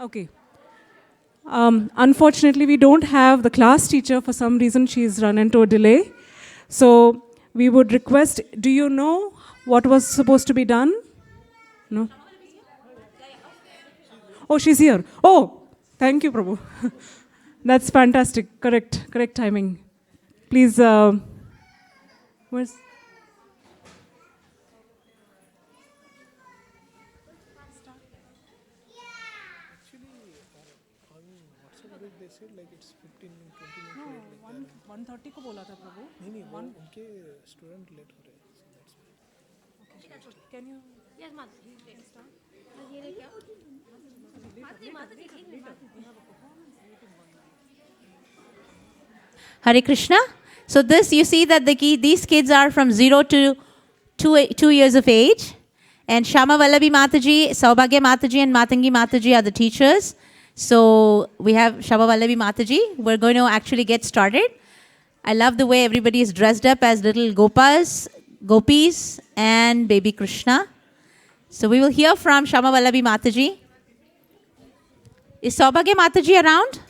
Okay. Unfortunately, we don't have the class teacher. For some reason, she's run into a delay. So we would request, do you know what was supposed to be done? No? Oh, she's here. Oh, thank you, Prabhu. That's fantastic. Correct timing. Please, where's... they said like it's 15 20 minutes No, late like that. 1:30 को बोला था प्रभु. नहीं नहीं वो उनके student let हो रहे हैं so that's why. Can you... Yes, Mata. ये ले क्या? Hare Krishna. So this, you see that these kids are from 0 to 2 years of age. And Shama Vallabi Mataji, Saubhagya Mataji and Matangi Mataji are the teachers. So we have Shama Vallabi Mataji. We're going to actually get started. I love the way everybody is dressed up as little gopis and baby Krishna. So we will hear from Shama Vallabi Mataji. Is Saubhagya Mataji around?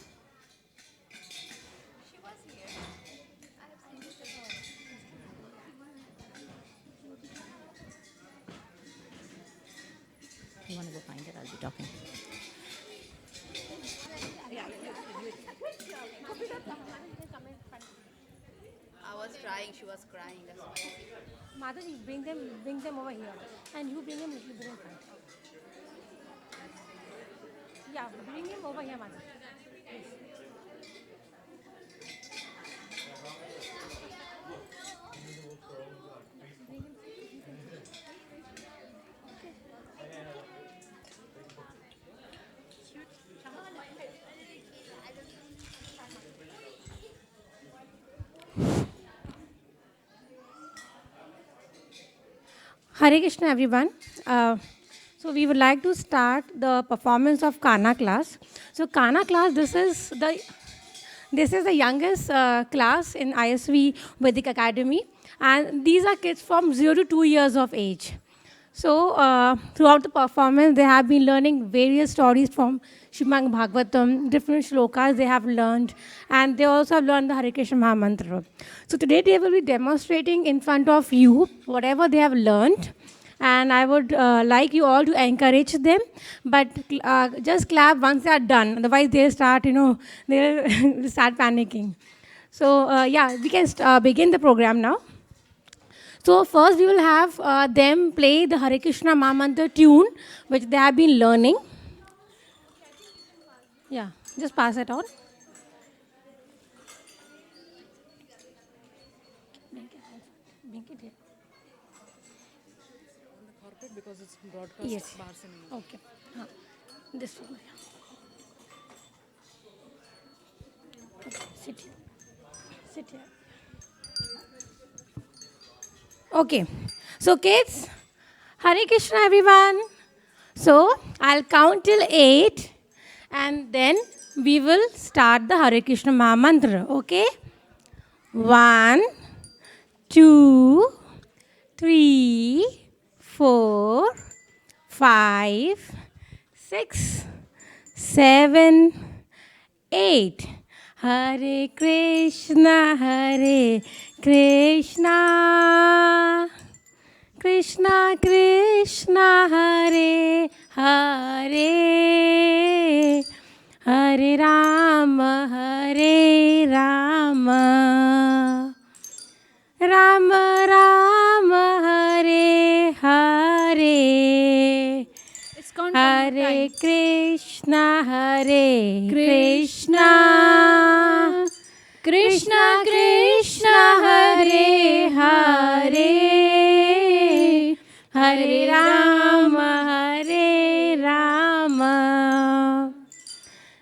You want to go find it? I'll be talking. I was trying, she was crying. That's why. Mataji, bring them over here. And you bring him little bit in front. Yeah, bring him over here, Mataji. Yes. Hare Krishna, everyone. So we would like to start the performance of Kana class. So Kana class, this is the youngest class in ISV Vedic Academy, and these are kids from 0 to 2 years of age. So throughout the performance, they have been learning various stories from Srimad Bhagavatam, different shlokas they have learned, and they also have learned the Hare Krishna Maha Mantra. So today they will be demonstrating in front of you whatever they have learned, and I would like you all to encourage them, but just clap once they are done, otherwise they'll start, they'll start panicking. So yeah, we can begin the program now. So first we will have them play the Hare Krishna Maha Mantra tune, which they have been learning. Yeah, just pass it on. Because it's broadcast. Yes. Okay. This one. Okay, sit here. Sit here. Okay. So kids, Hare Krishna everyone. So I'll count till 8 and then we will start the Hare Krishna Maha Mantra. Okay? 1, 2, 3, 4, 5, 6, 7, 8. Hare Krishna, Krishna Krishna, Hare Hare, Hare Rama, Rama Rama, Hare Hare. Hare Krishna, Krishna Krishna, Hare Hare, Hare Rama,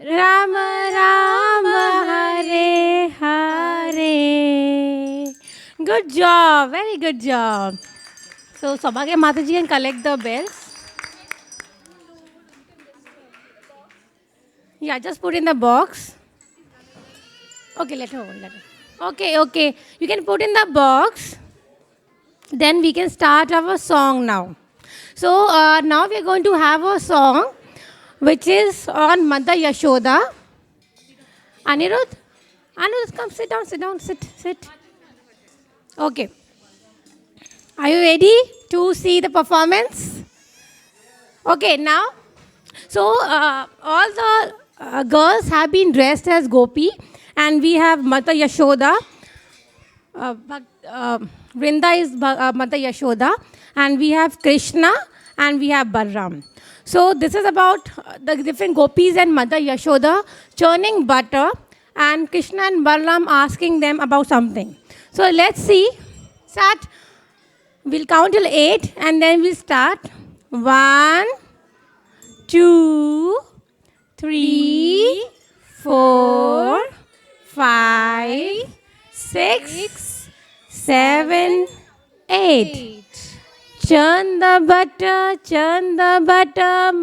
Rama Rama, Hare Hare. Good job, very good job. So Saubhagya Mataji can collect the bells. Yeah, just put in the box. Okay, let her hold. Okay. You can put in the box. Then we can start our song now. So now we are going to have a song which is on Mother Yashoda. Anirudh? Anirudh, come sit down, sit. Okay. Are you ready to see the performance? Okay, now, so all the girls have been dressed as Gopi, and we have Mata Yashoda. Vrinda is Mata Yashoda, and we have Krishna, and we have Balram. So this is about the different gopis and Mata Yashoda churning butter, and Krishna and Balram asking them about something. So let's see. Start. We'll count till 8, and then we'll start. 1, 2, 3, 4, 5, 6, 7, 8. Churn the butter,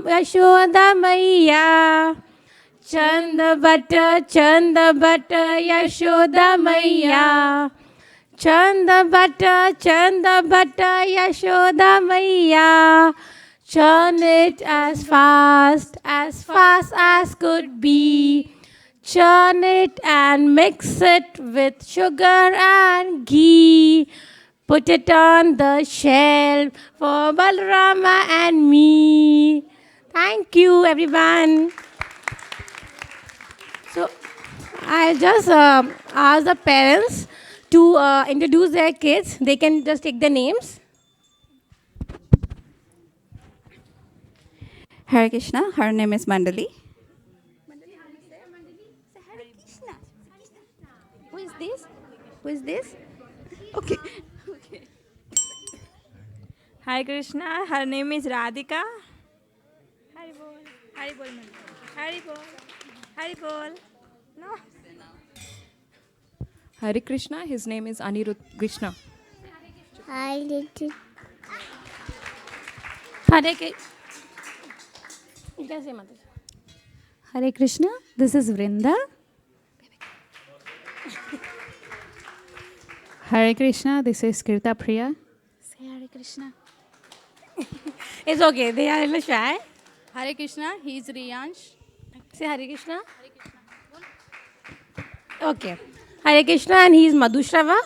Yashoda Maiya. Churn the butter, Yashoda Maiya. Churn the butter, Yashoda Maiya. Churn it as fast as could be. Churn it and mix it with sugar and ghee. Put it on the shelf for Balrama and me. Thank you, everyone. So, I just ask the parents to introduce their kids. They can just take their names. Hare Krishna, her name is Mandali. Who is this? Okay. Hare Krishna, her name is Radhika. Hari bol, Hari bol. No. Hare Krishna, his name is Anirudh Krishna. Hare Hare Krishna, this is Vrinda. Hare Krishna, this is Kirta Priya. Say Hare Krishna. It's okay, they are a little shy. Hare Krishna, he is Riyansh. Say Hare Krishna. Okay. Hare Krishna, and he is Madhushrava.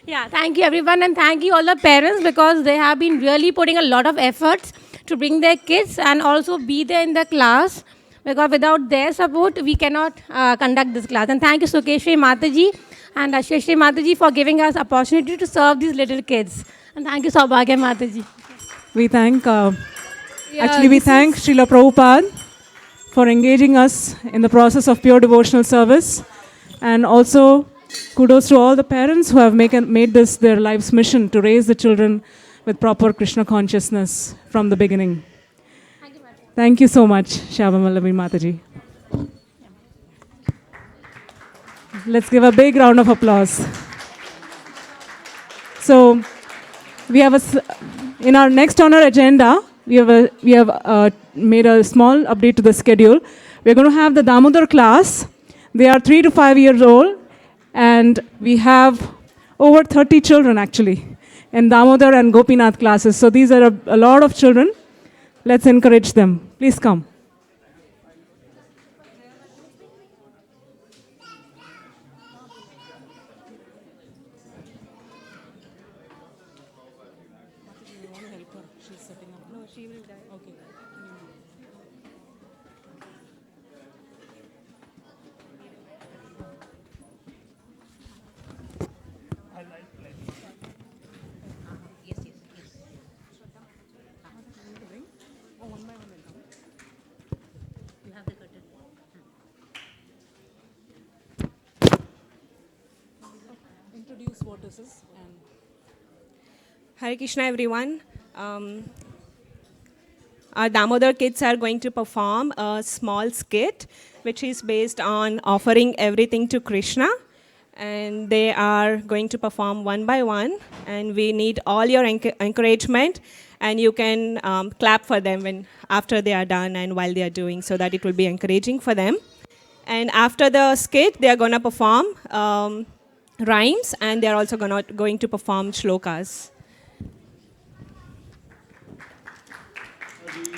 Yeah, thank you everyone, and thank you all the parents, because they have been really putting a lot of efforts to bring their kids and also be there in the class, because without their support, we cannot conduct this class. And thank you Sukeshri Mataji and Asheshri Mataji for giving us opportunity to serve these little kids. And thank you Saubhagya Mataji. We thank, we thank Srila Prabhupada for engaging us in the process of pure devotional service. And also, kudos to all the parents who have made this their life's mission to raise the children with proper Krishna consciousness from the beginning. Thank you so much, Shyamamallavi Mataji. Let's give a big round of applause. So, we have in our next on our agenda, we have made a small update to the schedule. We're going to have the Damodar class. They are 3 to 5 years old, and we have over 30 children actually in Damodar and Gopinath classes. So these are a lot of children. Let's encourage them. Please come. Introduce what this is. Hare Krishna everyone. Our Damodar kids are going to perform a small skit which is based on offering everything to Krishna, and they are going to perform one by one, and we need all your encouragement, and you can clap for them after they are done and while they are doing, so that it will be encouraging for them. And after the skit, they are going to perform rhymes, and they are also going to perform shlokas.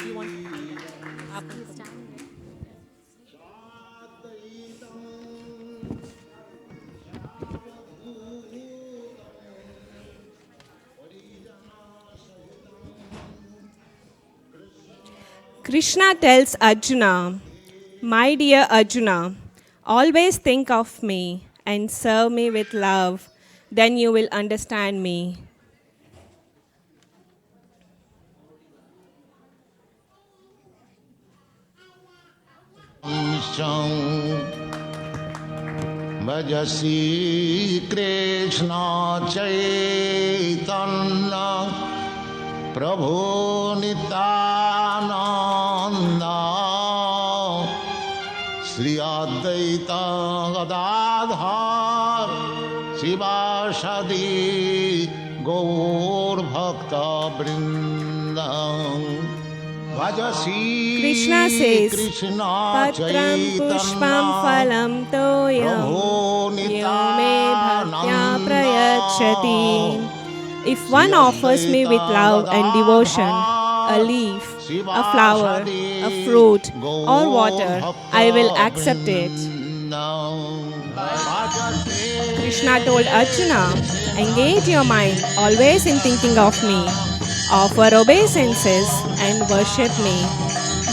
You want? Krishna tells Arjuna, "My dear Arjuna, always think of me and serve me with love. Then you will understand me." Bhajasi Krishna Chaitanya Prabhu Nityananda Sri Advaita Gadadhar Sivasadi Gaur Bhakta Vrindam Bhajasi Krishna says, Krishna "Patram pushpam Chaitanya phalam toyam Prabhu yo me bhaktya prayachati." Nityananda If one offers me with love and devotion a leaf, a flower, a fruit, or water, I will accept it. Krishna told Arjuna, "Engage your mind always in thinking of me. Offer obeisances and worship me.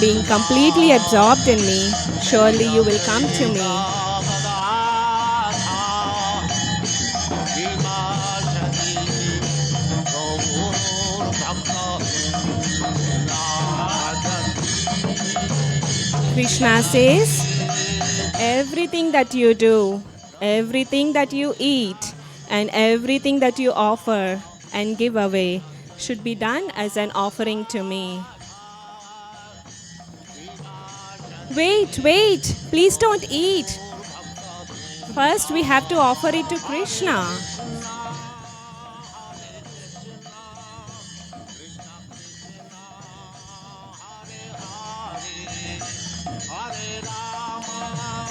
Being completely absorbed in me, surely you will come to me." Krishna says, "Everything that you do, everything that you eat, and everything that you offer and give away should be done as an offering to me." Wait, wait, please don't eat. First, we have to offer it to Krishna.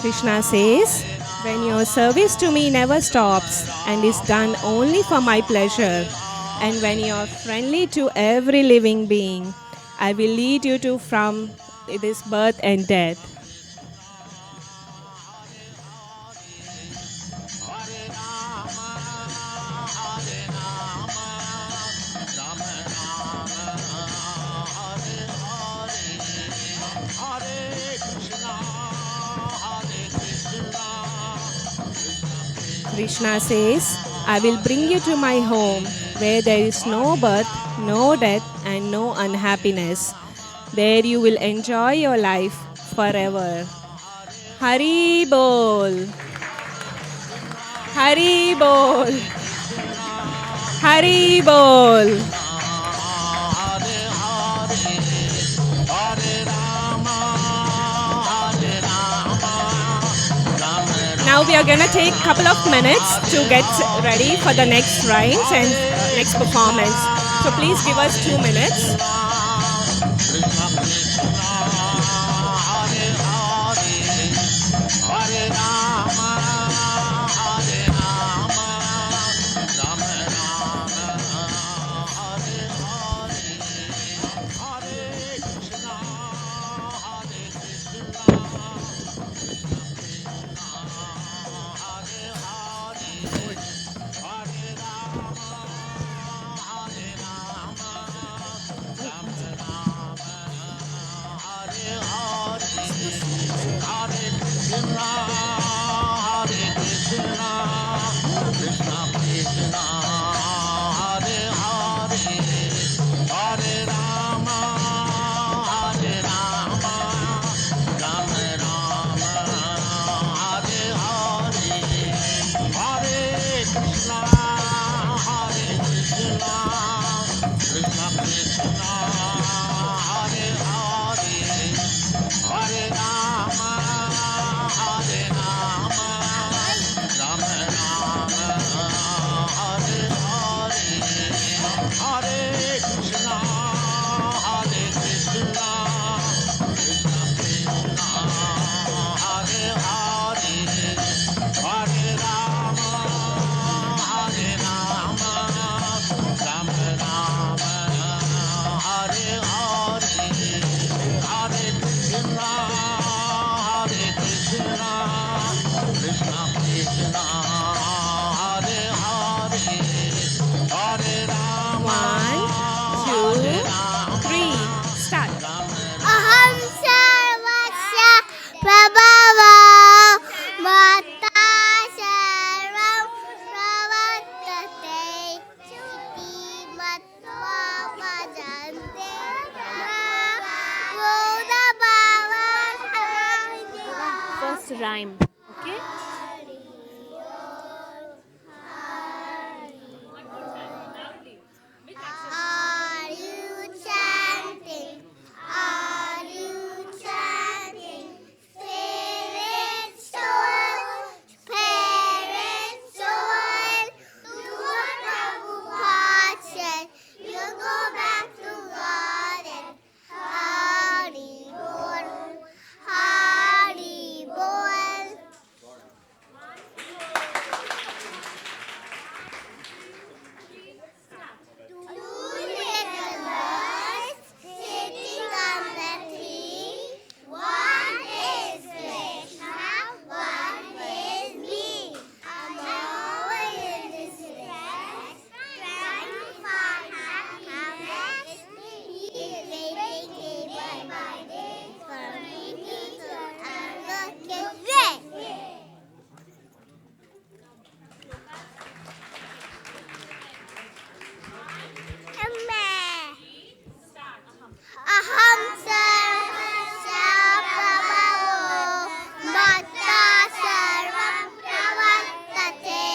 Krishna says, "When your service to me never stops and is done only for my pleasure, and when you are friendly to every living being, I will lead you to from this birth and death." Krishna says, "I will bring you to my home where there is no birth, no death, and no unhappiness. There you will enjoy your life forever." Hari Bol. Hari Bol. Hari Bol. Now we are going to take a couple of minutes to get ready for the next rhymes and next performance. So please give us 2 minutes. rhyme. Okay? Are you chanting? Are you chanting? Spirit soul, spirit soul, to what Prabhupada said, you go back to God and Hari Bol, Hari Bol. Two little birds sitting on the tree. One is Krishna, one is me. I'm over in this nest, trying to find happiness. He's waiting day by day for me to turn and look his way. Aham sarvasya prabhavo matta sarvam pravartate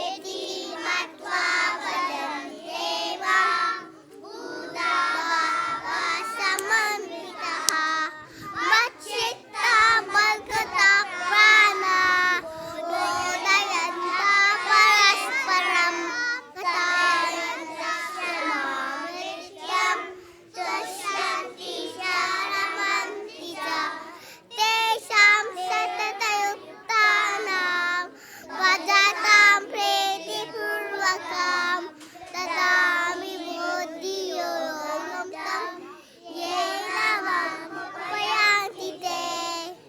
iti matva vadante mam buddha bhava samamritaha machitta malkata prana bodhayanta parasparam katayanta samamrityam Tasyanti Sharamanti Cha Tesham Satatayuktanam Vajatam Preti Purvakam Tatami Buddhi Yogam Tam Yenavam Upayanti Te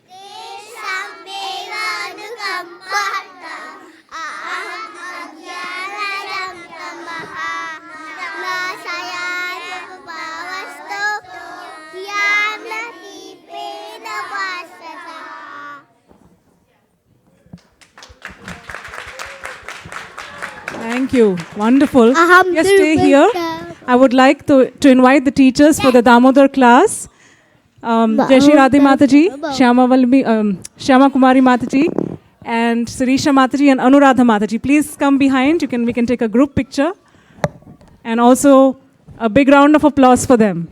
Tesham Devanukampatam Aham Ajnanadam Tamaha Nasayana Pavastu Yanati Pena Vasata. Thank you. Wonderful. Aham Yes, stay here. Durvata. I would like to invite the teachers for the Damodar class. Jai Shri Radhe Mataji, Shyama Kumari Mataji, and Sirisha Mataji and Anuradha Mataji. Please come behind. We can take a group picture. And also a big round of applause for them.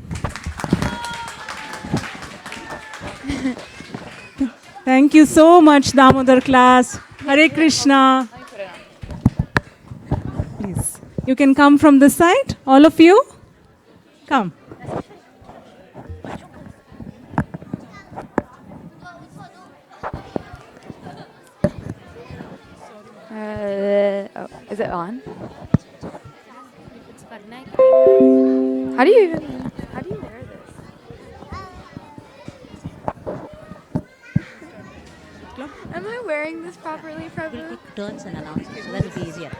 Thank you so much, Damodar class. Hare Krishna. Please. You can come from this side, all of you. Come. Is it on? How do you wear this? Am I wearing this properly, Prabhu? Turns and announces, so that will be easier.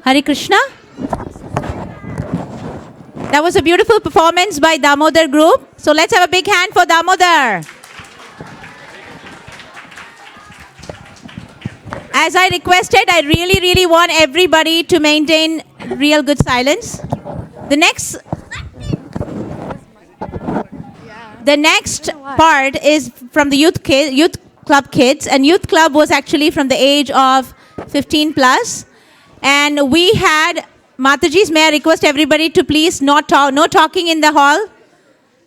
Hare Krishna. That was a beautiful performance by Damodar group. So let's have a big hand for Damodar. As I requested, I really want everybody to maintain real good silence. The next part is from the youth club kids, and youth club was actually from the age of 15 plus. And we had Matajis. May I request everybody to please no talking in the hall.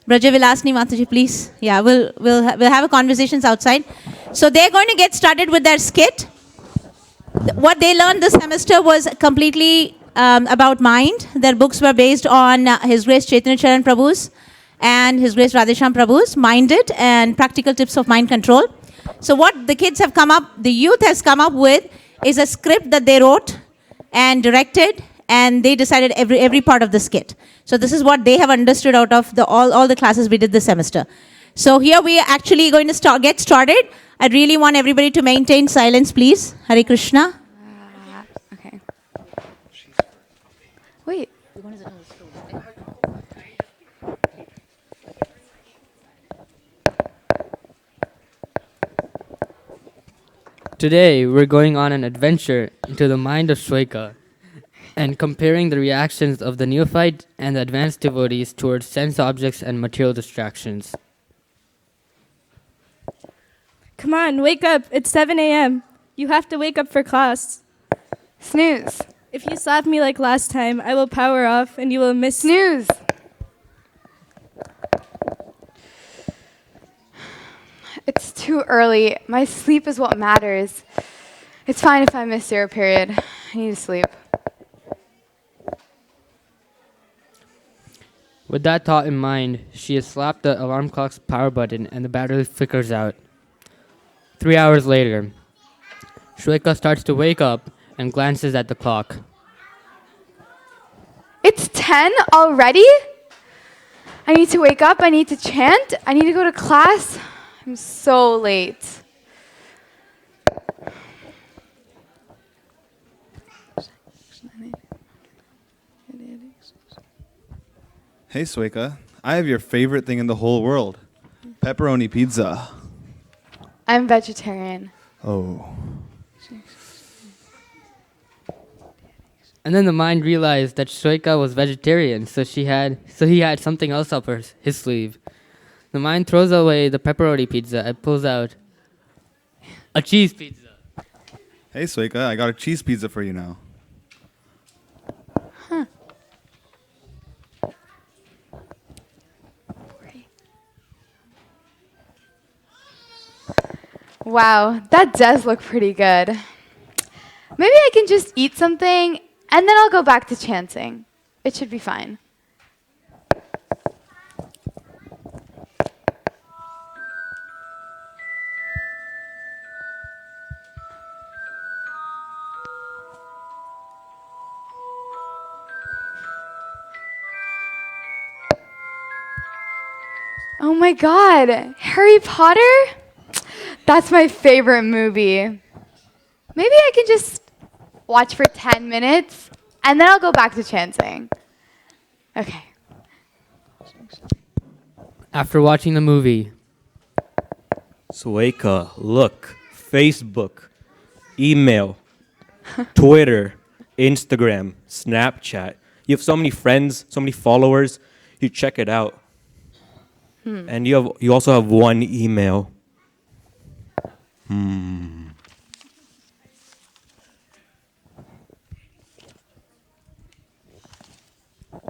Braja Vilasni Mataji, please. Yeah, we'll have a conversations outside. So they're going to get started with their skit. What they learned this semester was completely about mind. Their books were based on His Grace Chaitanya Charan Prabhu's and His Grace Radhesham Prabhu's Minded and Practical Tips of Mind Control. So what the kids have come up, the youth has come up with, is a script that they wrote and directed, and they decided every part of the skit. So this is what they have understood out of all the classes we did this semester. So here we are actually going to get started. I really want everybody to maintain silence, please. Hare Krishna. Okay. Wait. Today, we're going on an adventure into the mind of Shweka and comparing the reactions of the neophyte and the advanced devotees towards sense objects and material distractions. Come on, wake up. It's 7 a.m. You have to wake up for class. Snooze. If you slap me like last time, I will power off and you will miss. Snooze. It's too early. My sleep is what matters. It's fine if I miss zero period. I need to sleep. With that thought in mind, she has slapped the alarm clock's power button and the battery flickers out. 3 hours later, Shweka starts to wake up and glances at the clock. It's 10 already? I need to wake up. I need to chant. I need to go to class. I'm so late. Hey, Sweka. I have your favorite thing in the whole world. Pepperoni pizza. I'm vegetarian. Oh. And then the mind realized that Shweka was vegetarian, so he had something else up his sleeve. The mind throws away the pepperoni pizza and pulls out a cheese pizza. Hey, Sweka. I got a cheese pizza for you now. Huh. Wow, that does look pretty good. Maybe I can just eat something and then I'll go back to chanting. It should be fine. Oh my God, Harry Potter? That's my favorite movie. Maybe I can just watch for 10 minutes and then I'll go back to chanting. Okay. After watching the movie, Sweka, look, Facebook, email, Twitter, Instagram, Snapchat. You have so many friends, so many followers. You check it out. And you also have one email.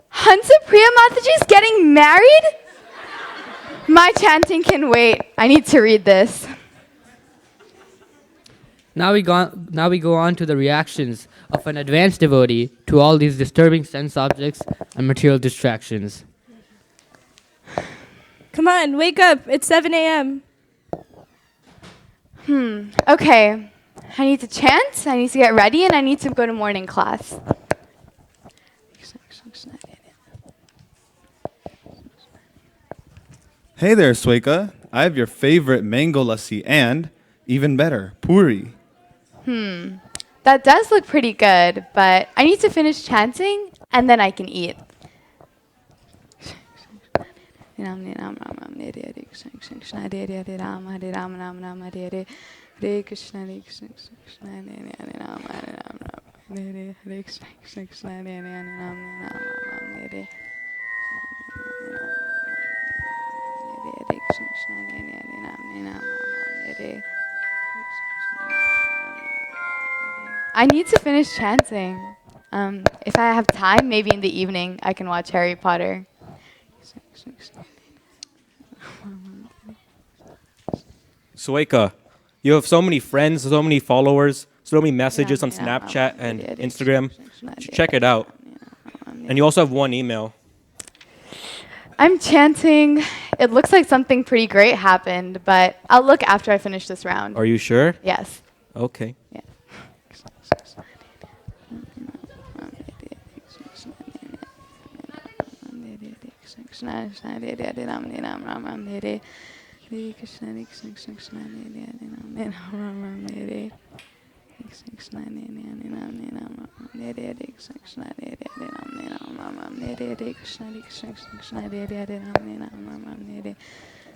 Hansa Priya Mataji's getting married? My chanting can wait. I need to read this. now we go on to the reactions of an advanced devotee to all these disturbing sense objects and material distractions. Come on, wake up. It's 7 a.m. Okay. I need to chant, I need to get ready, and I need to go to morning class. Hey there, Sweka. I have your favorite mango lassi and, even better, puri. That does look pretty good, but I need to finish chanting, and then I can eat. Hare Krishna, Hare Krishna, Krishna Hare Hare, Hare Rama, Hare Rama, Hare Hare, Hare Krishna, Krishna Krishna, Hare Hare, Hare Rama, Hare Hare, Hare Krishna, Krishna Hare Hare, Hare Rama, Hare Hare. I need to finish chanting. If I have time, maybe in the evening, I can watch Harry Potter. Sweka, you have so many friends, so many followers, so many messages on Snapchat and Instagram. Check it out. And you also have one email. I'm chanting. It looks like something pretty great happened, but I'll look after I finish this round. Are you sure? Yes. Okay. Yeah.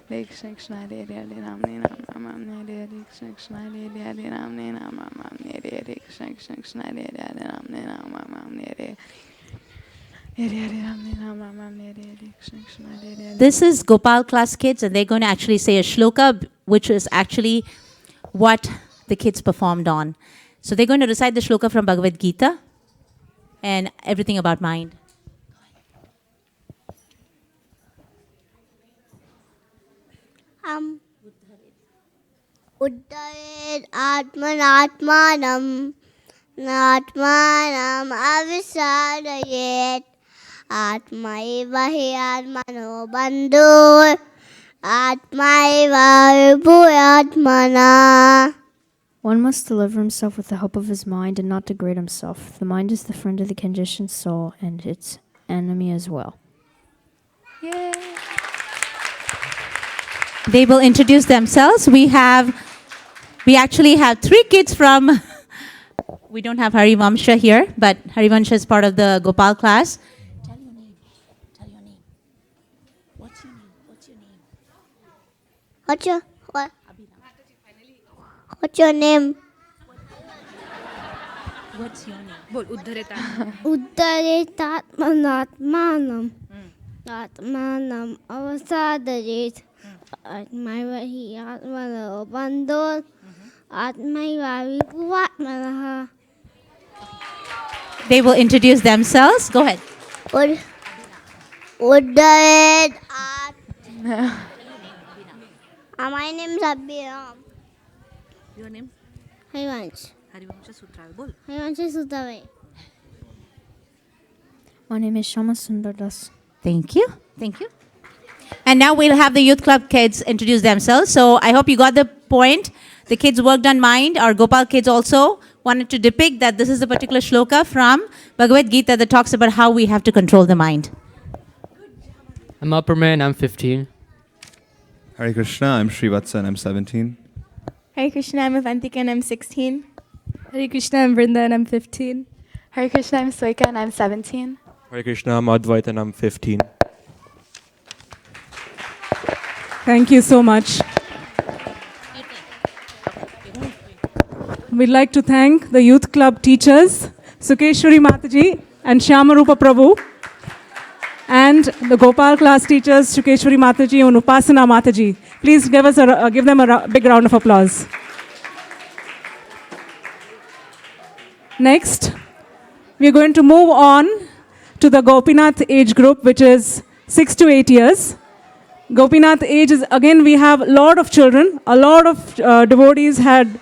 Krishna Krishna Hare Hare Hare Ram Hare Ram Ram Hare Hare Krishna Krishna Hare Hare Hare Ram Hare Ram Ram Hare Hare Krishna Krishna Krishna Hare Hare Hare Ram Hare Ram Ram Hare Hare. This is Gopal class kids, and they're going to actually say a shloka, which is actually what the kids performed on. So they're going to recite the shloka from Bhagavad Gita and everything about mind. Uddharet Atmanatmanam Natmanam Avisadayet Atmaiva hi Atmano Bandhu Atmaiva Vibhuratmana. One must deliver himself with the help of his mind and not degrade himself. The mind is the friend of the conditioned soul and its enemy as well. Yay. They will introduce themselves. We actually have 3 kids from, we don't have Harivamsha here, but Harivamsha is part of the Gopal class. Tell your name. Tell your name. What's your name? What's your name? What's your name? What's your name? बोल उद्धरेता Uddharet Atmanatmanam Atmanam Avasadayet Atmaiva hi Atmano Bandhu Atmaiva Vibhuratmana. They will introduce themselves. Go ahead. Uddharet My name is Abhiram. Your name? Harivansh. Harivamsha Sutra. Bol. Harivansh Sudhave. My name is Shama Sundardas. Thank you. Thank you. And now we'll have the youth club kids introduce themselves. So I hope you got the point. The kids worked on mind. Our Gopal kids also wanted to depict that this is a particular shloka from Bhagavad Gita that talks about how we have to control the mind. I'm Upperman, I'm 15. Hare Krishna, I'm Srivatsa and I'm 17. Hare Krishna, I'm Avantika and I'm 16. Hare Krishna, I'm Vrinda and I'm 15. Hare Krishna, I'm Soika and I'm 17. Hare Krishna, I'm Advait and I'm 15. Thank you so much. We'd like to thank the youth club teachers, Sukeshwari Mataji and Shyamarupa Prabhu, and the Gopal class teachers, Sukeshwari Mataji and Upasana Mataji. Please give them a big round of applause. Next, we are going to move on to the Gopinath age group, which is 6 to 8 years. Gopinath age is, again, we have a lot of children. A lot of devotees had,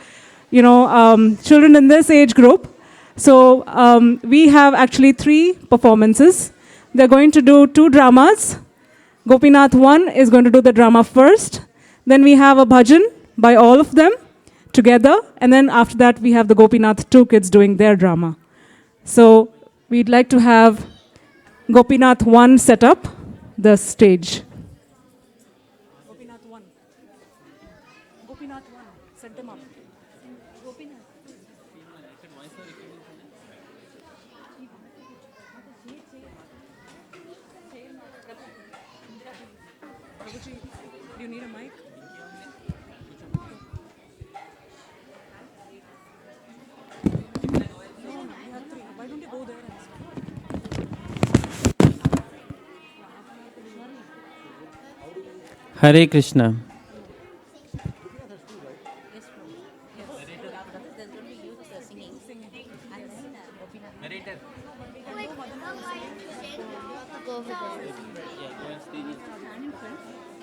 children in this age group. So we have actually 3 performances. They're going to do 2 dramas. Gopinath 1 is going to do the drama first. Then we have a bhajan by all of them together. And then after that, we have the Gopinath 2 kids doing their drama. So we'd like to have Gopinath 1 set up the stage. Gopinath 1. Gopinath 1. Set them up. Gopinath. Do you need a mic? Why don't you go there and Hare Krishna.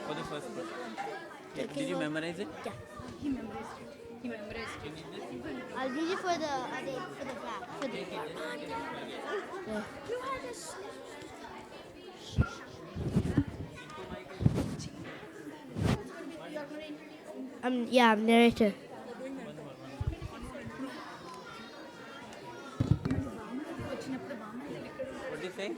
For the first part. Yeah. Did you memorize it? Yeah, he memorized it. He memorized it. I'll read it for the back. For the yeah. I'm narrator. What did you say?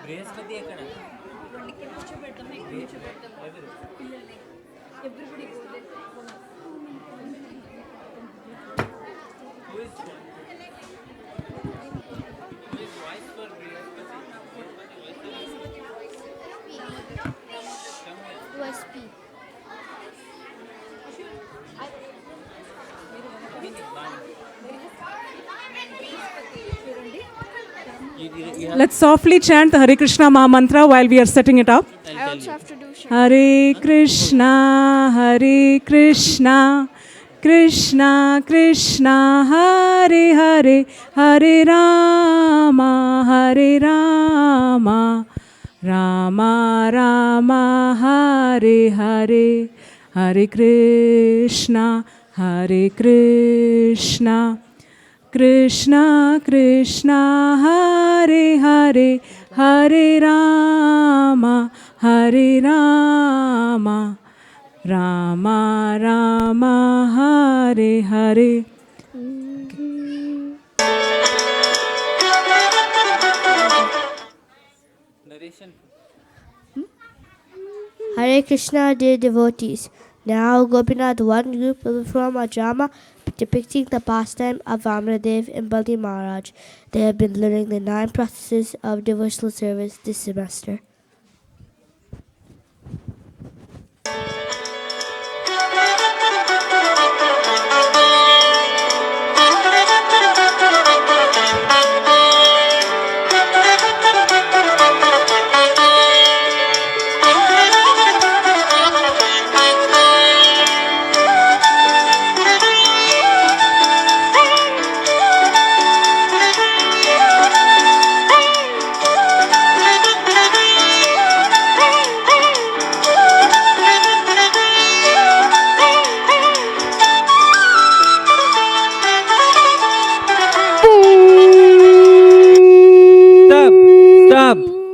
Brihaspati ఎక్కడ ఎవరు Let's softly chant the Hare Krishna Maha Mantra while we are setting it up. I also have to do Hare Krishna, Hare Krishna, Krishna Krishna, Hare Hare, Hare Rama, Hare Rama, Rama Rama, Hare Hare, Hare Krishna, Hare Krishna, Krishna Krishna, Hare Hare, Hare Rama, Hare Rama, Rama Rama, Hare Hare. Hare Krishna, dear devotees. Now Gopinath, one group will perform a drama depicting the pastime of Vamanadev and Baldi Maharaj. They have been learning the 9 processes of devotional service this semester.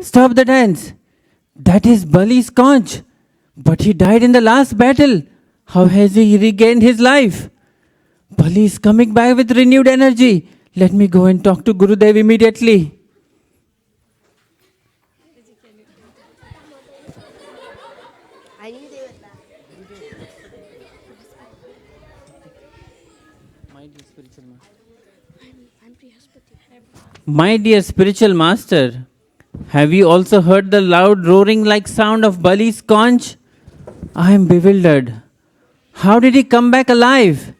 Stop the dance. That is Bali's conch. But he died in the last battle. How has he regained his life? Bali is coming back with renewed energy. Let me go and talk to Gurudev immediately. My dear spiritual master, have you also heard the loud roaring like sound of Bali's conch? I am bewildered. How did he come back alive?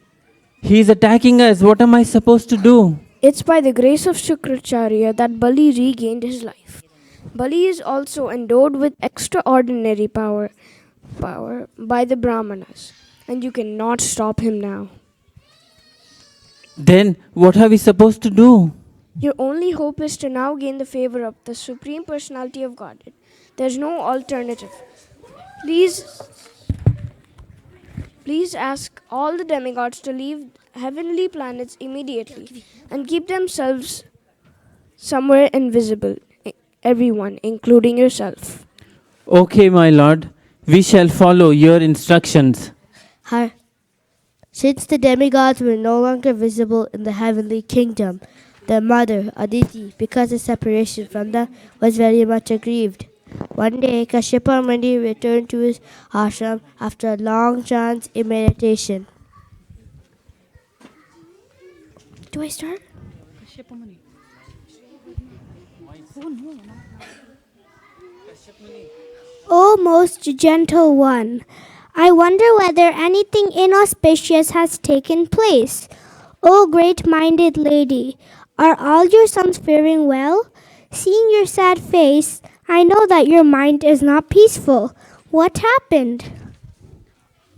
He is attacking us. What am I supposed to do? It's by the grace of Shukracharya that Bali regained his life. Bali is also endowed with extraordinary power by the Brahmanas, and you cannot stop him now. Then what are we supposed to do? Your only hope is to now gain the favor of the Supreme Personality of Godhead. There's no alternative. Please ask all the demigods to leave heavenly planets immediately and keep themselves somewhere invisible. Everyone, including yourself. Okay, my lord. We shall follow your instructions. Since the demigods were no longer visible in the heavenly kingdom, their mother, Aditi, because of separation from them, was very much aggrieved. One day, Kashyapa Muni returned to his ashram after a long trance in meditation. Do I start? O most gentle one, I wonder whether anything inauspicious has taken place. O great-minded lady, are all your sons faring well? Seeing your sad face, I know that your mind is not peaceful. What happened?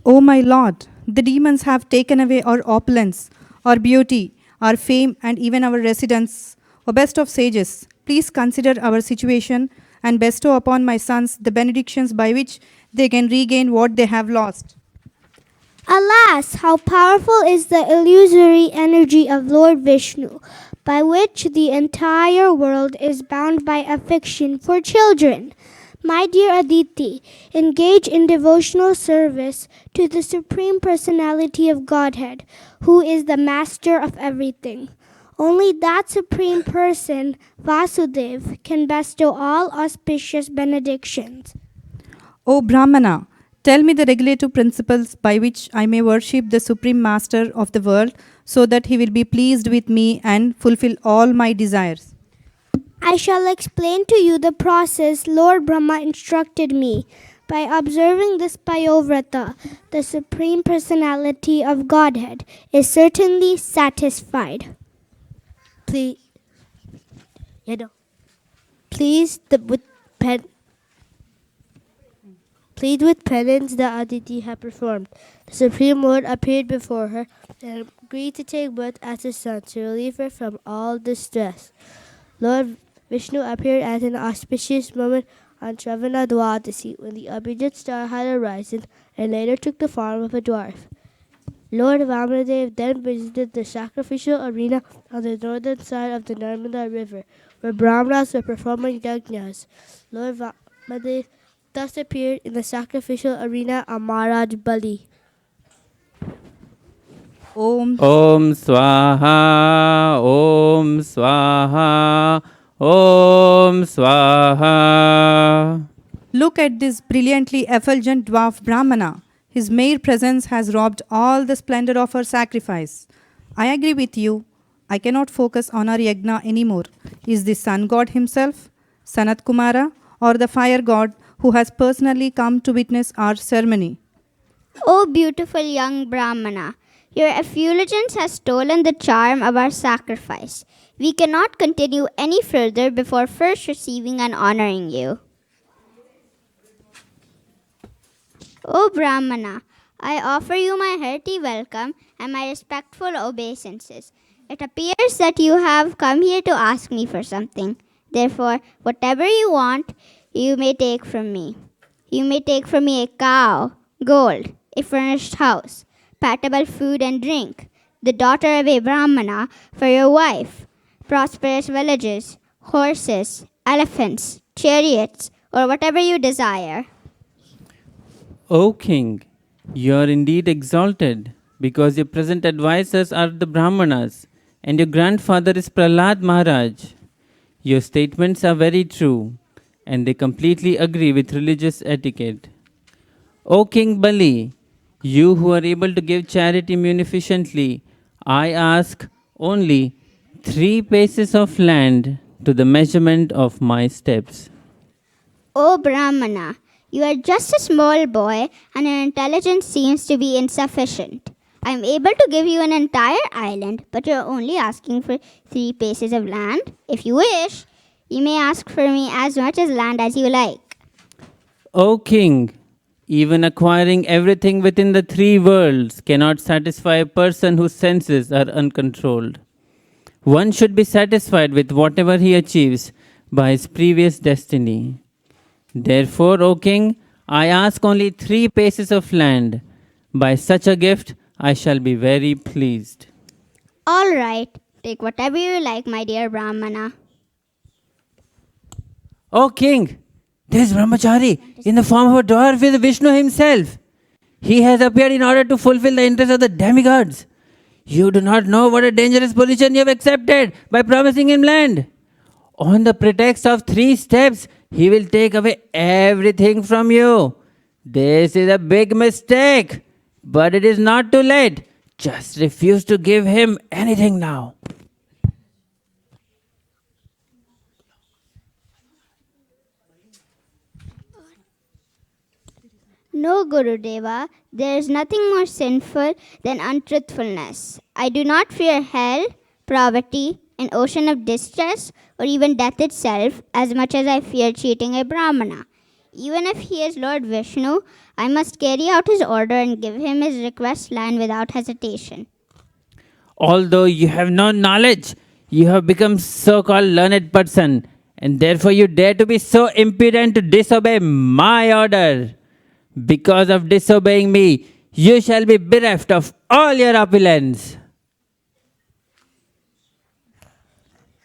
O my lord, the demons have taken away our opulence, our beauty, our fame, and even our residence. O best of sages, please consider our situation and bestow upon my sons the benedictions by which they can regain what they have lost. Alas, how powerful is the illusory energy of Lord Vishnu, by which the entire world is bound by affection for children. My dear Aditi, engage in devotional service to the Supreme Personality of Godhead, who is the master of everything. Only that Supreme Person, Vasudev, can bestow all auspicious benedictions. O Brahmana, tell me the regulative principles by which I may worship the Supreme Master of the world, so that he will be pleased with me and fulfill all my desires. I shall explain to you the process Lord Brahma instructed me. By observing this Payovrata, the Supreme Personality of Godhead is certainly satisfied. Please. Pleased with penance that Aditi had performed, the Supreme Lord appeared before her and agreed to take birth as his son to relieve her from all distress. Lord Vishnu appeared at an auspicious moment on Shravana Dwadasi when the Abhijit star had arisen and later took the form of a dwarf. Lord Vamanadev then visited the sacrificial arena on the northern side of the Narmada river, where Brahmanas were performing yajnas. Lord Vamanadev thus appeared in the sacrificial arena on Maharaj Bali. Om Om Swaha, Om Swaha, Om Swaha. Look at this brilliantly effulgent dwarf Brahmana. His mere presence has robbed all the splendor of our sacrifice. I agree with you. I cannot focus on our yagna anymore. Is the sun god himself, Sanat Kumara, or the fire god who has personally come to witness our ceremony? O beautiful young Brahmana, your effulgence has stolen the charm of our sacrifice. We cannot continue any further before first receiving and honoring you. O Brahmana, I offer you my hearty welcome and my respectful obeisances. It appears that you have come here to ask me for something. Therefore, whatever you want, you may take from me. You may take from me a cow, gold, a furnished house, palatable food and drink, the daughter of a Brahmana for your wife, prosperous villages, horses, elephants, chariots, or whatever you desire. O king, you are indeed exalted, because your present advisors are the Brahmanas, and your grandfather is Prahlad Maharaj. Your statements are very true, and they completely agree with religious etiquette. O King Bali, you who are able to give charity munificently, I ask only 3 paces of land to the measurement of my steps. O Brahmana, you are just a small boy and your intelligence seems to be insufficient. I am able to give you an entire island, but you are only asking for 3 paces of land. If you wish, you may ask for me as much as land as you like. O king, even acquiring everything within the 3 worlds cannot satisfy a person whose senses are uncontrolled. One should be satisfied with whatever he achieves by his previous destiny. Therefore, O king, I ask only 3 paces of land. By such a gift, I shall be very pleased. All right, take whatever you like, my dear Brahmana. O king, this Brahmachari in the form of a dwarf is Vishnu himself. He has appeared in order to fulfill the interests of the demigods. You do not know what a dangerous position you have accepted by promising him land. On the pretext of 3 steps, he will take away everything from you. This is a big mistake, but it is not too late. Just refuse to give him anything now. No, Gurudeva, there is nothing more sinful than untruthfulness. I do not fear hell, poverty, an ocean of distress, or even death itself as much as I fear cheating a Brahmana. Even if he is Lord Vishnu, I must carry out his order and give him his request land without hesitation. Although you have no knowledge, you have become so-called learned person, and therefore you dare to be so impudent to disobey my order. Because of disobeying me, you shall be bereft of all your opulence.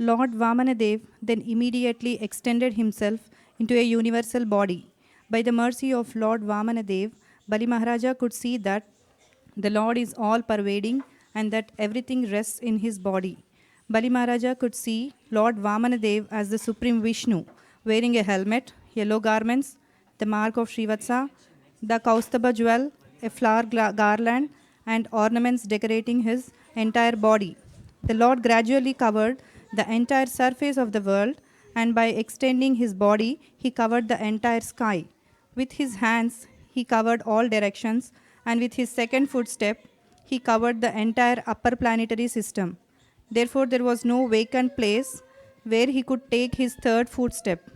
Lord Vamanadev then immediately extended himself into a universal body. By the mercy of Lord Vamanadev, Bali Maharaja could see that the Lord is all-pervading and that everything rests in his body. Bali Maharaja could see Lord Vamanadev as the Supreme Vishnu, wearing a helmet, yellow garments, the mark of Srivatsa, the Kaustubha jewel, a flower garland, and ornaments decorating his entire body. The Lord gradually covered the entire surface of the world, and by extending his body, he covered the entire sky. With his hands, he covered all directions, and with his second footstep, he covered the entire upper planetary system. Therefore, there was no vacant place where he could take his third footstep.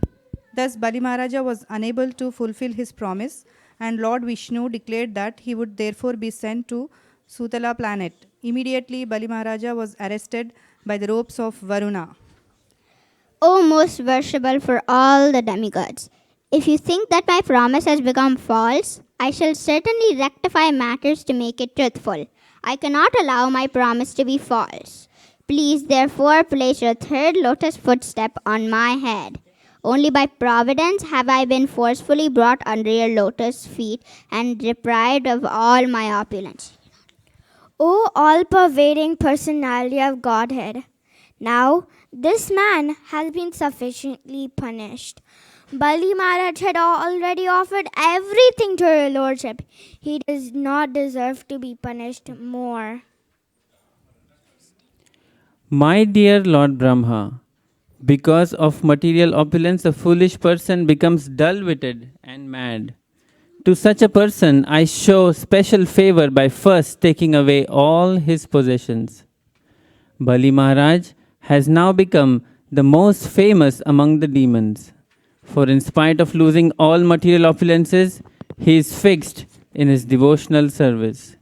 Thus, Bali Maharaja was unable to fulfill his promise, and Lord Vishnu declared that he would therefore be sent to Sutala planet. Immediately, Bali Maharaja was arrested by the ropes of Varuna. O most worshipable for all the demigods, if you think that my promise has become false, I shall certainly rectify matters to make it truthful. I cannot allow my promise to be false. Please therefore place your third lotus footstep on my head. Only by providence have I been forcefully brought under your lotus feet and deprived of all my opulence. O all-pervading personality of Godhead, now this man has been sufficiently punished. Bali Maharaj had already offered everything to your lordship. He does not deserve to be punished more. My dear Lord Brahma, because of material opulence, a foolish person becomes dull-witted and mad. To such a person, I show special favor by first taking away all his possessions. Bali Maharaj has now become the most famous among the demons. For in spite of losing all material opulences, he is fixed in his devotional service.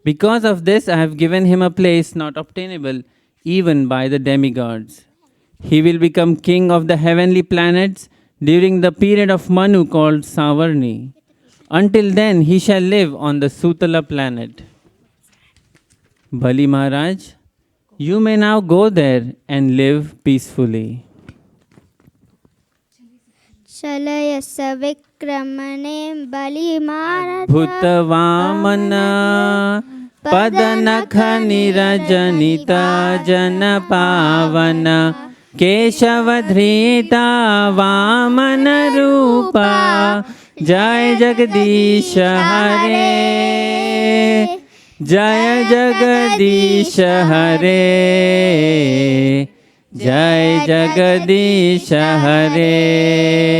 Because of this, I have given him a place not obtainable even by the demigods. He will become king of the heavenly planets during the period of Manu called Savarni. Until then, he shall live on the Sutala planet. Bali Maharaj, you may now go there and live peacefully. Chalayasa Vikramane Bali Maharaj Bhutavamana Padanakha Nirajanita Janapavana Keshavadhrita Vamana Rupa Jai Jagadisha Hare Jaya Jagadisha Hare Jai Jagadisha Hare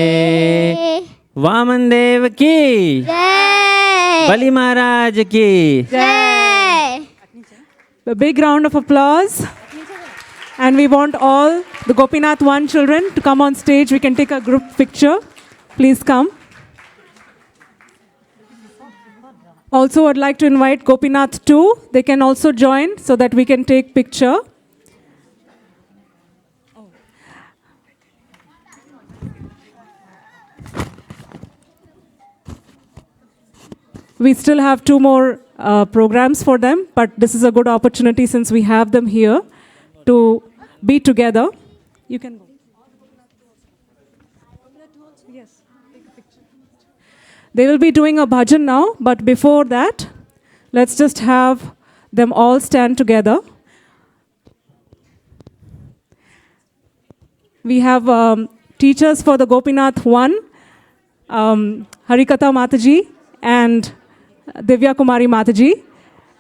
Vaman Dev ki Jai Bali Maharaj ki Jai. A big round of applause. And we want all the Gopinath 1 children to come on stage. We can take a group picture. Please come. Also, I'd like to invite Gopinath 2. They can also join so that we can take picture. We still have 2 more programs for them, but this is a good opportunity since we have them here to be together. You can go. Yes, take a picture. They will be doing a bhajan now, but before that, let's just have them all stand together. We have teachers for the Gopinath 1, Harikatha Mataji and Divya Kumari Mataji,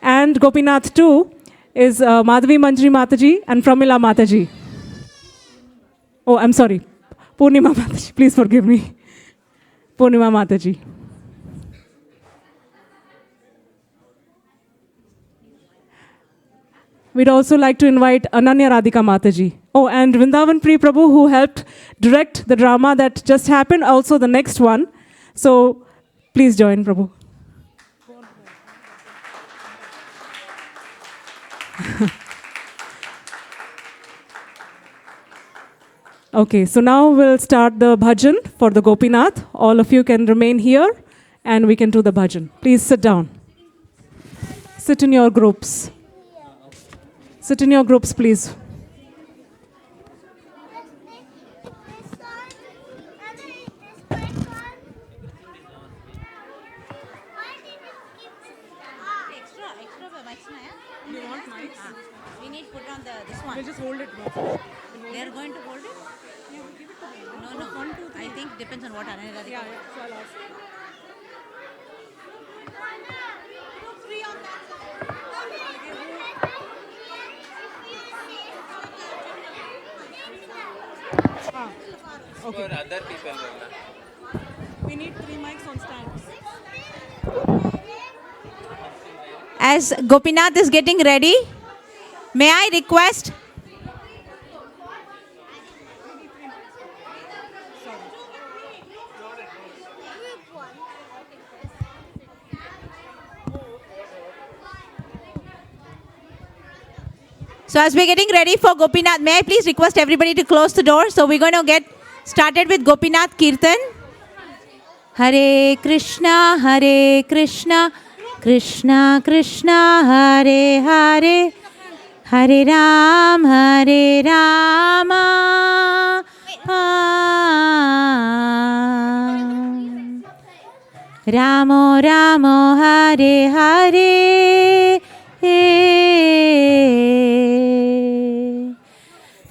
and Gopinath 2 is Madhavi Manjari Mataji and Pramila Mataji. Oh, I'm sorry. Purnima Mataji, please forgive me. Purnima Mataji. We'd also like to invite Ananya Radhika Mataji. Oh, and Vrindavan Pri Prabhu, who helped direct the drama that just happened, also the next one. So please join, Prabhu. Okay, so now we'll start the bhajan for the Gopinath. All of you can remain here and we can do the bhajan. Please sit down. Sit in your groups. Sit in your groups, please. We need to put on this one. We'll just hold it. They are going to hold it? Yeah, we'll give it to them. No. I think depends on what Ananya. Yeah, so I'll ask. Okay. For other people. We need 3 mics on stands. As Gopinath is getting ready, may I request So as we're getting ready for Gopinath, may I please request everybody to close the door? So we're going to get started with Gopinath Kirtan. Hare Krishna, Krishna Krishna, Hare Hare, Hare Rama, Ramo Ramo, Hare Hare,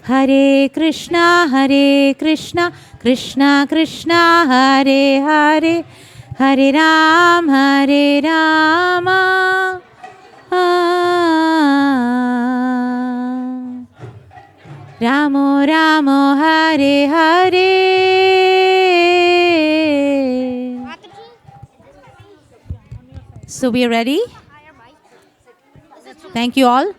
Hare Krishna, Krishna Krishna, Hare Hare, Hare Rama, Ramo Ramo, Hare Hare. So we are ready? Thank you all.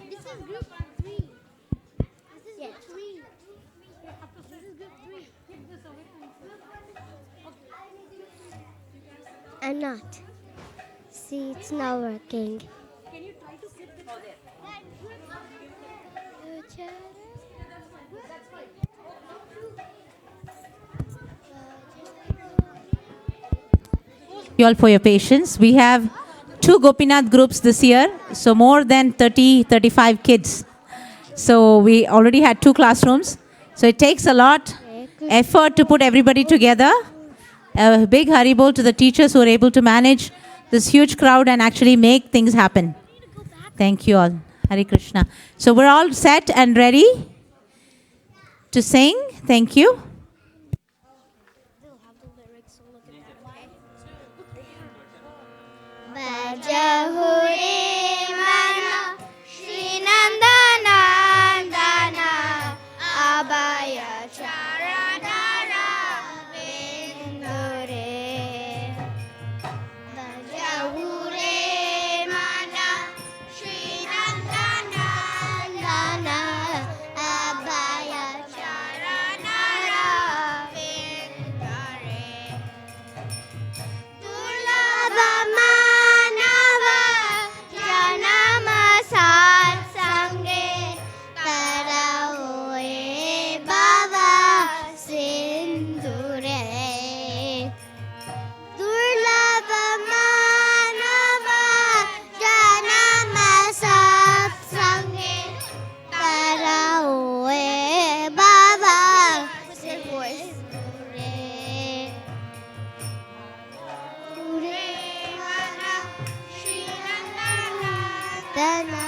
This is group 3. This is group 3. This is group 3. I'm not. See, it's not working. Can you try to sit there? You all for your patience. We have 2 Gopinath groups this year, so more than 35 kids. So we already had 2 classrooms. So it takes a lot effort to put everybody together. A big haribol to the teachers who are able to manage this huge crowd and actually make things happen. Thank you all. Hare Krishna. So we're all set and ready to sing. Thank you. Bajahure mana Shri Nandanandana Abhaya Charanara Vindure. Bajahure mana Shri Nandanandana Abhaya Charanara Vindure. Durlabha manava janama sat sange taraoe bhava sindhure. Durlabha manava janama sat sange taraoe bhava sindhure. Dana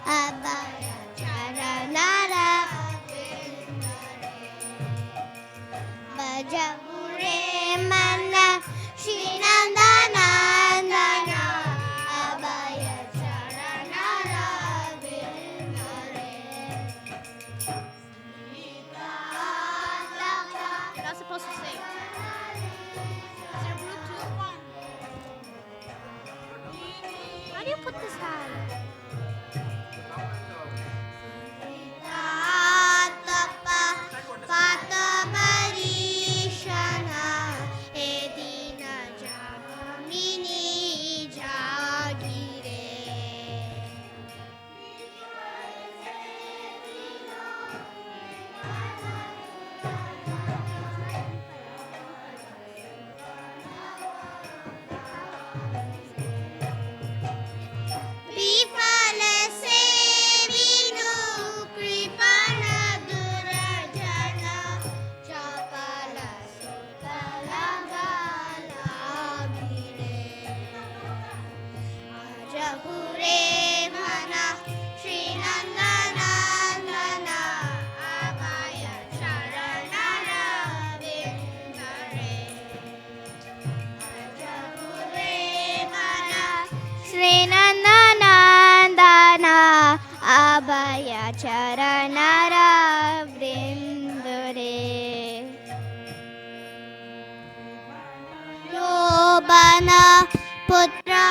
abaya charanara Bajahure mana Shinandana Dana abaya charanara You're not supposed to sing. Is there group 2 or 1? How do you put this on? Abhaya charanara vrindure. Yobana putra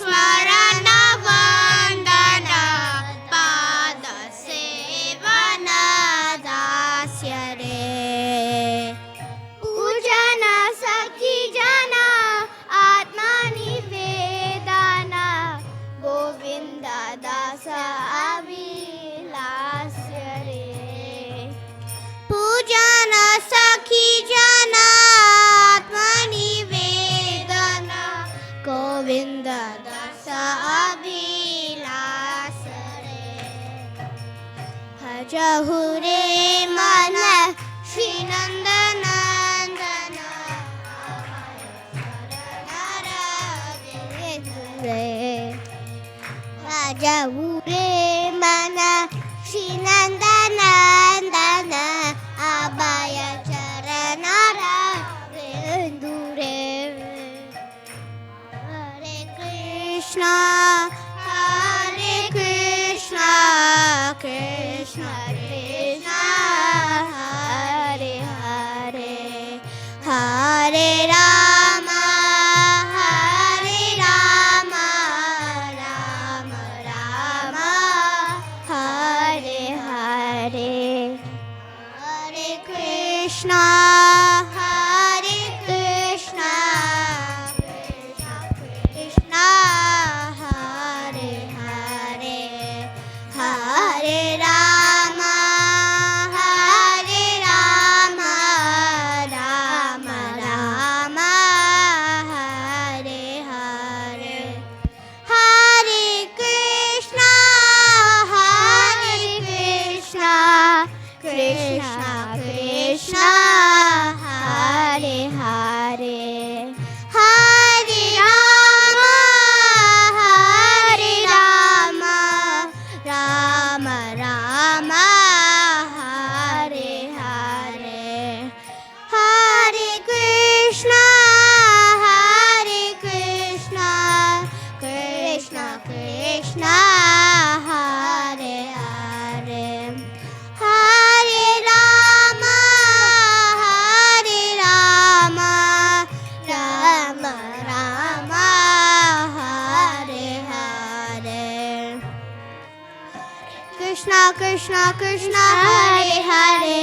स्मरण वन्दन पाद seven दास्य रे पूजन सखी जन आत्मनिवेदन गोविन्द दास अभिलाष्य रे पूजन सखी जन आत्मनिवेदन गोविन्द दास अभिलाष रे भजहु रे मन श्री नन्दनन्दन रे भजहु रे मन श्री नन्दनन्दन अभय चरण रेन्दु रे हरे कृष्णा कृष्ण कृष्ण हरे हरे हरे राम राम राम हरे हरे हरे कृष्णा कृष्ण कृष्ण हरे हरे हरे राम राम राम हरे हरे हरे कृष्णा कृष्ण कृष्ण हरे हरे हरे राम राम राम हरे हरे हरे कृष्णा कृष्ण कृष्ण हरे हरे हरे राम राम राम हरे हरे कृष्णा कृष्णा कृष्ण हरे हरे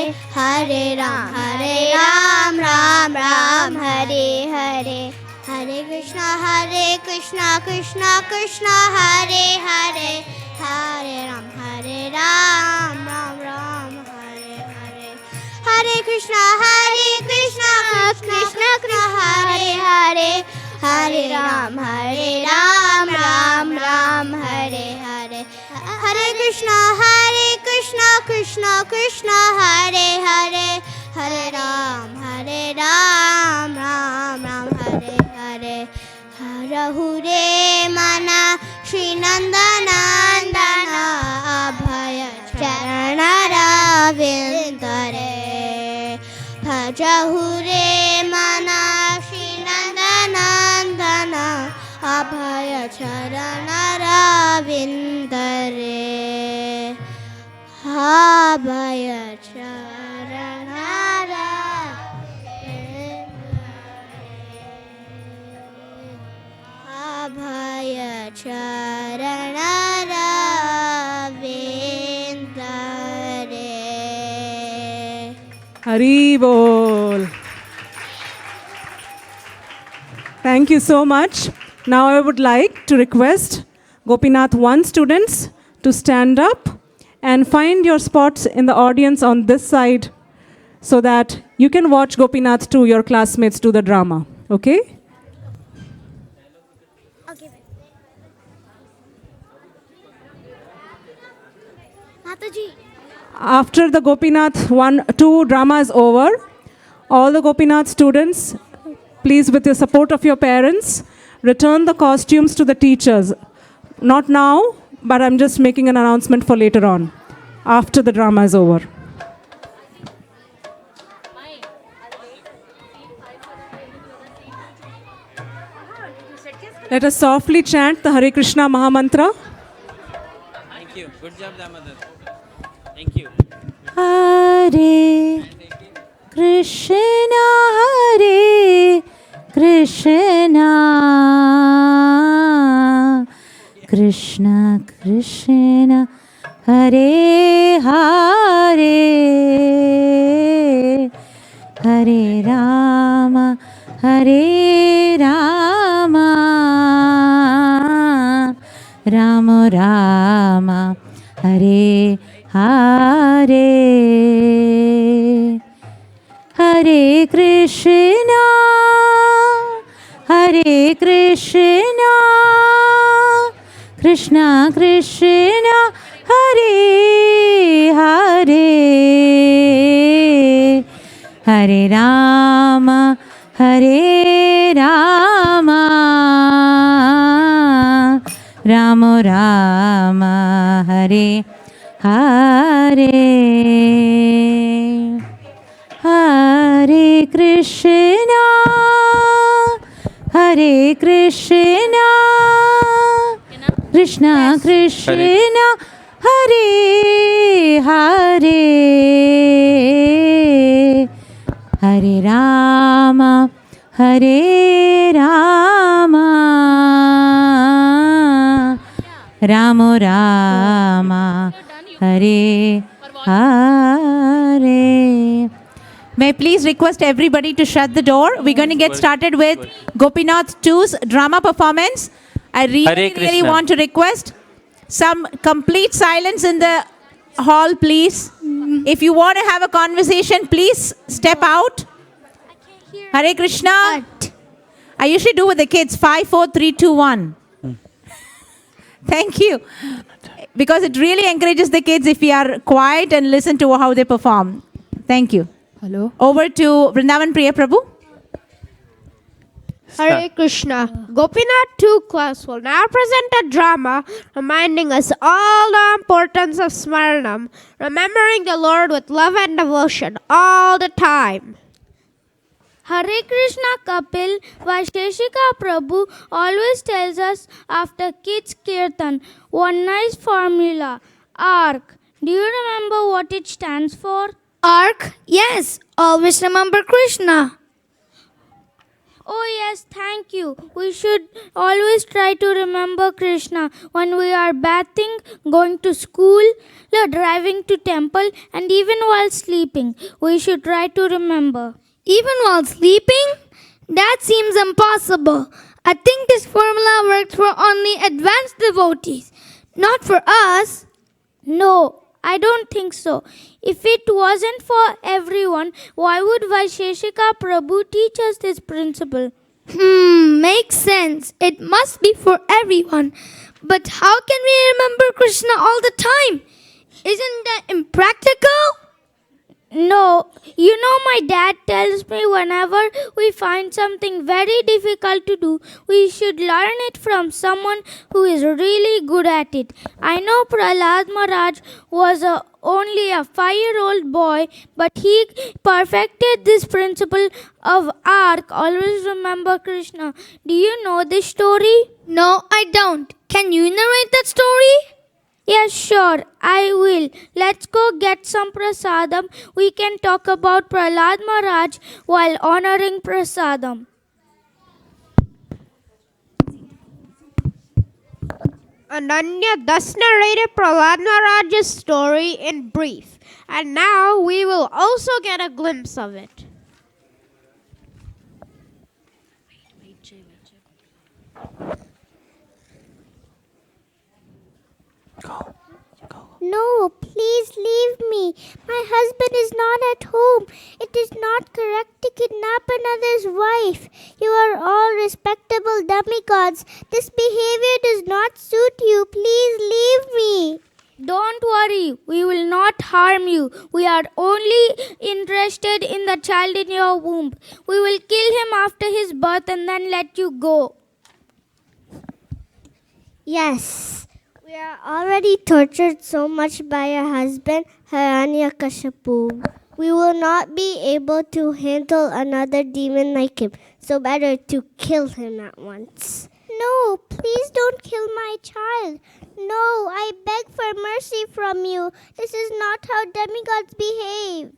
हरे राम राम राम हरे हरे हरे कृष्णा कृष्ण कृष्ण हरे हरे हरे राम राम राम हरे हरे हरे कृष्णा कृष्ण कृष्ण हरे हरे हरे राम राम राम हरे हरे हरे कृष्णा कृष्ण कृष्ण हरे हरे हरे राम राम राम हरे हरे हरहु रे मन श्री नन्दनन्दन अभय चरण रविन्द रे भजहु रे मन श्री नन्दनन्दन अभय चरण रविन्द रे अभय चरण अभय चरण रविन्द रे Hari Bol. Thank you so much. Now I would like to request Gopinath 1 students to stand up and find your spots in the audience on this side so that you can watch Gopinath 2, your classmates, do the drama. Okay? Mataji. After the Gopinath 1-2 drama is over, all the Gopinath students, please with the support of your parents, return the costumes to the teachers. Not now, but I'm just making an announcement for later on, after the drama is over. Let us softly chant the Hare Krishna Mahamantra. Thank you. Good job, Damodar. Thank you. Hare Krishna, Hare Krishna, Krishna Krishna Hare Hare Hare Rama Hare Rama Rama Rama Hare Hare Hare Krishna Hare Krishna Krishna Krishna Hare Hare Hare Rama Hare Rama Rama Rama Hare Hare Hare Krishna Hare Krishna Krishna Krishna Hare Hare Hare Rama Hare Rama Rama Rama Hare Hare. May I please request everybody to shut the door. We're going to get started with Gopinath 2's drama performance. I really want to request some complete silence in the hall, please. If you want to have a conversation, please step out. Hare Krishna. I usually do with the kids 5, 4, 3, 2, 1. Thank you. Because it really encourages the kids if we are quiet and listen to how they perform. Thank you. Hello. Over to Vrindavan Priya Prabhu. Hare Krishna. Gopinath 2 class will now present a drama reminding us all the importance of Smaranam, remembering the Lord with love and devotion all the time. Hare Krishna Kapil, Vaisheshika Prabhu always tells us after Kids Kirtan one nice formula, ARC. Do you remember what it stands for? ARC? Yes, always remember Krishna. Oh yes, thank you. We should always try to remember Krishna when we are bathing, going to school, driving to temple, and even while sleeping. We should try to remember. Even while sleeping? That seems impossible. I think this formula works for only advanced devotees, not for us. No, I don't think so. If it wasn't for everyone, why would Vaisheshika Prabhu teach us this principle? Makes sense. It must be for everyone. But how can we remember Krishna all the time? Isn't that impractical? No, you know my dad tells me whenever we find something very difficult to do, we should learn it from someone who is really good at it. I know Prahlad Maharaj was only a 5-year-old boy, but he perfected this principle of ARC, always remember Krishna. Do you know this story? No, I don't. Can you narrate that story? Yes, sure, I will. Let's go get some prasadam. We can talk about Prahlad Maharaj while honoring prasadam. Ananya thus narrated Prahlad Maharaj's story in brief. And now we will also get a glimpse of it. No, please leave me. My husband is not at home. It is not correct to kidnap another's wife. You are all respectable demigods. This behavior does not suit you. Please leave me. Don't worry, we will not harm you. We are only interested in the child in your womb. We will kill him after his birth and then let you go. Yes. We are already tortured so much by our husband, Hiranyakashipu. We will not be able to handle another demon like him, so better to kill him at once. No, please don't kill my child. No, I beg for mercy from you. This is not how demigods behave.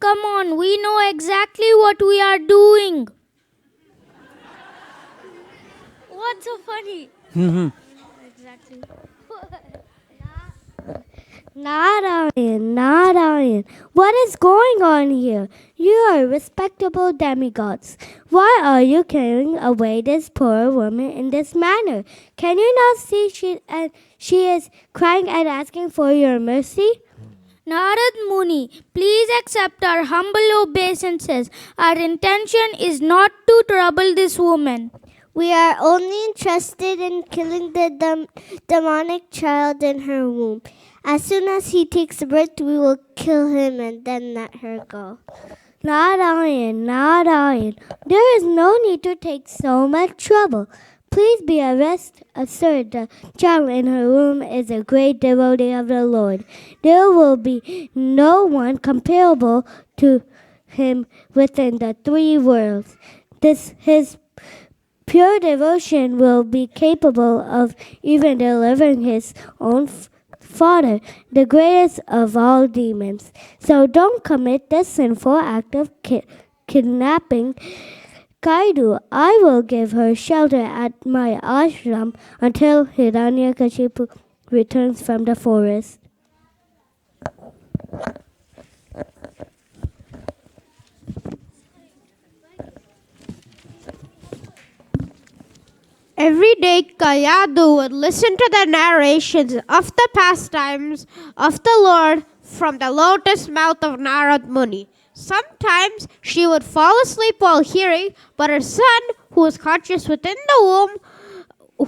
Come on, we know exactly what we are doing. What's so funny? Narayan, Narayan, what is going on here? You are respectable demigods. Why are you carrying away this poor woman in this manner? Can you not see she is crying and asking for your mercy? Narad Muni, please accept our humble obeisances. Our intention is not to trouble this woman. We are only interested in killing the demonic child in her womb. As soon as he takes birth, we will kill him and then let her go. Narayan, Narayan, there is no need to take so much trouble. Please be assured the child in her womb is a great devotee of the Lord. There will be no one comparable to him within the three worlds. His pure devotion will be capable of even delivering his own father, the greatest of all demons. So don't commit this sinful act of kidnapping Kaidu. I will give her shelter at my ashram until Hiranyakashipu returns from the forest. Every day, Kayadu would listen to the narrations of the pastimes of the Lord from the lotus mouth of Narad Muni. Sometimes she would fall asleep while hearing, but her son, who was conscious within the womb,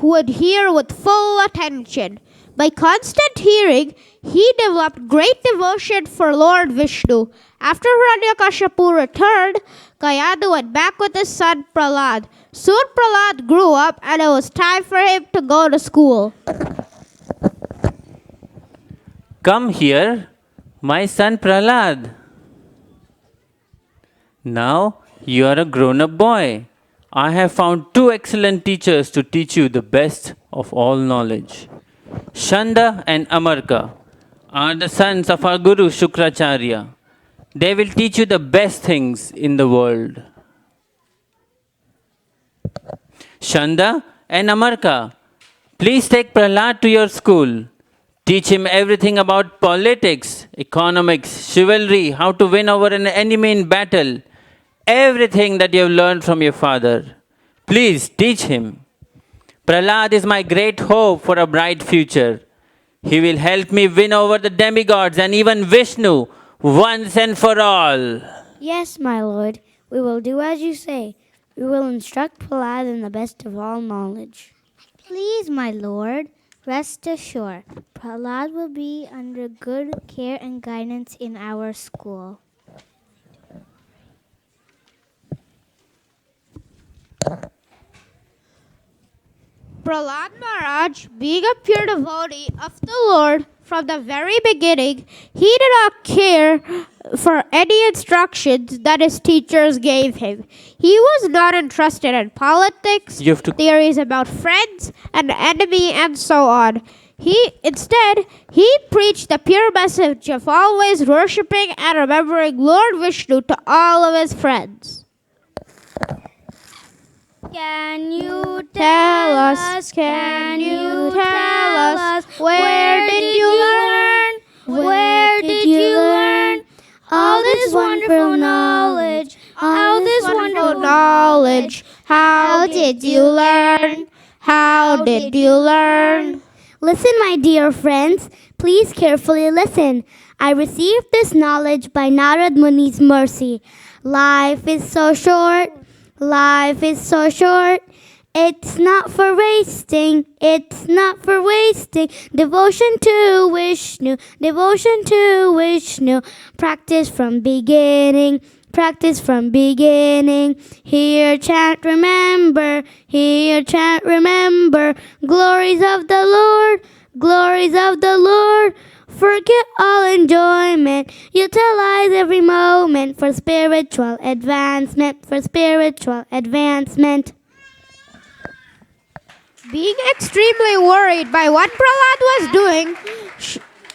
would hear with full attention. By constant hearing, he developed great devotion for Lord Vishnu. After Hiranyakashipu returned, Kayadu went back with his son Prahlad. Soon Prahlad grew up and it was time for him to go to school. Come here, my son Prahlad. Now you are a grown-up boy. I have found two excellent teachers to teach you the best of all knowledge. Shanda and Amarka are the sons of our Guru Shukracharya. They will teach you the best things in the world. Shanda and Amarka, please take Prahlad to your school. Teach him everything about politics, economics, chivalry, how to win over an enemy in battle. Everything that you have learned from your father. Please teach him. Prahlad is my great hope for a bright future. He will help me win over the demigods and even Vishnu once and for all. Yes, my lord, we will do as you say. We will instruct Prahlad in the best of all knowledge. Please, my lord, rest assured, Prahlad will be under good care and guidance in our school. Prahlad Maharaj, being a pure devotee of the Lord from the very beginning, he did not care for any instructions that his teachers gave him. He was not interested in politics, theories about friends and enemy, and so on. Instead, he preached the pure message of always worshipping and remembering Lord Vishnu to all of his friends. Can you tell us, where did you learn? Where did you learn all this wonderful knowledge? All this wonderful knowledge. How did you learn? How did you learn? Listen, my dear friends, please carefully listen. I received this knowledge by Narad Muni's mercy. Life is so short. Life is so short. It's not for wasting. It's not for wasting. Devotion to Vishnu. Devotion to Vishnu. Practice from beginning. Practice from beginning. Hear, chant, remember. Hear, chant, remember. Glories of the Lord. Glories of the Lord. Forget all enjoyment. Utilize every moment for spiritual advancement. For spiritual advancement. Being extremely worried by what Prahlad was doing,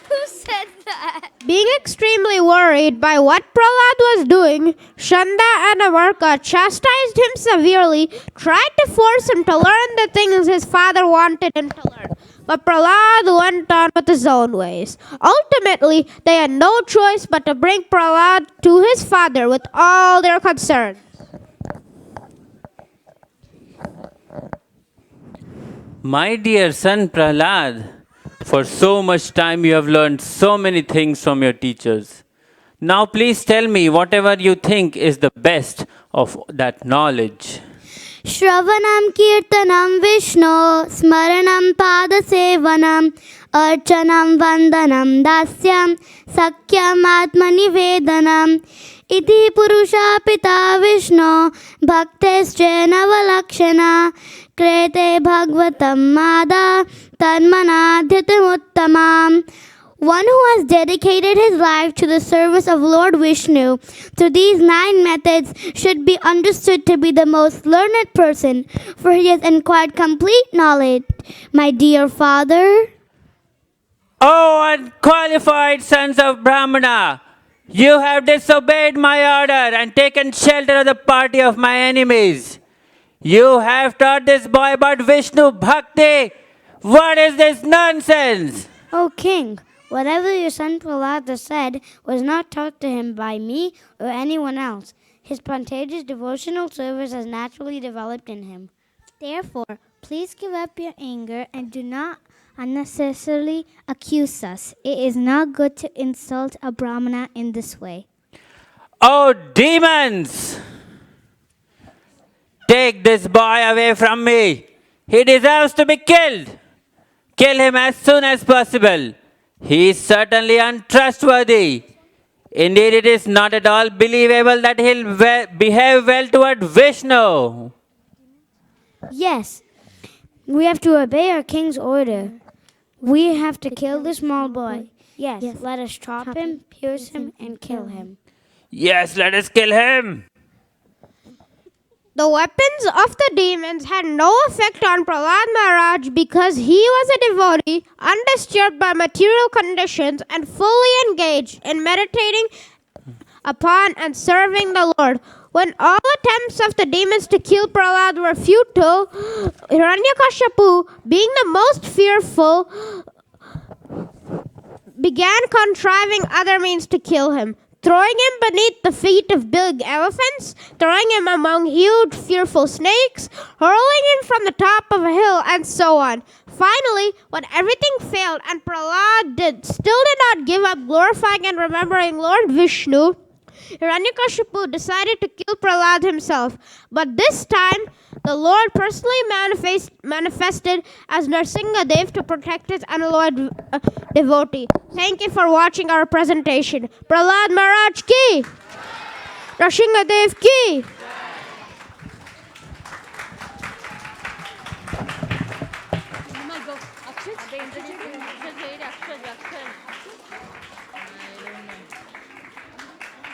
Who said that? Being extremely worried by what Prahlad was doing, Shanda and Amarka chastised him severely, tried to force him to learn the things his father wanted him to learn. But Prahlad went on with his own ways. Ultimately, they had no choice but to bring Prahlad to his father with all their concerns. My dear son Prahlad, for so much time you have learned so many things from your teachers. Now please tell me whatever you think is the best of that knowledge. Shravanam Kirtanam Vishnu Smaranam Padasevanam Archanam Vandanam Dasyam Sakyam Atmanivedanam Iti Purusha Pita Vishnu Bhaktesche Navalakshana Krete Bhagavatam Mada Tanmanadhyatamuttamam. One who has dedicated his life to the service of Lord Vishnu through these 9 methods should be understood to be the most learned person, for he has acquired complete knowledge. My dear father, O unqualified sons of Brahmana, you have disobeyed my order and taken shelter of the party of my enemies. You have taught this boy about Vishnu Bhakti. What is this nonsense? O king, whatever your son Prahlada said was not taught to him by me or anyone else. His spontaneous devotional service has naturally developed in him. therefore, please give up your anger and do not unnecessarily accuse us. It is not good to insult a Brahmana in this way. Oh, demons! Take this boy away from me. He deserves to be killed. Kill him as soon as possible. He is certainly untrustworthy. Indeed, it is not at all believable that he'll behave well toward Vishnu. Yes, we have to obey our king's order. We have to kill the small boy. Yes, let us chop him, pierce him, and kill him. Yes, let us kill him. The weapons of the demons had no effect on Prahlad Maharaj because he was a devotee, undisturbed by material conditions and fully engaged in meditating upon and serving the Lord. When all attempts of the demons to kill Prahlad were futile, Hiranyakashipu, being the most fearful, began contriving other means to kill him. Throwing him beneath the feet of big elephants, throwing him among huge, fearful snakes, hurling him from the top of a hill, and so on. Finally, when everything failed and Prahlad still did not give up glorifying and remembering Lord Vishnu, Hiranyakashipu decided to kill Prahlad himself. But this time, the Lord personally manifested as Narsingadev to protect his unalloyed devotee. Thank you for watching our presentation. Prahlad Maharaj ki! Narsingadev ki!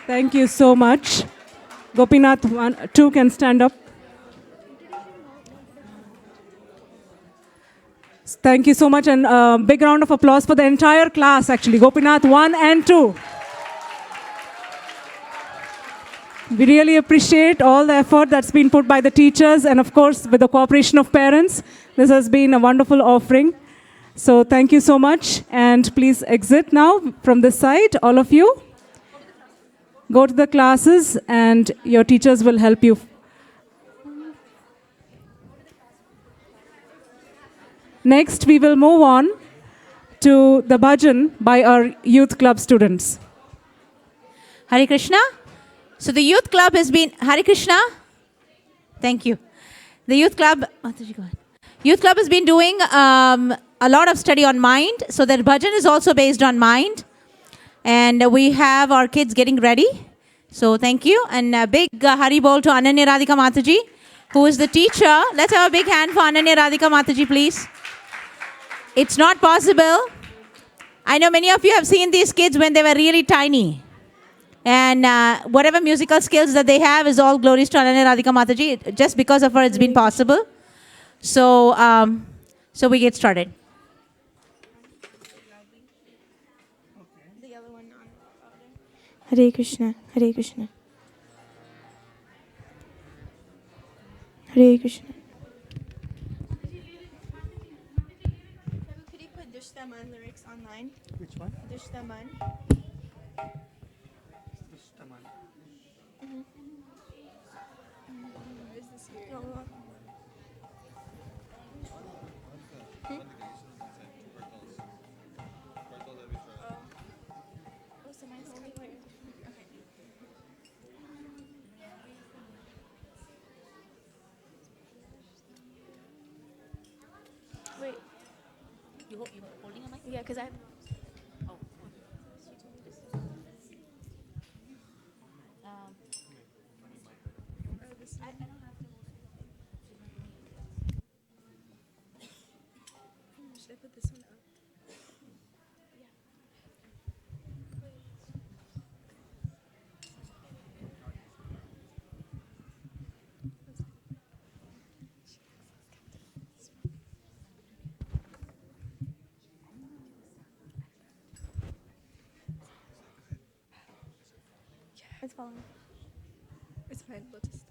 Thank you so much. Gopinath 2 can stand up. Thank you so much, and a big round of applause for the entire class, actually, Gopinath 1 and 2. We really appreciate all the effort that's been put by the teachers, and of course, with the cooperation of parents. This has been a wonderful offering. So thank you so much, and please exit now from this side, all of you. Go to the classes, and your teachers will help you. Next, we will move on to the bhajan by our youth club students. Hare Krishna. So the youth club has been, Hare Krishna. Thank you. The youth club, has been doing a lot of study on mind. So the bhajan is also based on mind. And we have our kids getting ready. So thank you. And a big Hari Bol to Ananya Radhika Mataji, who is the teacher. Let's have a big hand for Ananya Radhika Mataji, please. It's not possible. I know many of you have seen these kids when they were really tiny. And whatever musical skills that they have is all glories to Ananya Radhika Mataji. Just because of her, it's been possible. So, so we get started. Hare Krishna, Hare Krishna. Hare Krishna. Which one? Dushtaman. Wait. You holding a mic? Yeah, because I. Oh. I don't have to. Should I put this one up? It's falling. It's fine. We'll just.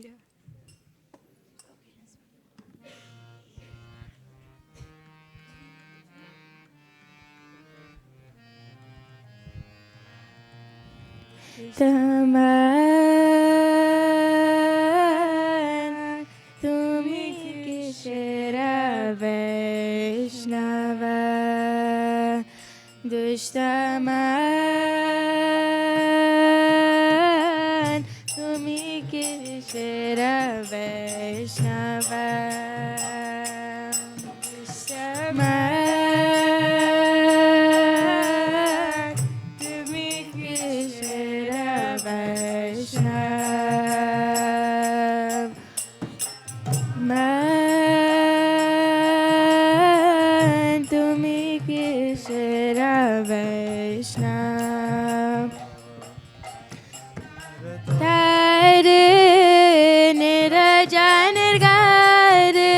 Yeah. Dushtaman, tumi kishera Vaishnava. Dushtaman, tumi kishera Vaishnava. Dushtaman, tumi kishera Vaishnava. Man, tumi kishera Vaishnava. Tare niraja nirgare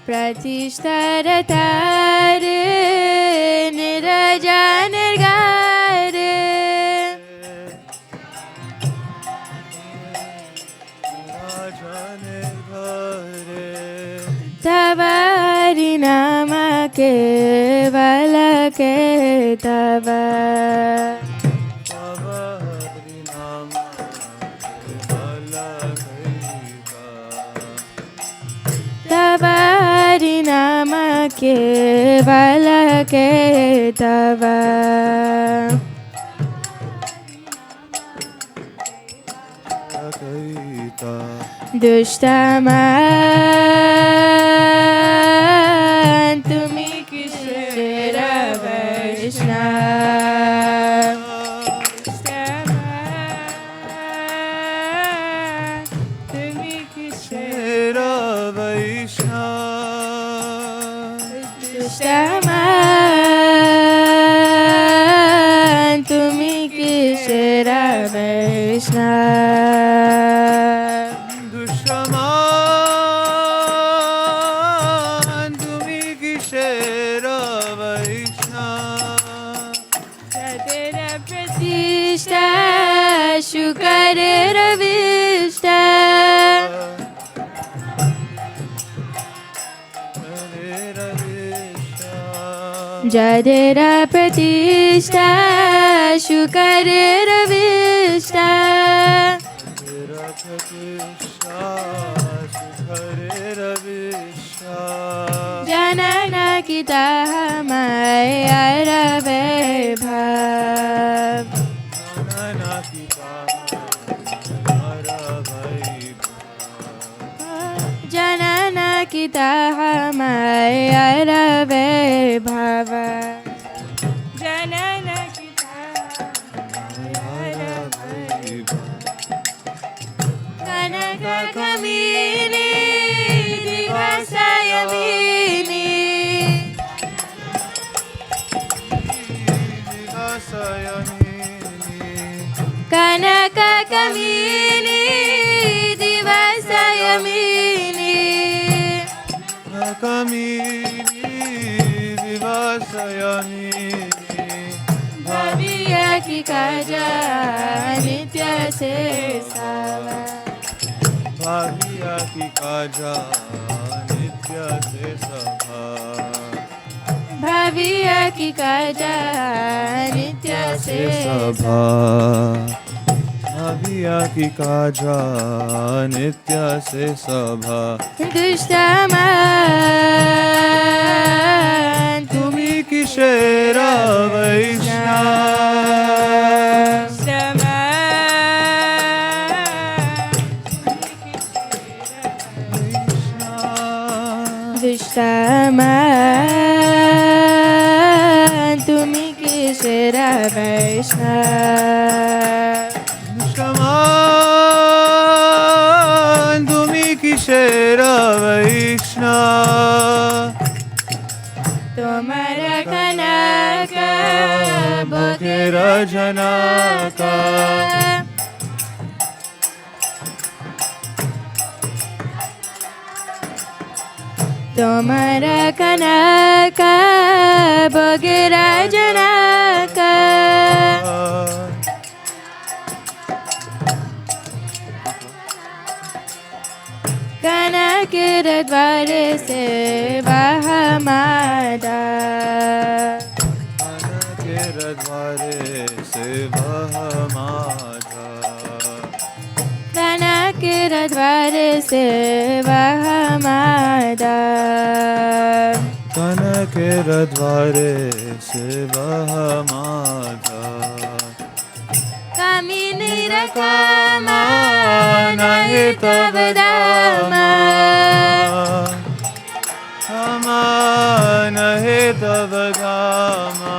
Pratishtara tare niraja nirgare Tavari nama kevala ke tava Tavari nama kevala ke tava Dushtaman, tumi kishera Vaishnava. Dushtaman, tumi kishera Dushtaman, tumi kishera Vaishnava. Dushraman, tumi kishera Vaishnava. Satera pratishtha, shukarera vishta. Jadera pratishtha, shukarera vishta. Janana kita maya rave bhav. Janana kita maya rave bhava. Janana kita maya rave Kanaka kamini divasayamini कनक कमीनी दिवसयमिनी भविय की काजा नित्य से सावा भाविया की काजा नित्य से सभा भविय की काजा नित्य से सभा भाविया की काजा नित्य से सभा दुष्टमन तुम्ही की शेरा दुष्टमन तुम्ही किशोरा वैष्णव दुष्टमन तुम्ही की शेरा वैष्णव तुम्हारा कनक बघेरा जनका तुम्हारा कनक बघेरा जनका कनक द्वार से बहमादा द्वारे से बहमाधा कनक द्वार से बहमादा कनक द्वारे से बहमाधा कामिनी रकामा नहीं तब दामा समान है तब धामा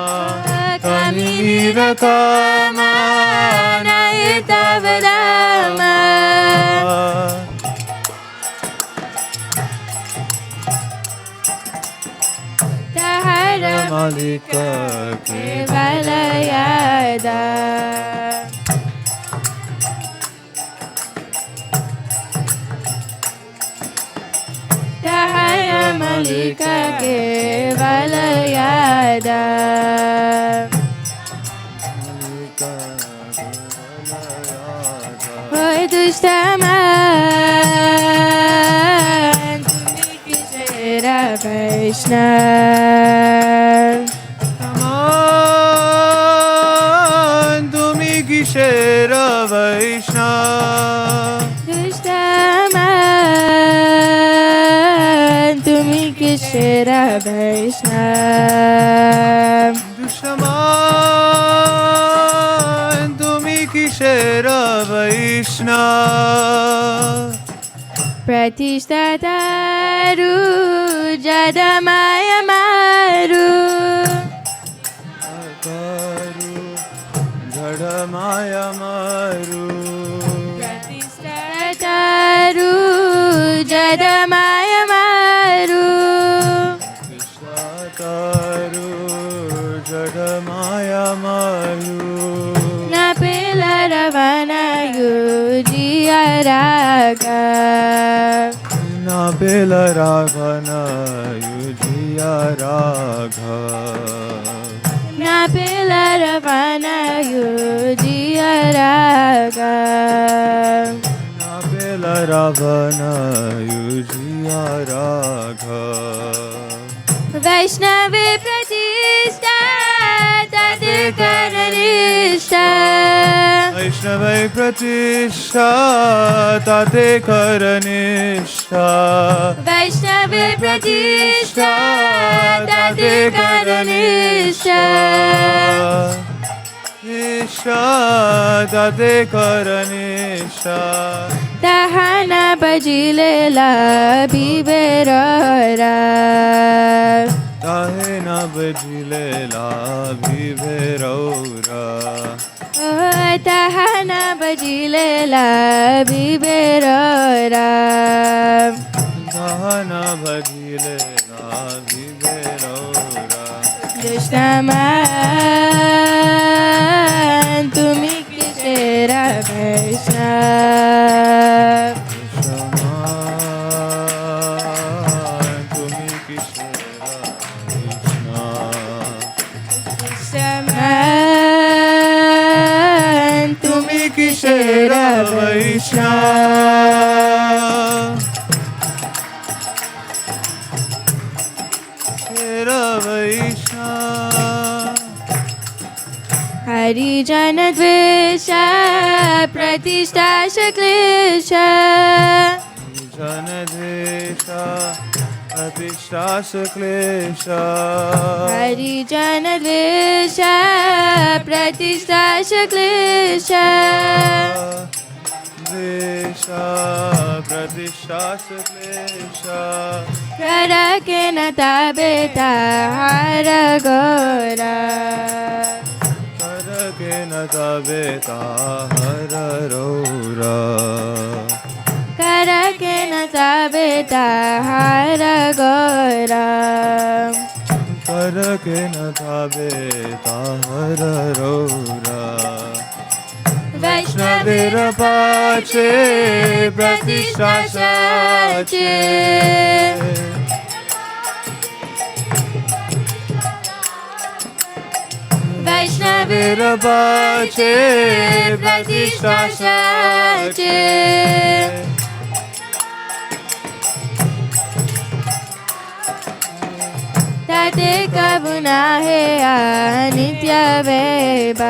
कामिनी रकामा नहीं तब दामा तहरा मालिक केवल यादा तहरा मालिक केवल यादा होय दुष्टमन तुम्ही किशोरा वैष्णव समान तुम्ही की शेरा वैष्णव दुष्टमन तुम्ही किशोरा वैष्णव दुष्टमान तुम्ही की शेरा वैष्णव प्रतिष्ठा तारू जदमाय मारू जड़ माया मारू प्रतिष्ठा तारू जदमाय मारू तारू जड़ माया मारू न पेला रवनायु जिया रागा ना बेल राघन युजिया राघ ना पेला रवनायु जिया रागा ना बेल रावण युजिया राघ वैष्णवे प्रतिष्ठा तत्कर निष्ठा वैष्णवै प्रतिष्ठा ताते कर निष्ठा वैष्णवे प्रतिष्ठा तत्कर निष्ठा निष्ठा ताते कर निष्ठा तहाना बजिलेला बिबेरा ताहे न बजिलेला विभेरौरा तहाना बजिलेला बिबेरा तहाना बजिलेला विभेरौरा दुष्टमन किशोर वैष्णव हरिजन द्वेष प्रतिष्ठा क्लेश जन देश प्रतिष्ठा क्लेश हरिजन द्वेष प्रतिष्ठा क्लेश देश प्रतिष्ठा क्लेश करके न बेटा हर गोरा करके न बेटा हर रौरा करके न बेटा हर गोरा करके न बेटा हर रौरा वैष्णवेर पाचे प्रतिष्ठा साचे वैष्णवेर पाचे प्रतिष्ठा साचे ताते कबुना है नित्य वैभव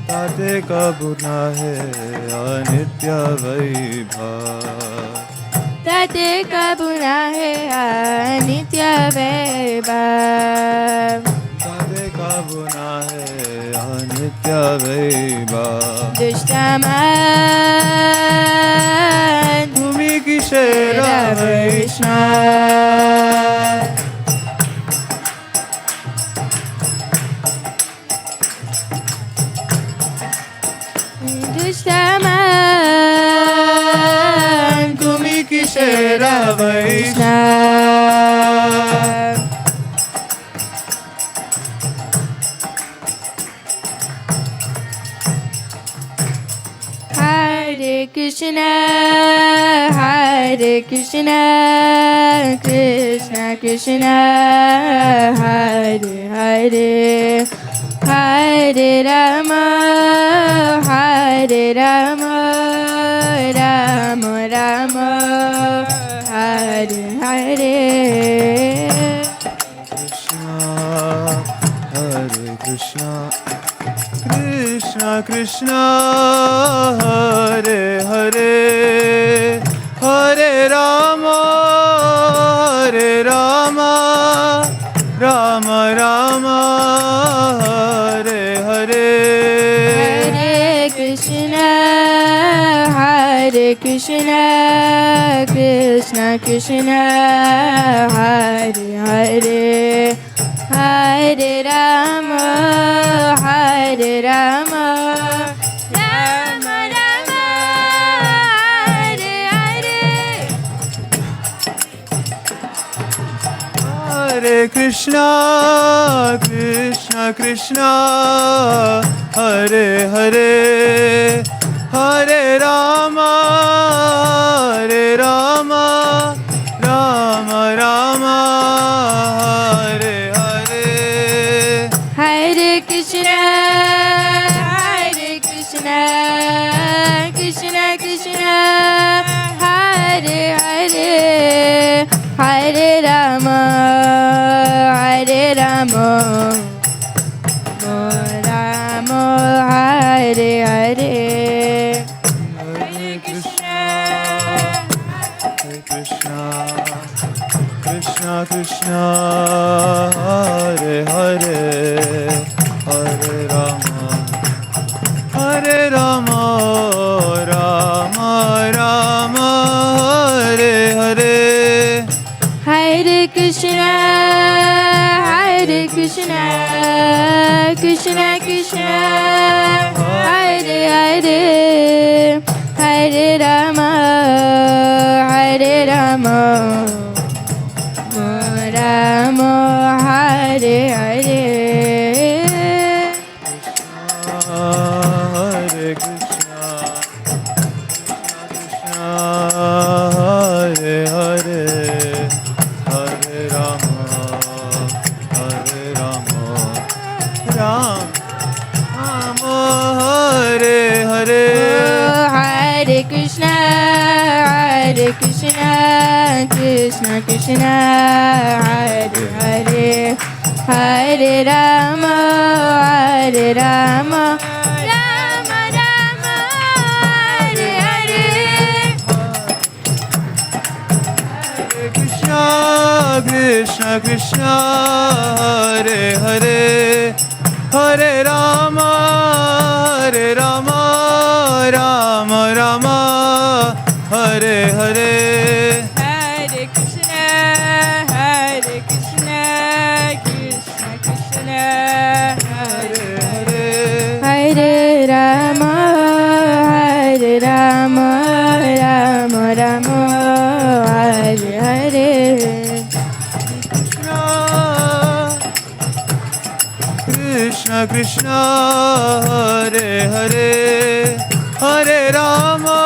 ताते कबुना है अनित्य वैभव ताते कबुना है नित्य वैभव ताते कबुना है अनित्य वैभव दुष्टमान भूमि किशोर वैष्णव दुष्टमान भूमि किशोर वैष्णव Hare Krishna, Hare Krishna, Krishna Krishna, Hare Hare, Hare Rama, Hare Rama, Rama Rama, Hare Hare. Hare Krishna, Krishna Krishna, Hare Hare, Hare Rama, Hare Rama, Rama Rama, Hare Hare. Hare Krishna, Hare Krishna, Krishna Krishna, Hare Hare, Hare Rama, Hare Rama, Rama Rama, Hare Hare. Hare Krishna, Krishna Krishna, Hare Hare, Hare Rama, Hare Rama, Rama Rama, Hare Hare. Hare Krishna, Hare Krishna, Krishna Krishna, Hare Hare, Hare Rama, Hare Rama, Rama Hare Hare. Hare Krishna, Hare Krishna, Krishna Krishna, Hare Hare, Hare Rama, Hare Rama, Rama Rama, Hare Hare. Hare Krishna, Hare Krishna, Krishna Krishna, Hare Hare, Hare Rama, Hare Rama, Rama Hare Hare. Hare Krishna, Krishna Hare Hare, Hare Rama, Rama Hare Krishna, Krishna Krishna, Hare Hare, Hare Rama, Hare Rama, Rama Rama, Hare Hare. Krishna, Krishna Krishna, Hare Hare, Hare Rama, Hare Rama, Rama Rama, Hare Hare. Hare Krishna, Hare Krishna, Krishna Krishna, Hare Hare. Hare Rama, Hare Rama, Rama Rama, Hare Hare. Krishna, Krishna, Hare Hare, Hare Rama,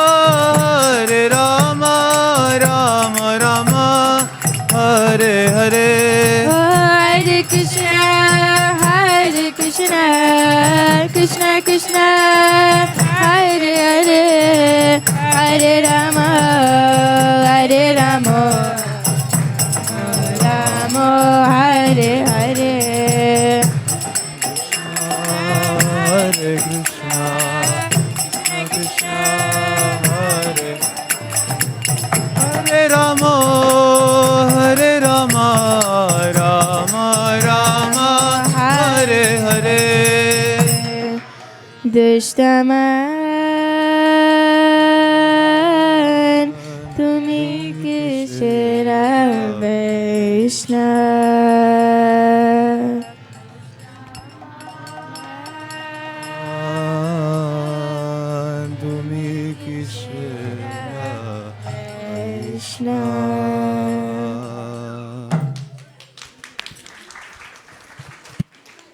Hare Rama, Rama Rama, Hare Hare. Hare Krishna, Hare Krishna, Krishna Krishna, Hare Hare, Hare Rama, Hare Rama, Rama, Hare Hare. Hare Krishna, Krishna Krishna, Hare Hare Rama, Hare Rama, Rama Rama, Hare Hare. Dushtaman, tumi kishra Vishna. Tumi Krishna Krishna.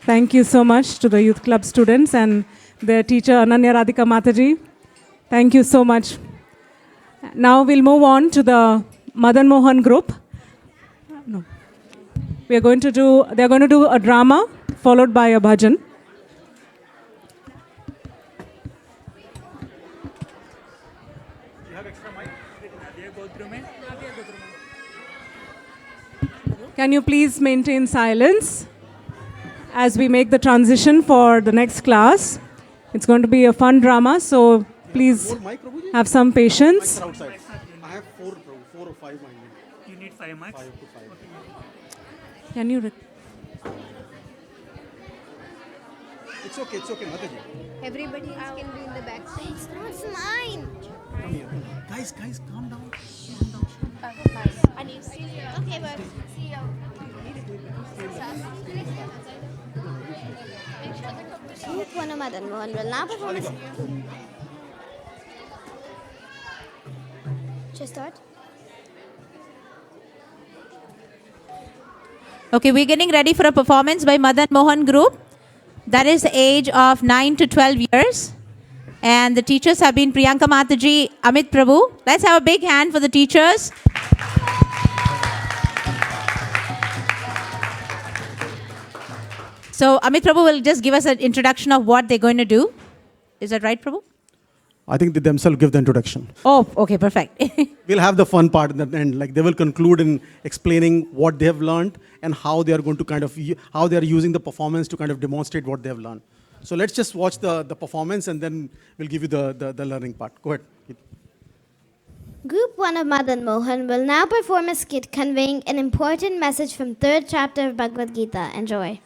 Thank you so much to the youth club students and their teacher Ananya Radhika Mataji. Thank you so much. Now we'll move on to the Madan Mohan group. No. They're going to do a drama followed by a bhajan. Can you please maintain silence as we make the transition for the next class? It's going to be a fun drama, so please have some patience. I have four or five. You need 5 mics? 5 to 5. Can you... It's okay, Mataji. Everybody else can be in the back. It's not mine. Come here. Guys, calm down. Okay, but see you. Group 1 of Madan Mohan will now perform. Just start. Okay, we're getting ready for a performance by Madan Mohan group. That is the age of 9 to 12 years. And the teachers have been Priyanka Mataji, Amit Prabhu. Let's have a big hand for the teachers. So Amit Prabhu will just give us an introduction of what they're going to do. Is that right, Prabhu? I think they themselves give the introduction. Oh, okay, perfect. We'll have the fun part at the end. Like they will conclude in explaining what they have learned and how they are going to how they are using the performance to kind of demonstrate what they have learned. So let's just watch the performance and then we'll give you the learning part. Go ahead. Group 1 of Madan Mohan will now perform a skit conveying an important message from 3rd chapter of Bhagavad Gita. Enjoy.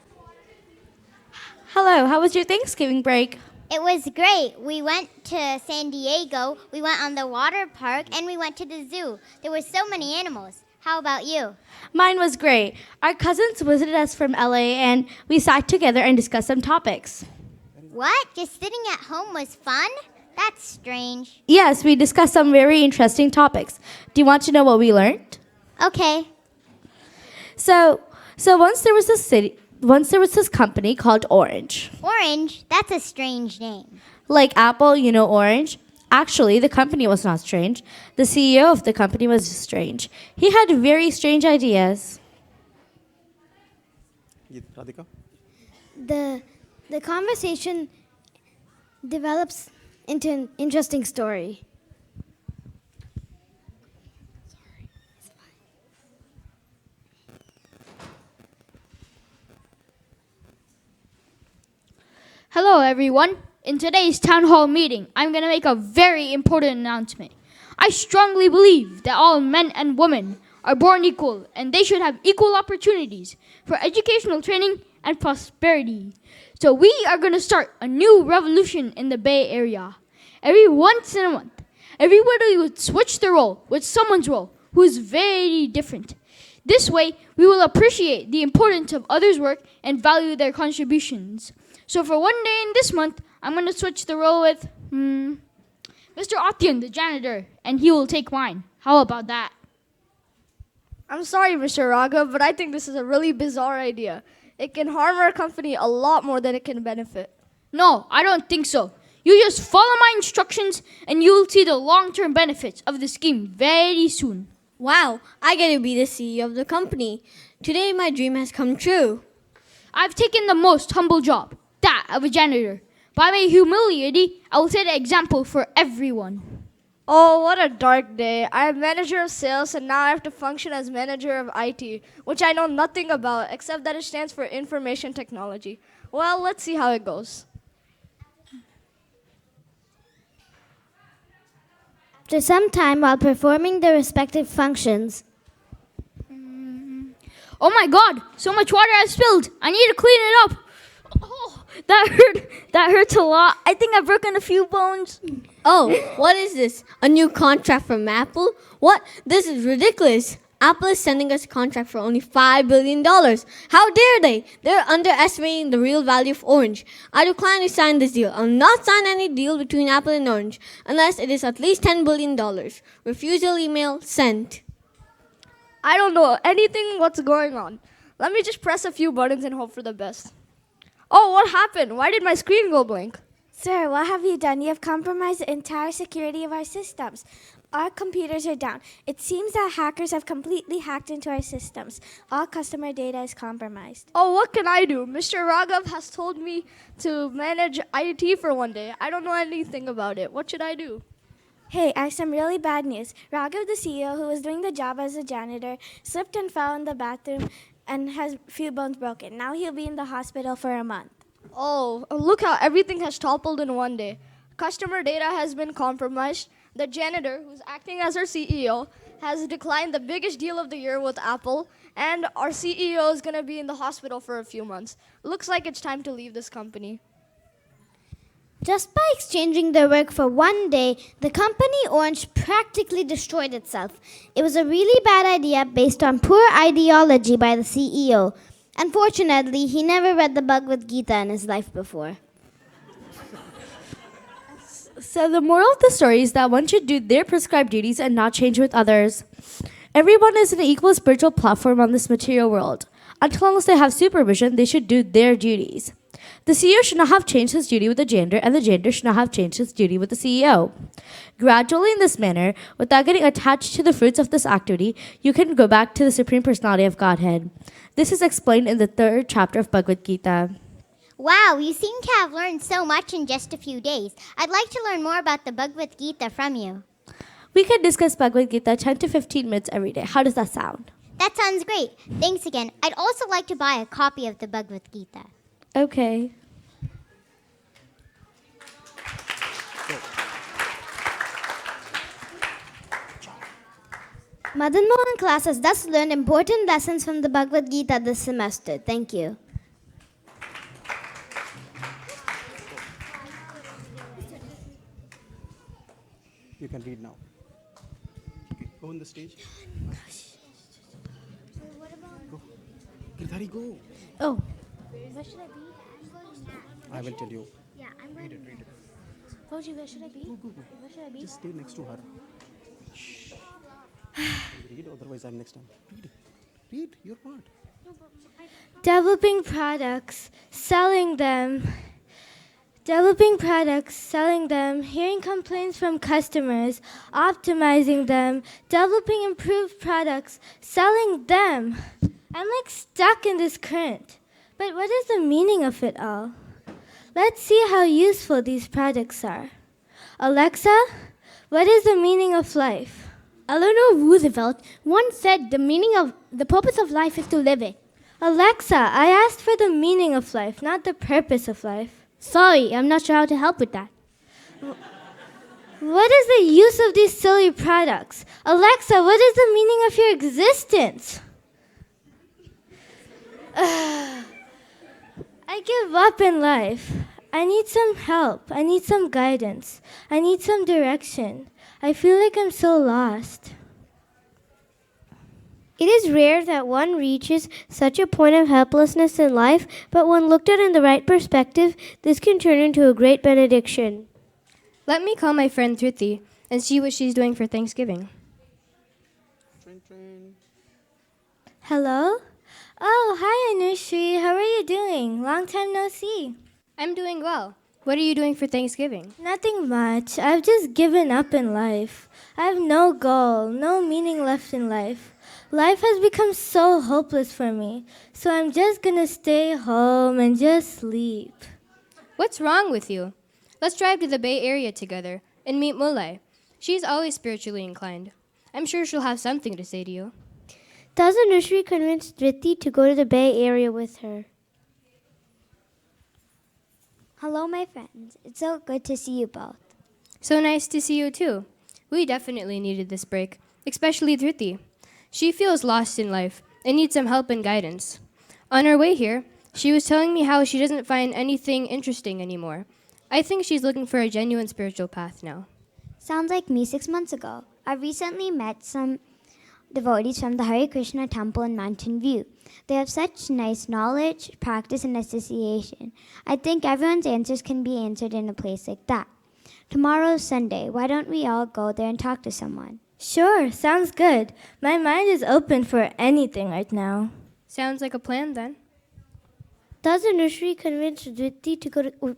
Hello, how was your Thanksgiving break? It was great. We went to San Diego, we went on the water park, and we went to the zoo. There were so many animals. How about you? Mine was great. Our cousins visited us from LA and we sat together and discussed some topics. What? Just sitting at home was fun? That's strange. Yes, we discussed some very interesting topics. Do you want to know what we learned? Okay. So once there was this company called Orange. Orange? That's a strange name. Like Apple, you know Orange? Actually, the company was not strange. The CEO of the company was strange. He had very strange ideas. Radhika? The conversation develops into an interesting story. Hello, everyone. In today's town hall meeting, I'm going to make a very important announcement. I strongly believe that all men and women are born equal and they should have equal opportunities for educational training and prosperity. So we are going to start a new revolution in the Bay Area. Every once in a month, everybody would switch their role with someone's role who is very different. This way, we will appreciate the importance of others' work and value their contributions. So for one day in this month, I'm going to switch the role with Mr. Atyan, the janitor, and he will take mine. How about that? I'm sorry, Mr. Raghav, but I think this is a really bizarre idea. It can harm our company a lot more than it can benefit. No, I don't think so. You just follow my instructions and you'll see the long-term benefits of the scheme very soon. Wow, I get to be the CEO of the company. Today my dream has come true. I've taken the most humble job, that of a janitor. By my humility, I will set an example for everyone. Oh, what a dark day. I am manager of sales and now I have to function as manager of IT, which I know nothing about except that it stands for information technology. Well, let's see how it goes. After some time while performing the respective functions. Oh my God, so much water has spilled. I need to clean it up. Oh, that hurts a lot. I think I've broken a few bones. Oh, what is this? A new contract from Apple? What? This is ridiculous. Apple is sending us a contract for only $5 billion. How dare they? They're underestimating the real value of Orange. I decline to sign this deal. I'll not sign any deal between Apple and Orange unless it is at least $10 billion. Refusal email sent. I don't know anything what's going on. Let me just press a few buttons and hope for the best. Oh, what happened? Why did my screen go blank? Sir, what have you done? You have compromised the entire security of our systems. Our computers are down. It seems that hackers have completely hacked into our systems. All customer data is compromised. Oh, what can I do? Mr. Raghav has told me to manage IT for one day. I don't know anything about it. What should I do? Hey, I have some really bad news. Raghav, the CEO, who was doing the job as a janitor, slipped and fell in the bathroom and has a few bones broken. Now he'll be in the hospital for a month. Oh, look how everything has toppled in one day. Customer data has been compromised. The janitor, who's acting as our CEO, has declined the biggest deal of the year with Apple, and our CEO is going to be in the hospital for a few months. Looks like it's time to leave this company. Just by exchanging their work for one day, the company Orange practically destroyed itself. It was a really bad idea based on poor ideology by the CEO. Unfortunately, he never read the Bhagavad Gita in his life before. So the moral of the story is that one should do their prescribed duties and not change with others. Everyone is an equal spiritual platform on this material world. Until they have supervision, they should do their duties. The CEO should not have changed his duty with the janitor, and the janitor should not have changed his duty with the CEO. Gradually, in this manner, without getting attached to the fruits of this activity, you can go back to the Supreme Personality of Godhead. This is explained in the 3rd chapter of Bhagavad Gita. Wow, you seem to have learned so much in just a few days. I'd like to learn more about the Bhagavad Gita from you. We can discuss Bhagavad Gita 10 to 15 minutes every day. How does that sound? That sounds great. Thanks again. I'd also like to buy a copy of the Bhagavad Gita. Okay. Madan Mohan class has thus learned important lessons from the Bhagavad Gita this semester. Thank you. You can read now. Okay, go on the stage. Go. Girdhari, go. Oh. Where should I be? I'm going now. I will tell you. Yeah, I'm going. Read it. Fauji, where should I be? Go. Where should I be? Just stay next to her. Shh. Read, otherwise I'm next time. Read your part. Developing products, selling them, hearing complaints from customers, optimizing them, developing improved products, selling them. I'm like stuck in this current. But what is the meaning of it all? Let's see how useful these products are. Alexa, what is the meaning of life? Eleanor Roosevelt once said the purpose of life is to live it. Alexa, I asked for the meaning of life, not the purpose of life. Sorry, I'm not sure how to help with that. What is the use of these silly products? Alexa, what is the meaning of your existence? I give up in life. I need some help. I need some guidance. I need some direction. I feel like I'm so lost. It is rare that one reaches such a point of helplessness in life, but when looked at in the right perspective, this can turn into a great benediction. Let me call my friend Triti and see what she's doing for Thanksgiving. Hello? Oh, hi, Anushri. How are you doing? Long time no see. I'm doing well. What are you doing for Thanksgiving? Nothing much. I've just given up in life. I have no goal, no meaning left in life. Life has become so hopeless for me, so I'm just gonna stay home and just sleep. What's wrong with you? Let's drive to the Bay Area together and meet Mulai. She's always spiritually inclined. I'm sure she'll have something to say to you. Does Anushri convince Dhriti to go to the Bay Area with her? Hello, my friends. It's so good to see you both. So nice to see you too. We definitely needed this break, especially Dhriti. She feels lost in life and needs some help and guidance. On our way here, she was telling me how she doesn't find anything interesting anymore. I think she's looking for a genuine spiritual path now. Sounds like me 6 months ago. I recently met some devotees from the Hare Krishna temple in Mountain View. They have such nice knowledge, practice, and association. I think everyone's answers can be answered in a place like that. Tomorrow's Sunday. Why don't we all go there and talk to someone? Sure, sounds good. My mind is open for anything right now. Sounds like a plan then. Does Anushri convince Dhriti to go to...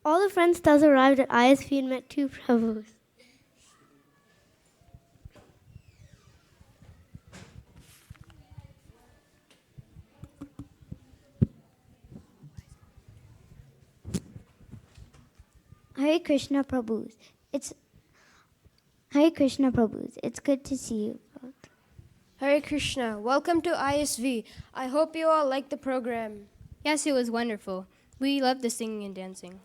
All the friends thus arrived at ISV and met two Prabhus. Hare Krishna Prabhus. Hare Krishna Prabhus. It's good to see you both. Hare Krishna. Welcome to ISV. I hope you all like the program. Yes, it was wonderful. We loved the singing and dancing.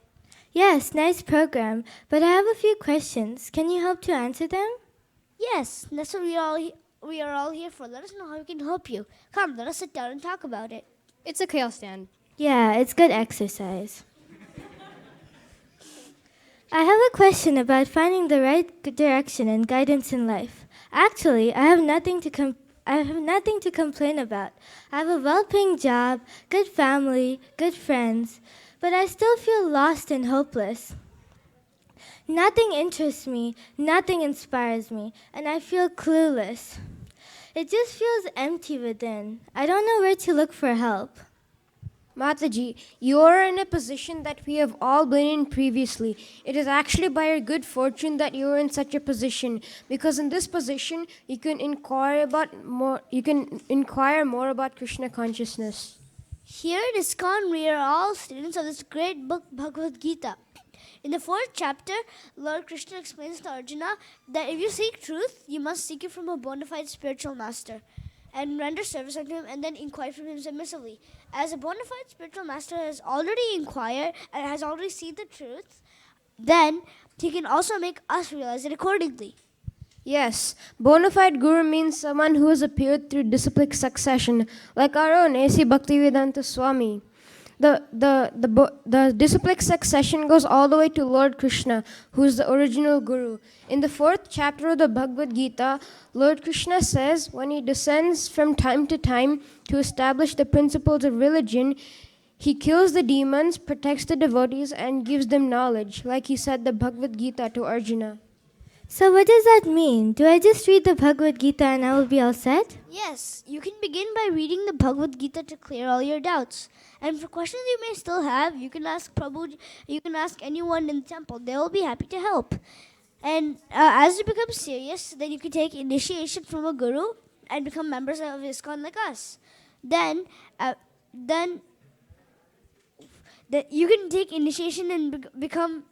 Yes, nice program. But I have a few questions. Can you help to answer them? Yes, that's what we are all here for. Let us know how we can help you. Come, let us sit down and talk about it. It's a kale stand. Yeah, it's good exercise. I have a question about finding the right direction and guidance in life. Actually, I have nothing to complain about. I have a well-paying job, good family, good friends, but I still feel lost and hopeless. Nothing interests me, nothing inspires me, and I feel clueless. It just feels empty within. I don't know where to look for help. Mataji, you are in a position that we have all been in previously. It is actually by your good fortune that you are in such a position, because in this position you can inquire more about Krishna consciousness. Here at ISKCON, we are all students of this great book, Bhagavad Gita. In the 4th chapter, Lord Krishna explains to Arjuna that if you seek truth, you must seek it from a bona fide spiritual master and render service unto him and then inquire from him submissively. As a bona fide spiritual master has already inquired and has already seen the truth, then he can also make us realize it accordingly. Yes, bona fide guru means someone who has appeared through disciplic succession, like our own A.C. Bhaktivedanta Swami. The disciplic succession goes all the way to Lord Krishna, who is the original guru. In the 4th chapter of the Bhagavad Gita, Lord Krishna says when he descends from time to time to establish the principles of religion, he kills the demons, protects the devotees, and gives them knowledge, like he said the Bhagavad Gita to Arjuna. So what does that mean? Do I just read the Bhagavad Gita and I will be all set? Yes, you can begin by reading the Bhagavad Gita to clear all your doubts. And for questions you may still have, you can ask Prabhu, you can ask anyone in the temple. They will be happy to help. And as you become serious, then you can take initiation from a guru and become members of ISKCON like us. Then you can take initiation and become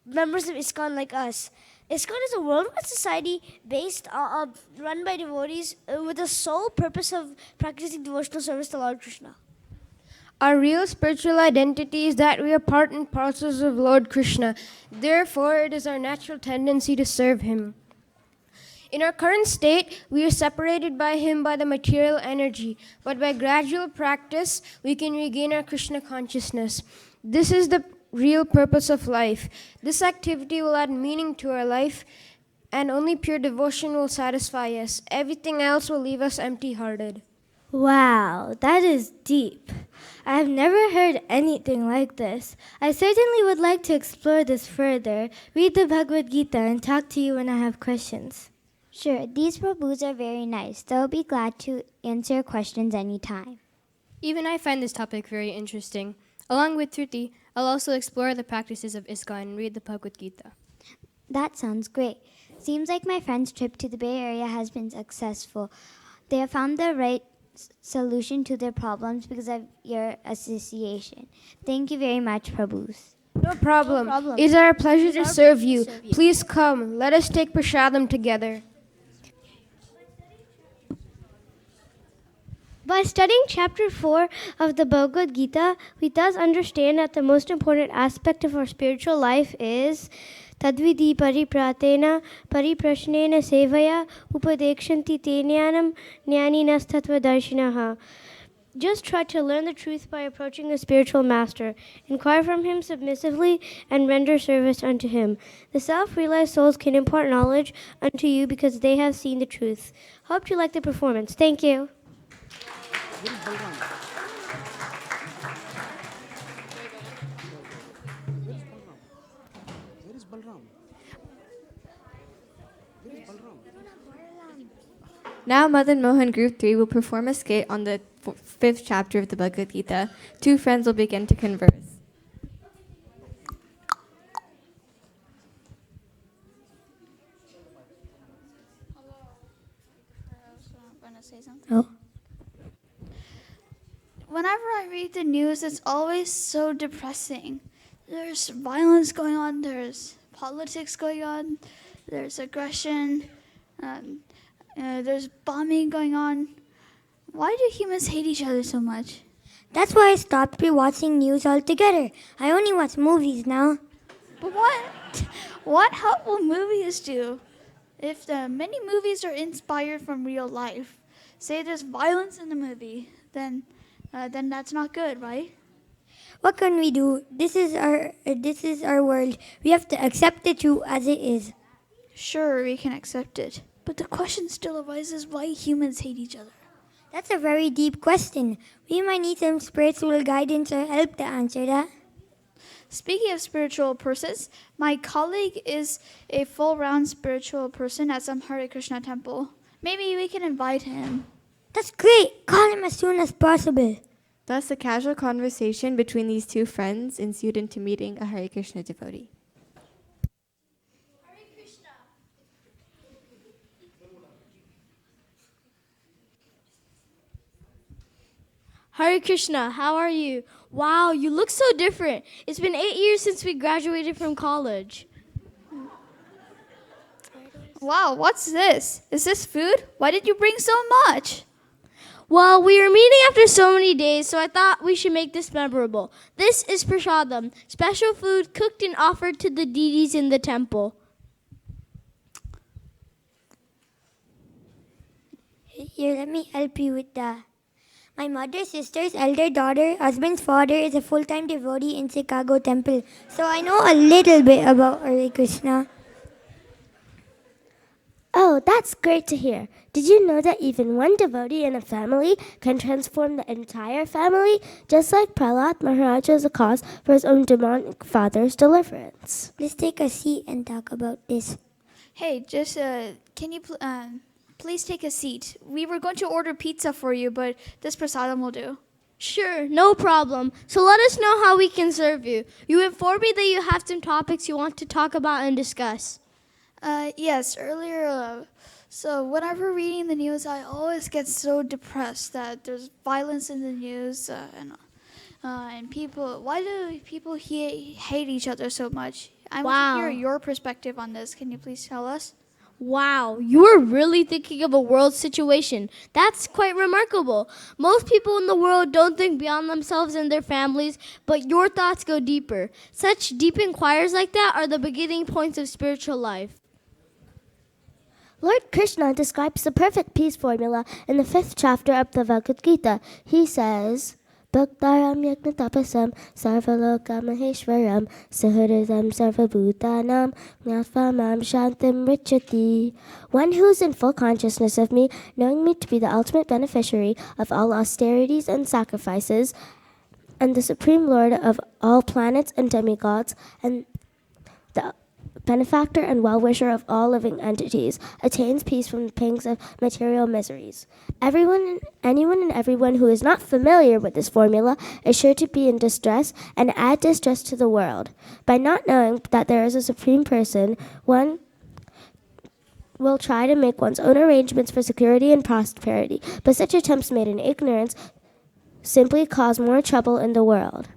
members of ISKCON like us. ISKCON is a worldwide society run by devotees with the sole purpose of practicing devotional service to Lord Krishna. Our real spiritual identity is that we are part and parcels of Lord Krishna. Therefore, it is our natural tendency to serve him. In our current state, we are separated by him by the material energy, but by gradual practice, we can regain our Krishna consciousness. This is the real purpose of life. This activity will add meaning to our life, and only pure devotion will satisfy us. Everything else will leave us empty-hearted. Wow, that is deep. I have never heard anything like this. I certainly would like to explore this further, read the Bhagavad Gita, and talk to you when I have questions. Sure, these Prabhus are very nice. They'll be glad to answer questions anytime. Even I find this topic very interesting. Along with Truti, I'll also explore the practices of ISKCON and read the Bhagavad Gita. That sounds great. Seems like my friend's trip to the Bay Area has been successful. They have found the right solution to their problems because of your association. Thank you very much, Prabhus. No problem. It is our pleasure to serve you. Please come. Let us take prasadam together. By studying chapter 4 of the Bhagavad Gita, we thus understand that the most important aspect of our spiritual life is Tadvidi paripratena pariprashnena sevaya upadekshanti tenyanam jnaninas tattvadarshinaha. Just try to learn the truth by approaching the spiritual master. Inquire from him submissively and render service unto him. The self-realized souls can impart knowledge unto you because they have seen the truth. Hope you like the performance. Thank you. Now Madan Mohan Group 3 will perform a skit on the 5th chapter of the Bhagavad Gita. Two friends will begin to converse. Oh. Whenever I read the news, it's always so depressing. There's violence going on, there's politics going on, there's aggression, there's bombing going on. Why do humans hate each other so much? That's why I stopped rewatching news altogether. I only watch movies now. But what help will movies do? If many movies are inspired from real life, say there's violence in the movie, then that's not good, right? What can we do? This is our world. We have to accept the truth as it is. Sure, we can accept it. But the question still arises why humans hate each other. That's a very deep question. We might need some spiritual guidance or help to answer that. Speaking of spiritual persons, my colleague is a full-round spiritual person at some Hare Krishna temple. Maybe we can invite him. That's great. Call him as soon as possible. Thus, a casual conversation between these two friends ensued into meeting a Hare Krishna devotee. Hare Krishna, how are you? Wow, you look so different. It's been 8 years since we graduated from college. Wow, what's this? Is this food? Why did you bring so much? Well, we were meeting after so many days, so I thought we should make this memorable. This is prasadam, special food cooked and offered to the deities in the temple. Here, let me help you with that. My mother's sister's elder daughter, husband's father, is a full-time devotee in Chicago temple. So I know a little bit about Hare Krishna. Oh, that's great to hear. Did you know that even one devotee in a family can transform the entire family? Just like Prahlad Maharaj was a cause for his own demonic father's deliverance. Let's take a seat and talk about this. Hey, just, can you please take a seat? We were going to order pizza for you, but this prasadam will do. Sure, no problem. So let us know how we can serve you. You informed me that you have some topics you want to talk about and discuss. Yes, earlier, so whenever reading the news, I always get so depressed that there's violence in the news, and people, why do people hate each other so much? I want to hear your perspective on this. Can you please tell us? Wow, you are really thinking of a world situation. That's quite remarkable. Most people in the world don't think beyond themselves and their families, but your thoughts go deeper. Such deep inquiries like that are the beginning points of spiritual life. Lord Krishna describes the perfect peace formula in the 5th chapter of the Bhagavad Gita. He says, Bhaktaram Yagnatapasam Sarvaloka Maheshwaram Sahridam Sarvabhutanam Gnatva Shantim Richati. One who is in full consciousness of me, knowing me to be the ultimate beneficiary of all austerities and sacrifices, and the Supreme Lord of all planets and demigods, and the benefactor and well-wisher of all living entities, attains peace from the pangs of material miseries. Anyone and everyone who is not familiar with this formula is sure to be in distress and add distress to the world. By not knowing that there is a supreme person, one will try to make one's own arrangements for security and prosperity, but such attempts made in ignorance simply cause more trouble in the world.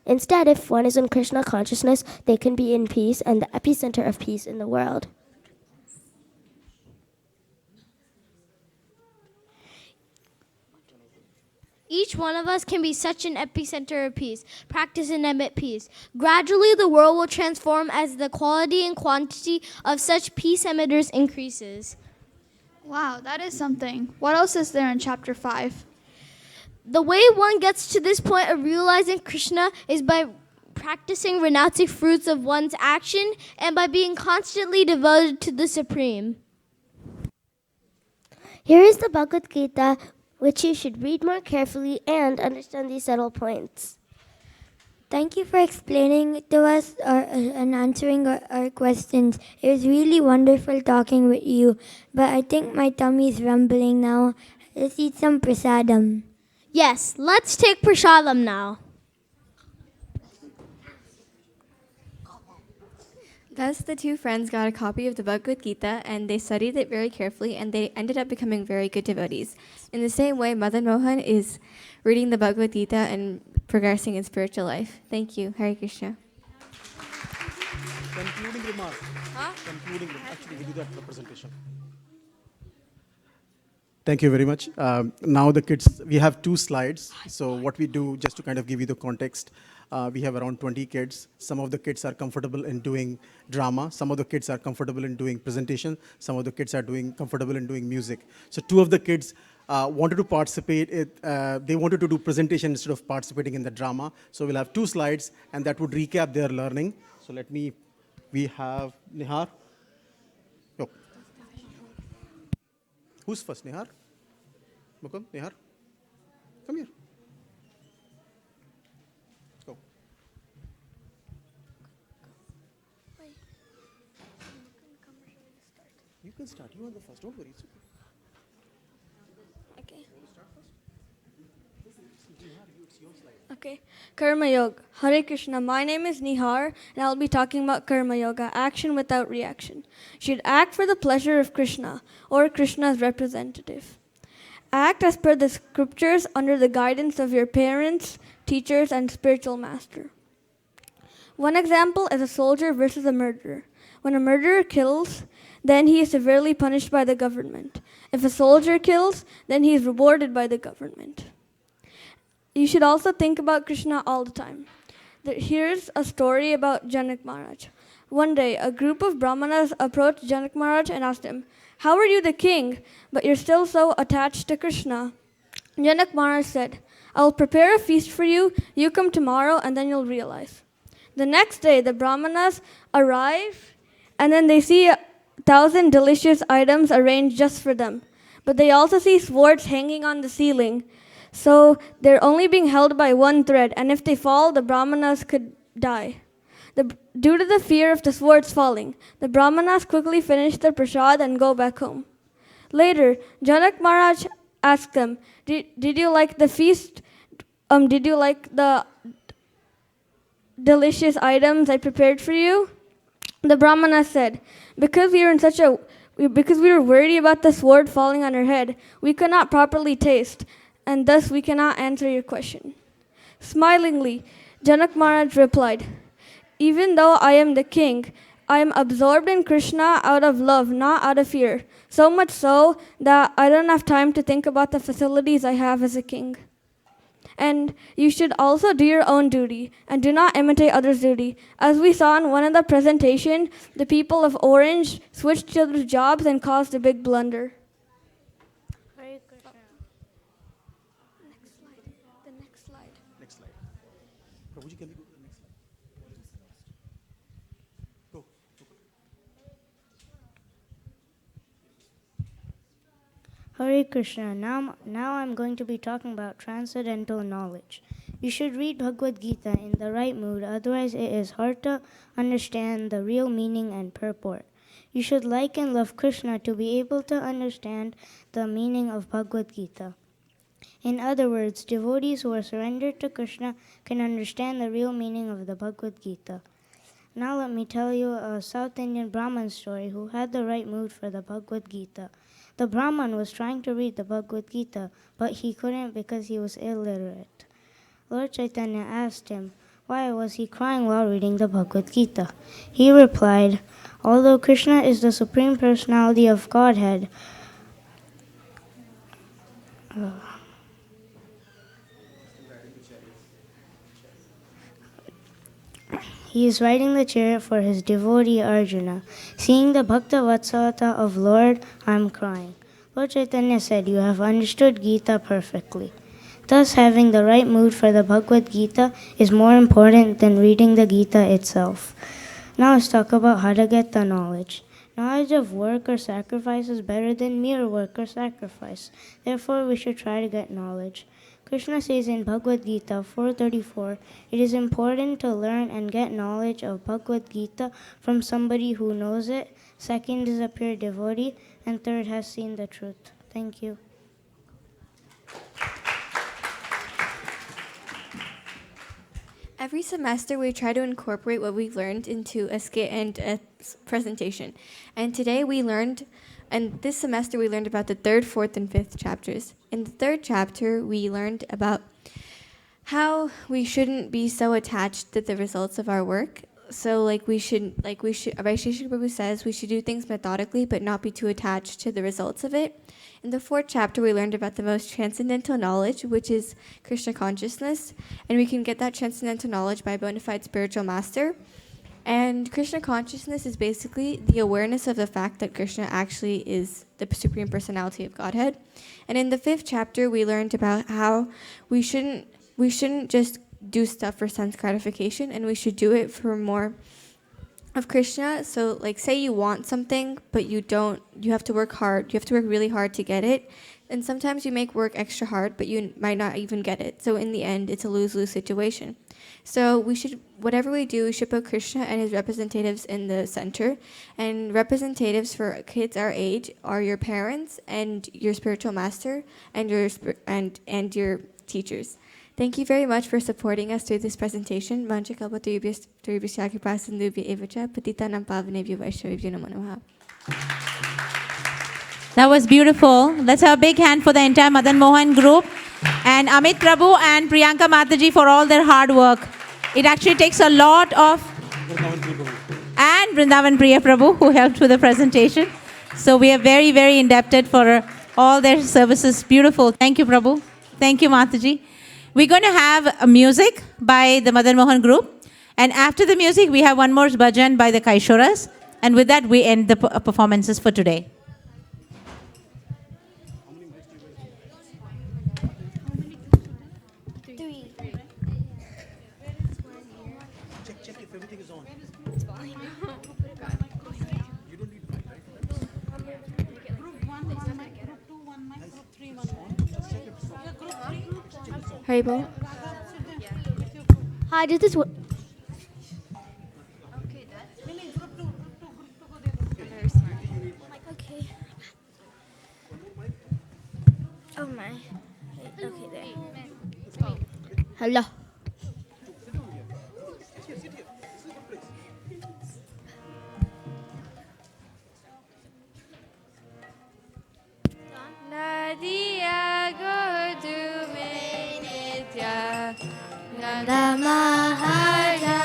Instead, if one is in Krishna consciousness, they can be in peace and the epicenter of peace in the world. Each one of us can be such an epicenter of peace, practice and emit peace. Gradually, the world will transform as the quality and quantity of such peace emitters increases. Wow, that is something. What else is there in chapter 5? The way one gets to this point of realizing Krishna is by practicing renouncing fruits of one's action and by being constantly devoted to the Supreme. Here is the Bhagavad Gita, which you should read more carefully and understand these subtle points. Thank you for explaining to us and answering our questions. It was really wonderful talking with you, but I think my tummy is rumbling now. Let's eat some prasadam. Yes, let's take prasadam now. Thus, the two friends got a copy of the Bhagavad Gita and they studied it very carefully and they ended up becoming very good devotees. In the same way, Madan Mohan is reading the Bhagavad Gita and progressing in spiritual life. Thank you. Hare Krishna. Concluding remark. Concluding remark. Actually, we do that for the presentation. Thank you very much. Now the kids, we have 2 slides. So what we do, just to kind of give you the context, we have around 20 kids. Some of the kids are comfortable in doing drama. Some of the kids are comfortable in doing presentation. Some of the kids are comfortable in doing music. So 2 of the kids wanted to participate. They wanted to do presentation instead of participating in the drama. So we'll have 2 slides, and that would recap their learning. So we have Nihar. Go. Who's first, Nihar? Mukund, Nihar? Come here. Go. You can start. You are the first. Don't worry. It's okay. Okay. Karma Yoga. Hare Krishna. My name is Nihar, and I'll be talking about Karma Yoga, action without reaction. You should act for the pleasure of Krishna, or Krishna's representative. Act as per the scriptures under the guidance of your parents, teachers, and spiritual master. One example is a soldier versus a murderer. When a murderer kills, then he is severely punished by the government. If a soldier kills, then he is rewarded by the government. You should also think about Krishna all the time. Here's a story about Janak Maharaj. One day, a group of brahmanas approached Janak Maharaj and asked him, "How are you the king, but you're still so attached to Krishna?" Janak Maharaj said, "I will prepare a feast for you. You come tomorrow and then you'll realize." The next day, the brahmanas arrive and then they see 1,000 delicious items arranged just for them. But they also see swords hanging on the ceiling. So they're only being held by one thread, and if they fall, the brahmanas could die. Due to the fear of the swords falling, the brahmanas quickly finish their prasad and go back home. Later, Janak Maharaj asked them, did you like the feast? Did you like the delicious items I prepared for you? The brahmana said, because we were worried about the sword falling on our head, we could not properly taste, and thus we cannot answer your question. Smilingly, Janak Maharaj replied, even though I am the king, I am absorbed in Krishna out of love, not out of fear. So much so that I don't have time to think about the facilities I have as a king. And you should also do your own duty and do not imitate others' duty. As we saw in one of the presentation, the people of Orange switched each other's jobs and caused a big blunder. Hare Krishna. Now I'm going to be talking about transcendental knowledge. You should read Bhagavad Gita in the right mood, otherwise it is hard to understand the real meaning and purport. You should like and love Krishna to be able to understand the meaning of Bhagavad Gita. In other words, devotees who are surrendered to Krishna can understand the real meaning of the Bhagavad Gita. Now let me tell you a South Indian Brahmin story who had the right mood for the Bhagavad Gita. The Brahman was trying to read the Bhagavad Gita, but he couldn't because he was illiterate. Lord Chaitanya asked him, why was he crying while reading the Bhagavad Gita? He replied, although Krishna is the Supreme Personality of Godhead, he is riding the chariot for his devotee Arjuna. Seeing the Bhakta Vatsalata of Lord, I am crying. Lord Chaitanya said, you have understood Gita perfectly. Thus, having the right mood for the Bhagavad Gita is more important than reading the Gita itself. Now let's talk about how to get the knowledge. Knowledge of work or sacrifice is better than mere work or sacrifice. Therefore, we should try to get knowledge. Krishna says in Bhagavad Gita 4:34, it is important to learn and get knowledge of Bhagavad Gita from somebody who knows it. Second is a pure devotee, and third has seen the truth. Thank you. Every semester, we try to incorporate what we learned into a skit and a presentation. And today we learned, and this semester we learned about the 3rd, 4th, and 5th chapters. In the 3rd chapter, we learned about how we shouldn't be so attached to the results of our work. So Bhai Shri Prabhu says we should do things methodically, but not be too attached to the results of it. In the 4th chapter, we learned about the most transcendental knowledge, which is Krishna consciousness. And we can get that transcendental knowledge by a bona fide spiritual master. And Krishna consciousness is basically the awareness of the fact that Krishna actually is the Supreme Personality of Godhead. And in the 5th chapter, we learned about how we shouldn't just do stuff for sense gratification, and we should do it for more of Krishna. So say you want something, but you have to work hard. You have to work really hard to get it. And sometimes you make work extra hard, but you might not even get it. So in the end, it's a lose-lose situation. So whatever we do, we should put Krishna and his representatives in the center. And representatives for kids our age are your parents and your spiritual master and your teachers. Thank you very much for supporting us through this presentation. That was beautiful. Let's have a big hand for the entire Madan Mohan group and Amit Prabhu and Priyanka Mataji for all their hard work. It actually takes a lot of... And Vrindavan Priya Prabhu who helped with the presentation. So we are very, very indebted for all their services. Beautiful. Thank you, Prabhu. Thank you, Mataji. We're going to have a music by the Madan Mohan group. And after the music, we have one more bhajan by the Kaishoras. And with that, we end the performances for today. Check if everything is on. Haribol. Hi, does this work? Okay. Oh my. Okay, there. Hello. Nadia Godu Nitya Nanda Maharaja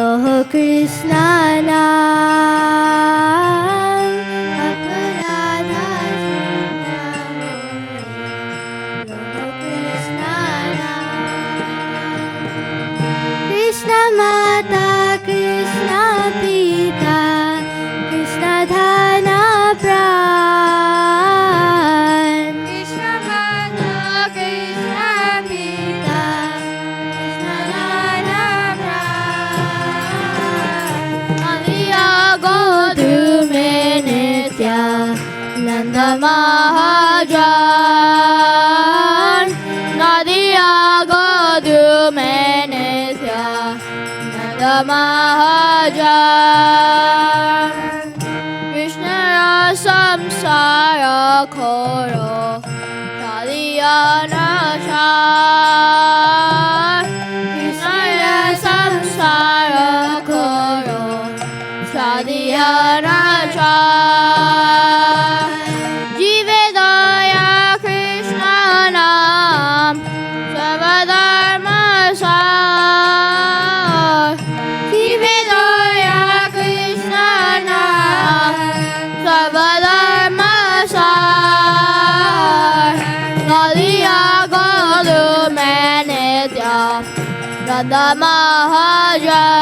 लोह कृष्ण नाम अपराधा कृष्ण माता कृष्ण पिता कृष्ण धन प्राण कृष्ण माता कृष्ण पिता कृष्ण धन प्राण अविया गोधु में नित्य नंद महाजान नदिया गोधु में नित्य नंद महाजान कृष्ण संसार खोरो चालिया नाशान कृष्ण संसार खोरो चालिया नाशान जीवे दया कृष्ण नाम सर्वधर्म सार जीवे दया कृष्ण नाम सर्वधर्म सार नदिया गोलु में नित्य नंद महाजान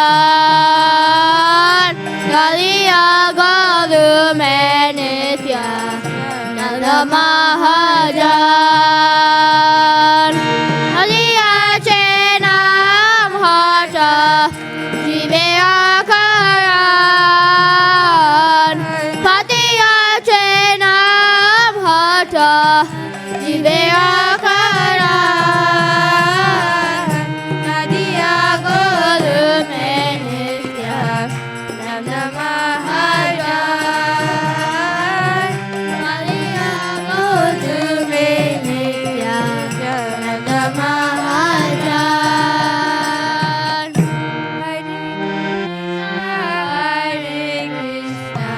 नदिया गोलु में नित्य नंद महाजान नदिया चे नाम हट जीवे आकारान पतिया चे नाम हट जीवे आकारान नदिया गोलु में नित्य नंद महाजान नदिया गोलु में नित्य नंद महाजान हरे Krishna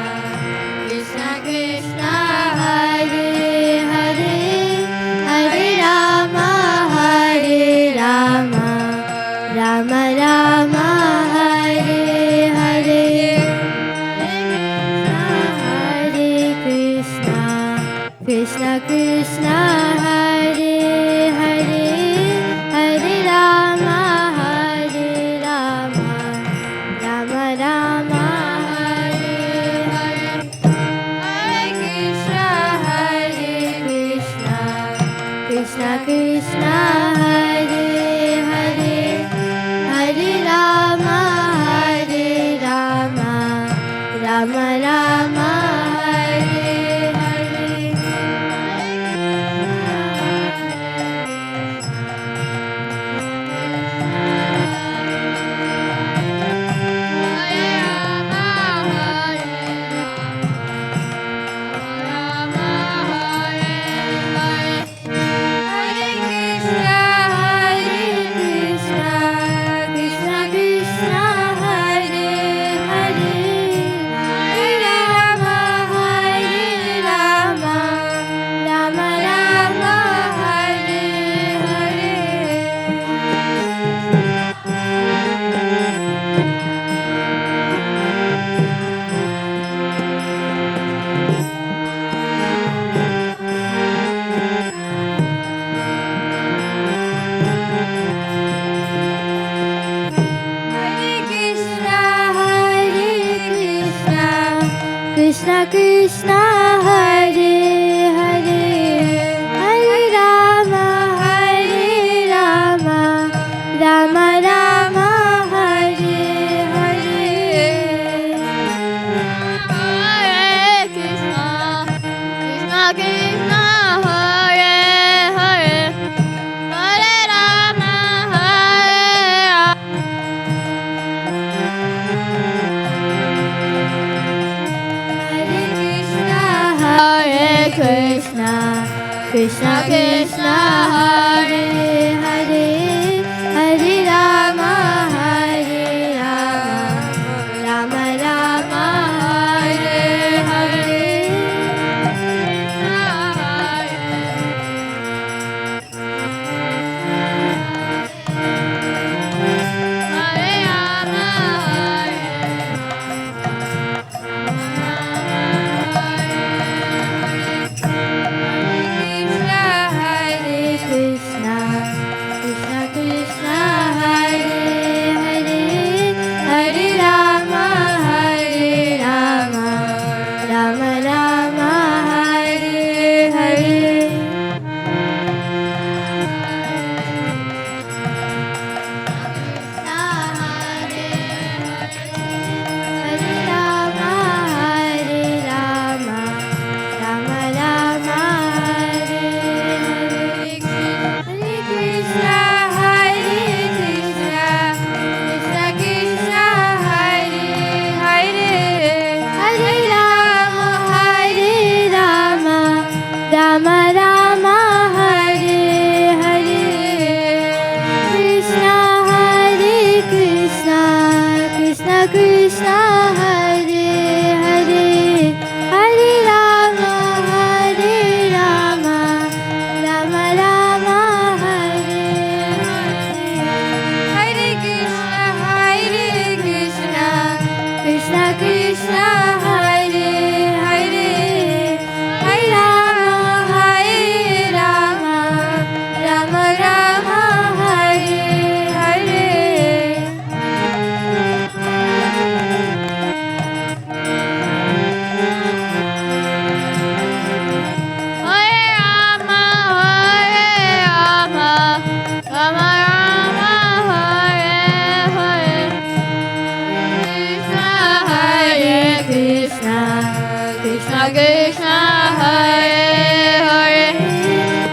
Krishna Krishna Hare Hare Hare Ram Ram Ram Hare Hare Hare Krishna Krishna Krishna Hare Hare Hare Ram Ram Ram Hare Hare Hare Krishna Krishna Krishna Hare Hare Hare Ram Ram Ram Hare Hare Krishna Krishna Hare Hare Hare Ram Ram Ram Hare Hare Krishna Krishna Hare Hare Hare Ram Ram Ram Hare Hare Hare Krishna Krishna Krishna Hare Hare Hare Ram Hare Krishna, Krishna Krishna, Hare Hare, Hare Rama, Rama Rama, Hare Hare. Hare Rama, Krishna, Hare Hare,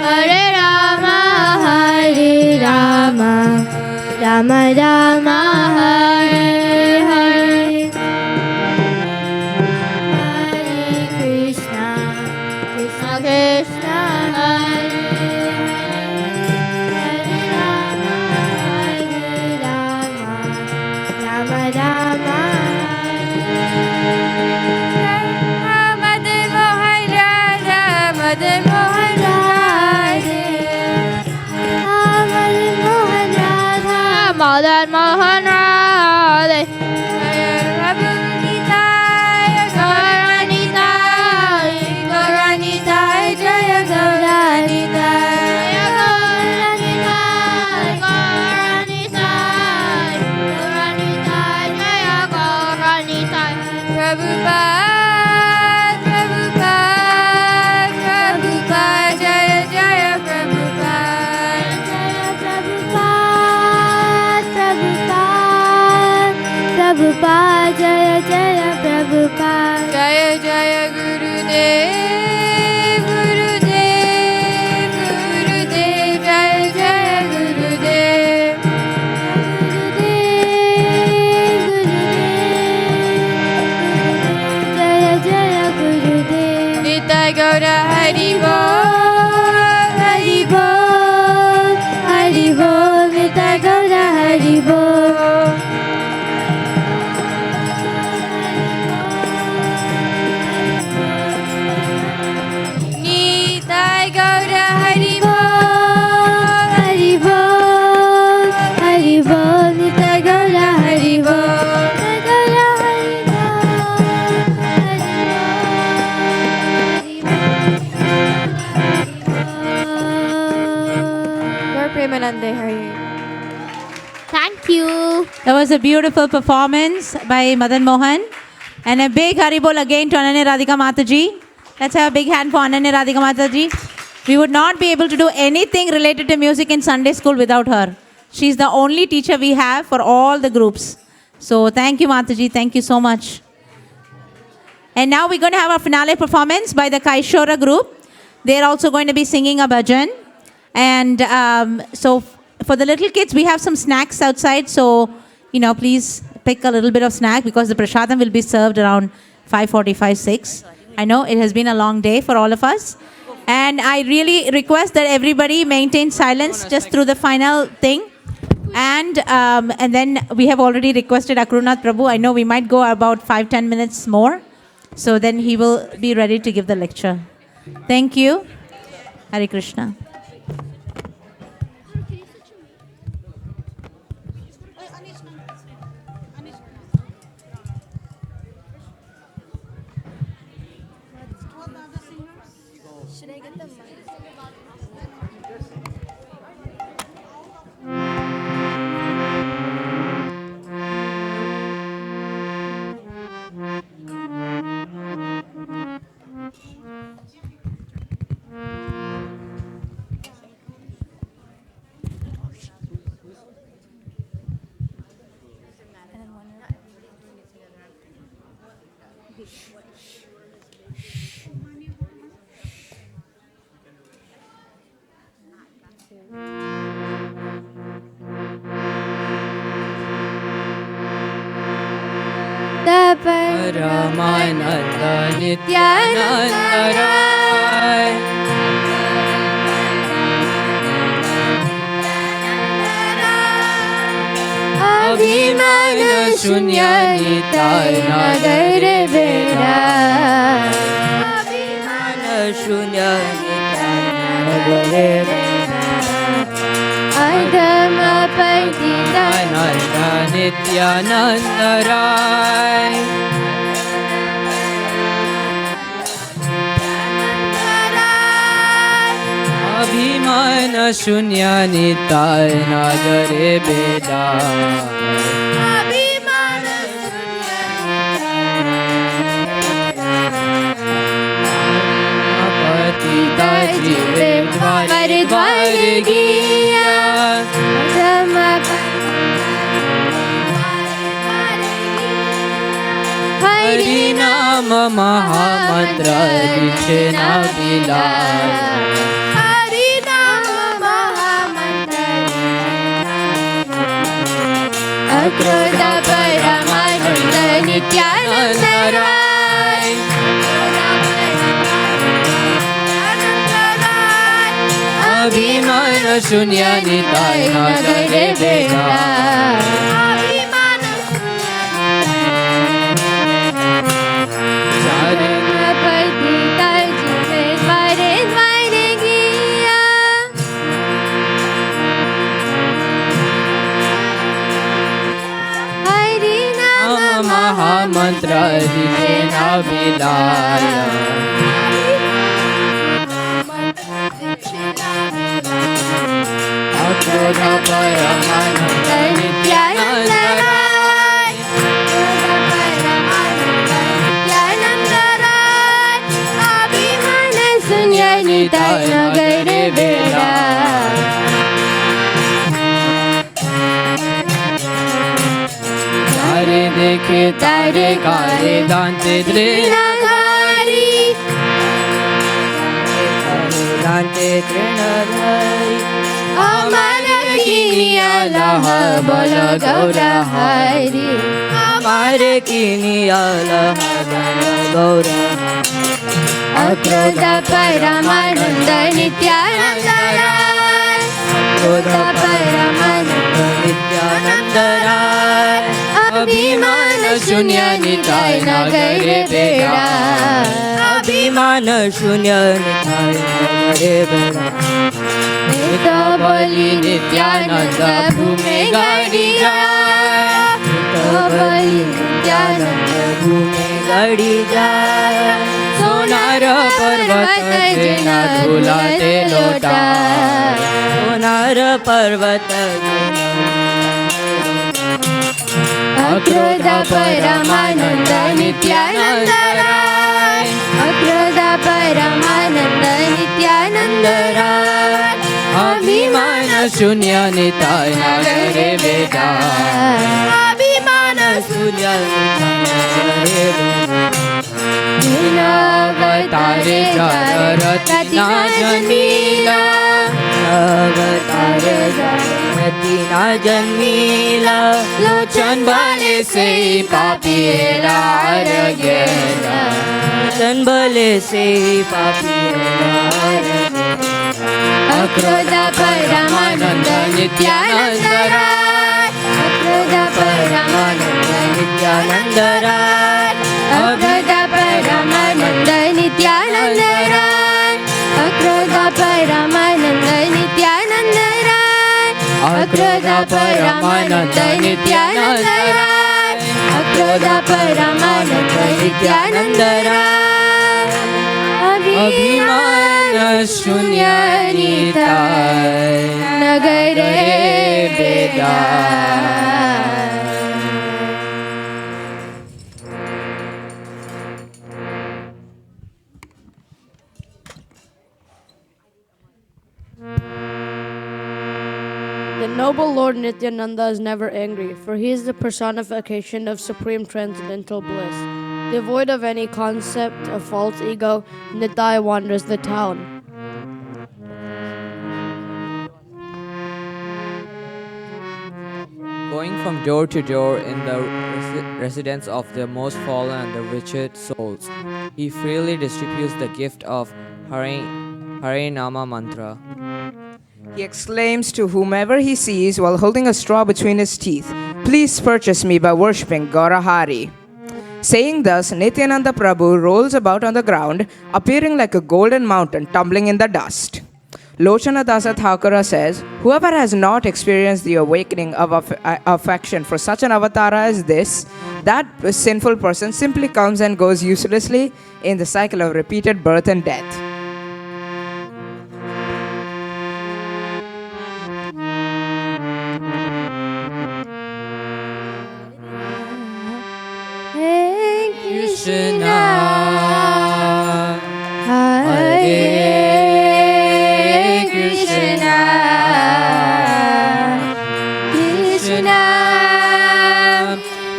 Hare Rama, Rama Rama, Hare Hare. Hare Krishna, Krishna Krishna, Hare Hare, Hare Rama, Rama Rama. Madan Mohan Radha, Madan Mohan Radha, Madan Mohan Radha, Madan Mohan Radha. Prabhu Nitai, Gaura Nitai, Gaura Nitai, Jaya Gaura Nitai, Gaura Nitai, Gaura Nitai, Gaura Nitai, Jaya Gaura Nitai. Prabhupada, Prabhupada, Prabhupada, Jaya Jaya Prabhupada, Jaya Prabhupada, Prabhupada, Prabhupada, Jaya Jaya Prabhupada, Jaya Jaya Gurudev, Gurudev, Gurudev, Jaya Jaya Gurudev, Gurudev, Gurudev, Jaya Jaya Gurudev. Nitai Gaura Hari Bol, Hari Bol, Hari Bol, Nitai Gaura Hari Bol. Nitai Gaura Hari Bol, Hari Bol, Hari Bol, Nitai Gaura Hari Bol, Nitai Gaura Hari Bol, Gaur Premanande Hari. Thank you. That was a beautiful performance by Madan Mohan. And a big Haribol again to Ananya Radhika Mataji. Let's have a big hand for Ananya Radhika Mataji. We would not be able to do anything related to music in Sunday school without her. She's the only teacher we have for all the groups. So thank you, Mataji. Thank you so much. And now we're going to have a finale performance by the Kaishora group. They're also going to be singing a bhajan. And so for the little kids, we have some snacks outside. So, please pick a little bit of snack because the prasadam will be served around 5:45, 6. I know it has been a long day for all of us. And I really request that everybody maintain silence just through the final thing. And then we have already requested Akrunath Prabhu. I know we might go about 5-10 minutes more. So then he will be ready to give the lecture. Thank you. Hare Krishna. Should I get the mic? Paramananda Nityananda Rai Abhimana Shunya Nitai Nagare Veda Abhimana Shunya Nitai Nagare Veda Adama Paitita Nanda Nityananda Rai Abhimana Shunya Nitai Nagare Veda Abhimana Shunya Patita Jive Dvar Dvar Giya Hai Hari Nama Mahamantra Dichena Vilaya. Hari Nama Mahamantra Akrodha Paramananda Nityananda Rai. Abhimana Shunya Nitai Nagare Veda. Mahamantra Dichena Vilaya. Akrodha Paramananda Nityananda Rai. Abhimana Shunya Nitai Nagare Veda. तारे देखे तारे काले दांते तृणधारी. दांते तृणधारी. अमर किनियालह बल गौरहारी. अमर किनियालह बल गौरहारी. अक्रोध परमानंद नित्यानंद राय. अक्रोध परमानंद नित्यानंद राय. अभिमान शून्य निताय नगरे बेड़ा. अभिमान शून्य निताय नगरे बेड़ा. नित बलि नित्यानंद भूमे गाड़ी जाय. नित बलि नित्यानंद भूमे गाड़ी जाय. सोनार पर्वत जेना झुलाते लोटा. सोनार पर्वत अक्रोध परमानंद नित्यानंद राय. अक्रोध परमानंद नित्यानंद राय. अभिमान शून्य निताय नगरे वेदा. अभिमान शून्य निताय नगरे वेदा. अवतारे रत्ना जन्मीला. अवतारे रत्ना जन्मीला. लोचन भले से पापीरा गेला. लोचन भले से पापीरा. अक्रोध परमानंद नित्यानंद राय. अक्रोध परमानंद नित्यानंद राय. अक्रोध परमानंद नित्यानंद राय. अक्रोध परमानंद नित्यानंद राय. अक्रोध परमानंद नित्यानंद राय. अक्रोध परमानंद नित्यानंद राय. अभिमान शून्य निताय नगरे वेदा. The noble Lord Nityananda is never angry, for he is the personification of supreme transcendental bliss. Devoid of any concept of false ego, Nitai wanders the town. Going from door to door in the residence of the most fallen and the wretched souls, he freely distributes the gift of Hare Nama mantra. He exclaims to whomever he sees while holding a straw between his teeth, "Please purchase me by worshipping Gaurahari." Saying thus, Nityananda Prabhu rolls about on the ground, appearing like a golden mountain tumbling in the dust. Lochana Dasa Thakura says, "Whoever has not experienced the awakening of affection for such an avatar as this, that sinful person simply comes and goes uselessly in the cycle of repeated birth and death." Krishna, Hare Krishna, Krishna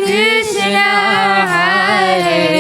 Krishna, Hare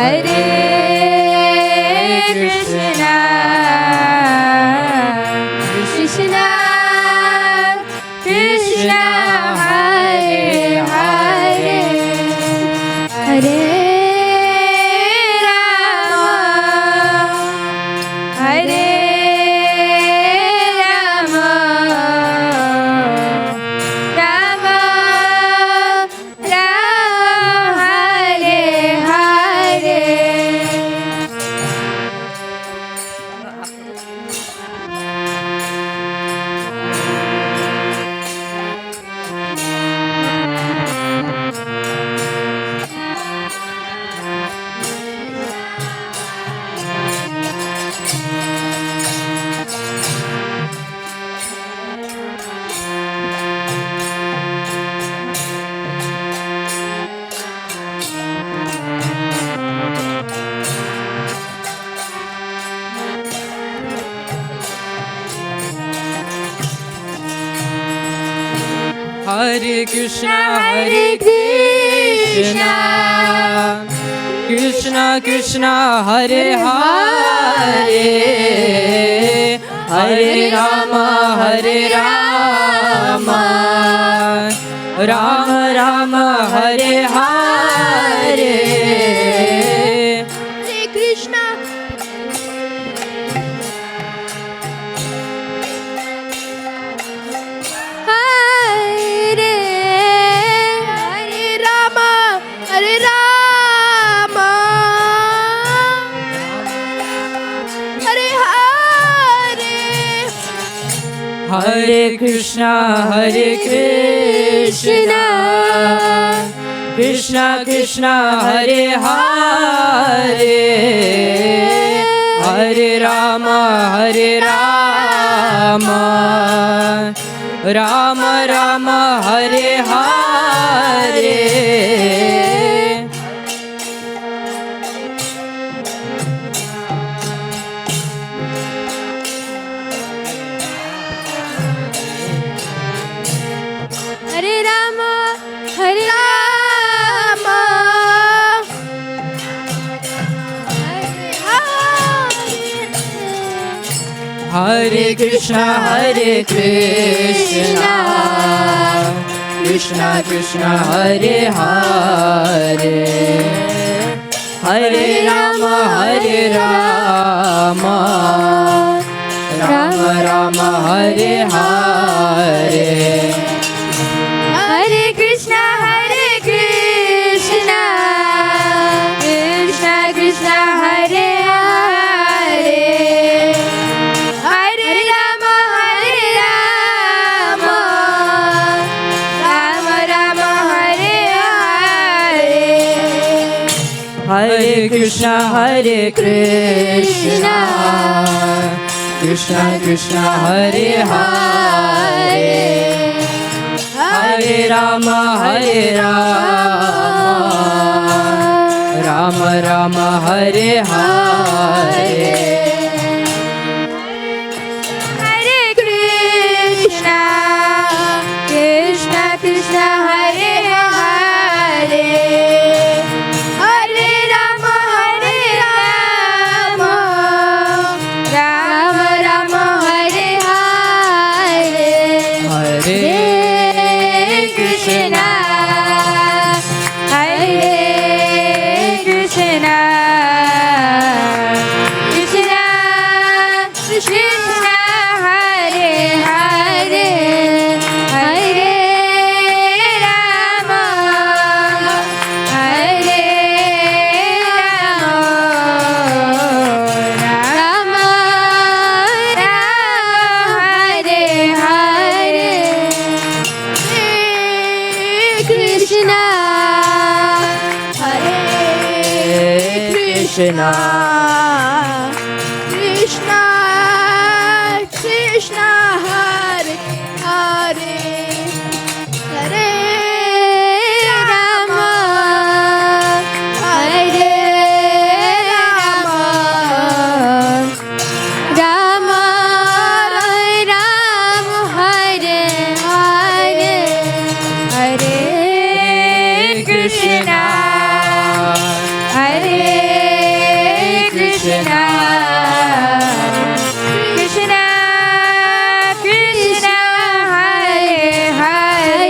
Krishna, Krishna Krishna, Hare Hare, Hare Rama, Hare Rama, Rama Rama, Hare Hare. Hare Krishna, Hare Krishna, Krishna Krishna, Hare Hare, Hare Rama, Hare Rama, Rama Rama, Hare Hare. Hare Krishna. Hare Rama, Hare Rama, Hare Hare. Hare Krishna, Hare Krishna, Krishna Krishna, Hare Hare, Hare Rama, Hare Rama, Rama Rama, Hare Hare. Hare Rama, Hare Rama, Hare Krishna, Hare Krishna, Krishna Krishna, Hare Hare, Hare Rama, Hare Rama, Rama Rama, Hare Hare. Hare Krishna, Hare Krishna, Krishna Krishna, Hare Hare, Hare Rama, Hare Rama, Rama Rama, Hare Hare. Hare Krishna, Hare Krishna, Krishna Krishna, Hare Hare, Hare Rama, Hare Rama, Rama Rama, Hare Hare. Hare Krishna, Krishna Krishna, Hare Hare, Hare Rama, Hare Rama, Rama Rama, Hare Hare. Hare Krishna, Hare Krishna, Krishna Krishna, Hare Hare, Hare Rama, Hare Rama, Rama Rama, Hare Hare. Krishna, Hare Krishna, Krishna, Krishna, Hare Hare, Hare Rama, Hare Rama, Rama Rama, Hare Hare, Hare Krishna, Hare Krishna, Krishna, Krishna, Hare Hare,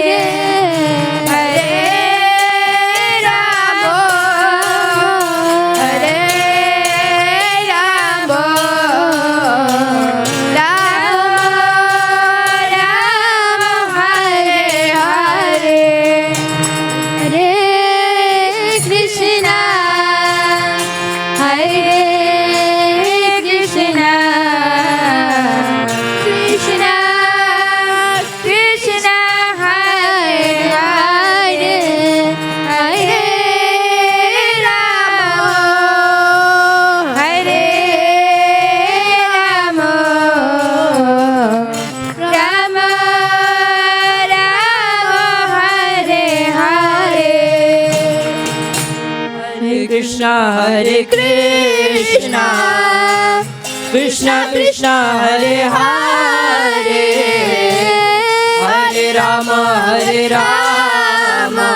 Hare Rama, Hare Rama, Rama Rama, Hare Hare, Hare Krishna, Hare Krishna, Krishna Krishna, Hare Hare, Hare Rama, Hare Rama, Rama Rama, Hare Hare. Hare Krishna, Hare Krishna, Krishna Krishna, Hare Hare, Hare Rama, Hare Rama,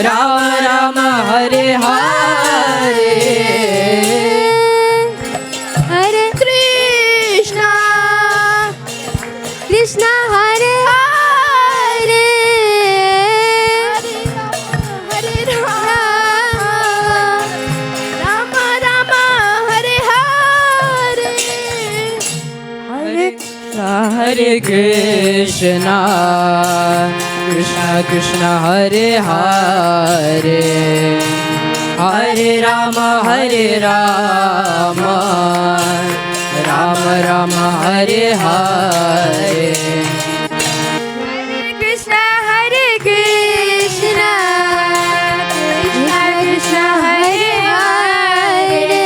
Rama Rama, Hare Hare, Hare Krishna, Krishna Hare Hare, Hare Rama, Rama Rama, Hare Hare, Hare Hare Krishna, Krishna Krishna, Hare Hare, Hare Rama, Hare Rama, Rama Rama, Hare Hare. Krishna, Hare Krishna, Krishna Krishna, Hare Hare,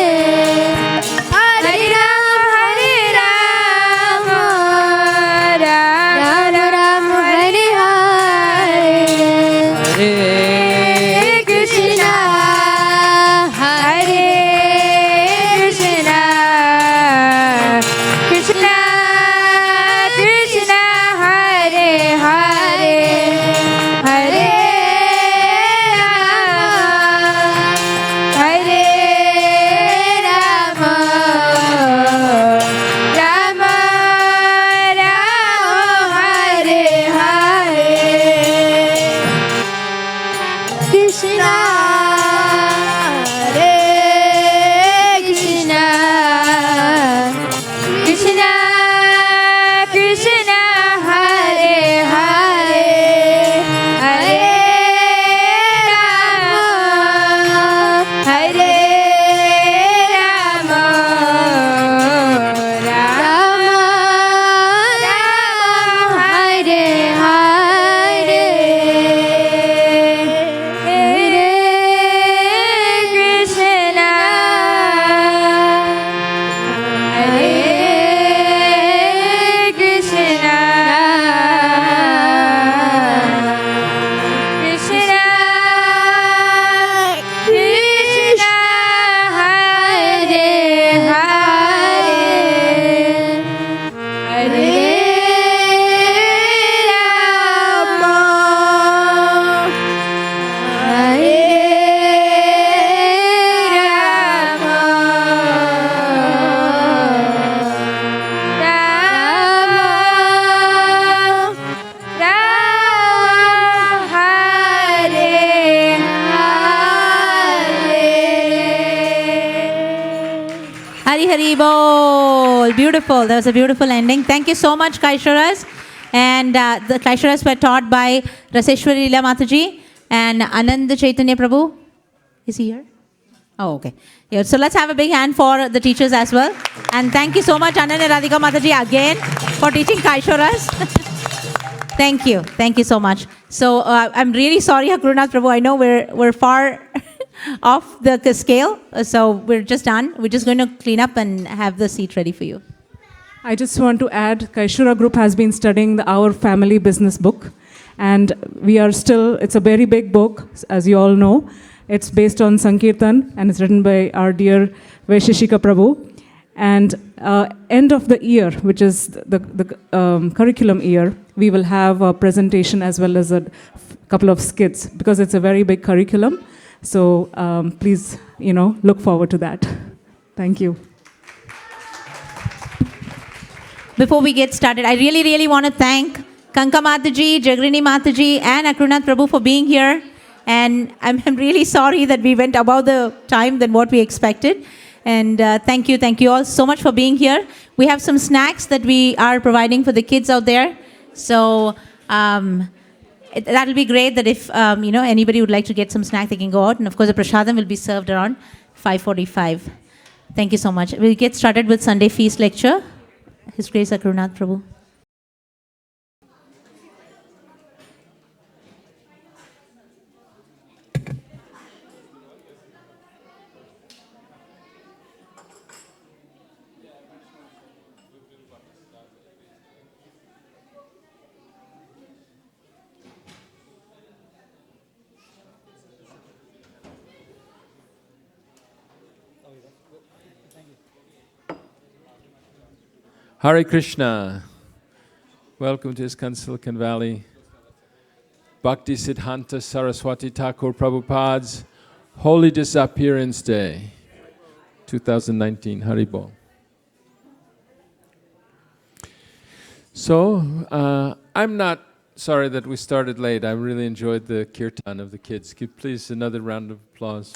Hare Rama, Hare Rama, Rama Rama, Hare Hare, Hare Krishna, Hare Krishna, Krishna Krishna, Hare Hare, Hare Rama, Hare Rama, Rama Rama, Hare Hare, Krishna, Hare Krishna, Krishna Krishna, Hare Hare, Hare Rama, Hare Rama, Rama Rama, Hare Hare, Hare Krishna, Hare Krishna, Krishna Krishna, Hare Hare, Hare Rama, Hare Rama, Rama, Hare Hari Hari Bol. Beautiful. That was a beautiful ending. Thank you so much, Kaishoras. And the Kaishoras were taught by Raseshwari Leela Mataji and Anand Chaitanya Prabhu. Is he here? Oh, okay. Yeah, so let's have a big hand for the teachers as well. And thank you so much, Anand and Radhika Mataji, again for teaching Kaishoras. Thank you. Thank you so much. So I'm really sorry, Hakurunath Prabhu. I know we're far off the scale. So we're just done. We're just going to clean up and have the seat ready for you. I just want to add, Kaishura Group has been studying Our Family Business book. And we are still, it's a very big book, as you all know. It's based on Sankirtan and it's written by our dear Vaisheshika Prabhu. And end of the year, which is the curriculum year, we will have a presentation as well as a couple of skits because it's a very big curriculum. So please, look forward to that. Thank you. Before we get started, I really, really want to thank Kanka Mataji, Jagrini Mataji, and Akrunath Prabhu for being here. And I'm really sorry that we went above the time than what we expected. And thank you all so much for being here. We have some snacks that we are providing for the kids out there. So that'll be great that if anybody would like to get some snack, they can go out. And of course, the prasadam will be served around 5:45. Thank you so much. We'll get started with Sunday Feast Lecture. His Grace Akrunath Prabhu. Hare Krishna. Welcome to ISKCON Silicon Valley. Bhakti Siddhanta Saraswati Thakur Prabhupada's Holy Disappearance Day, 2019. Haribol. So, I'm not sorry that we started late. I really enjoyed the kirtan of the kids. Give please another round of applause.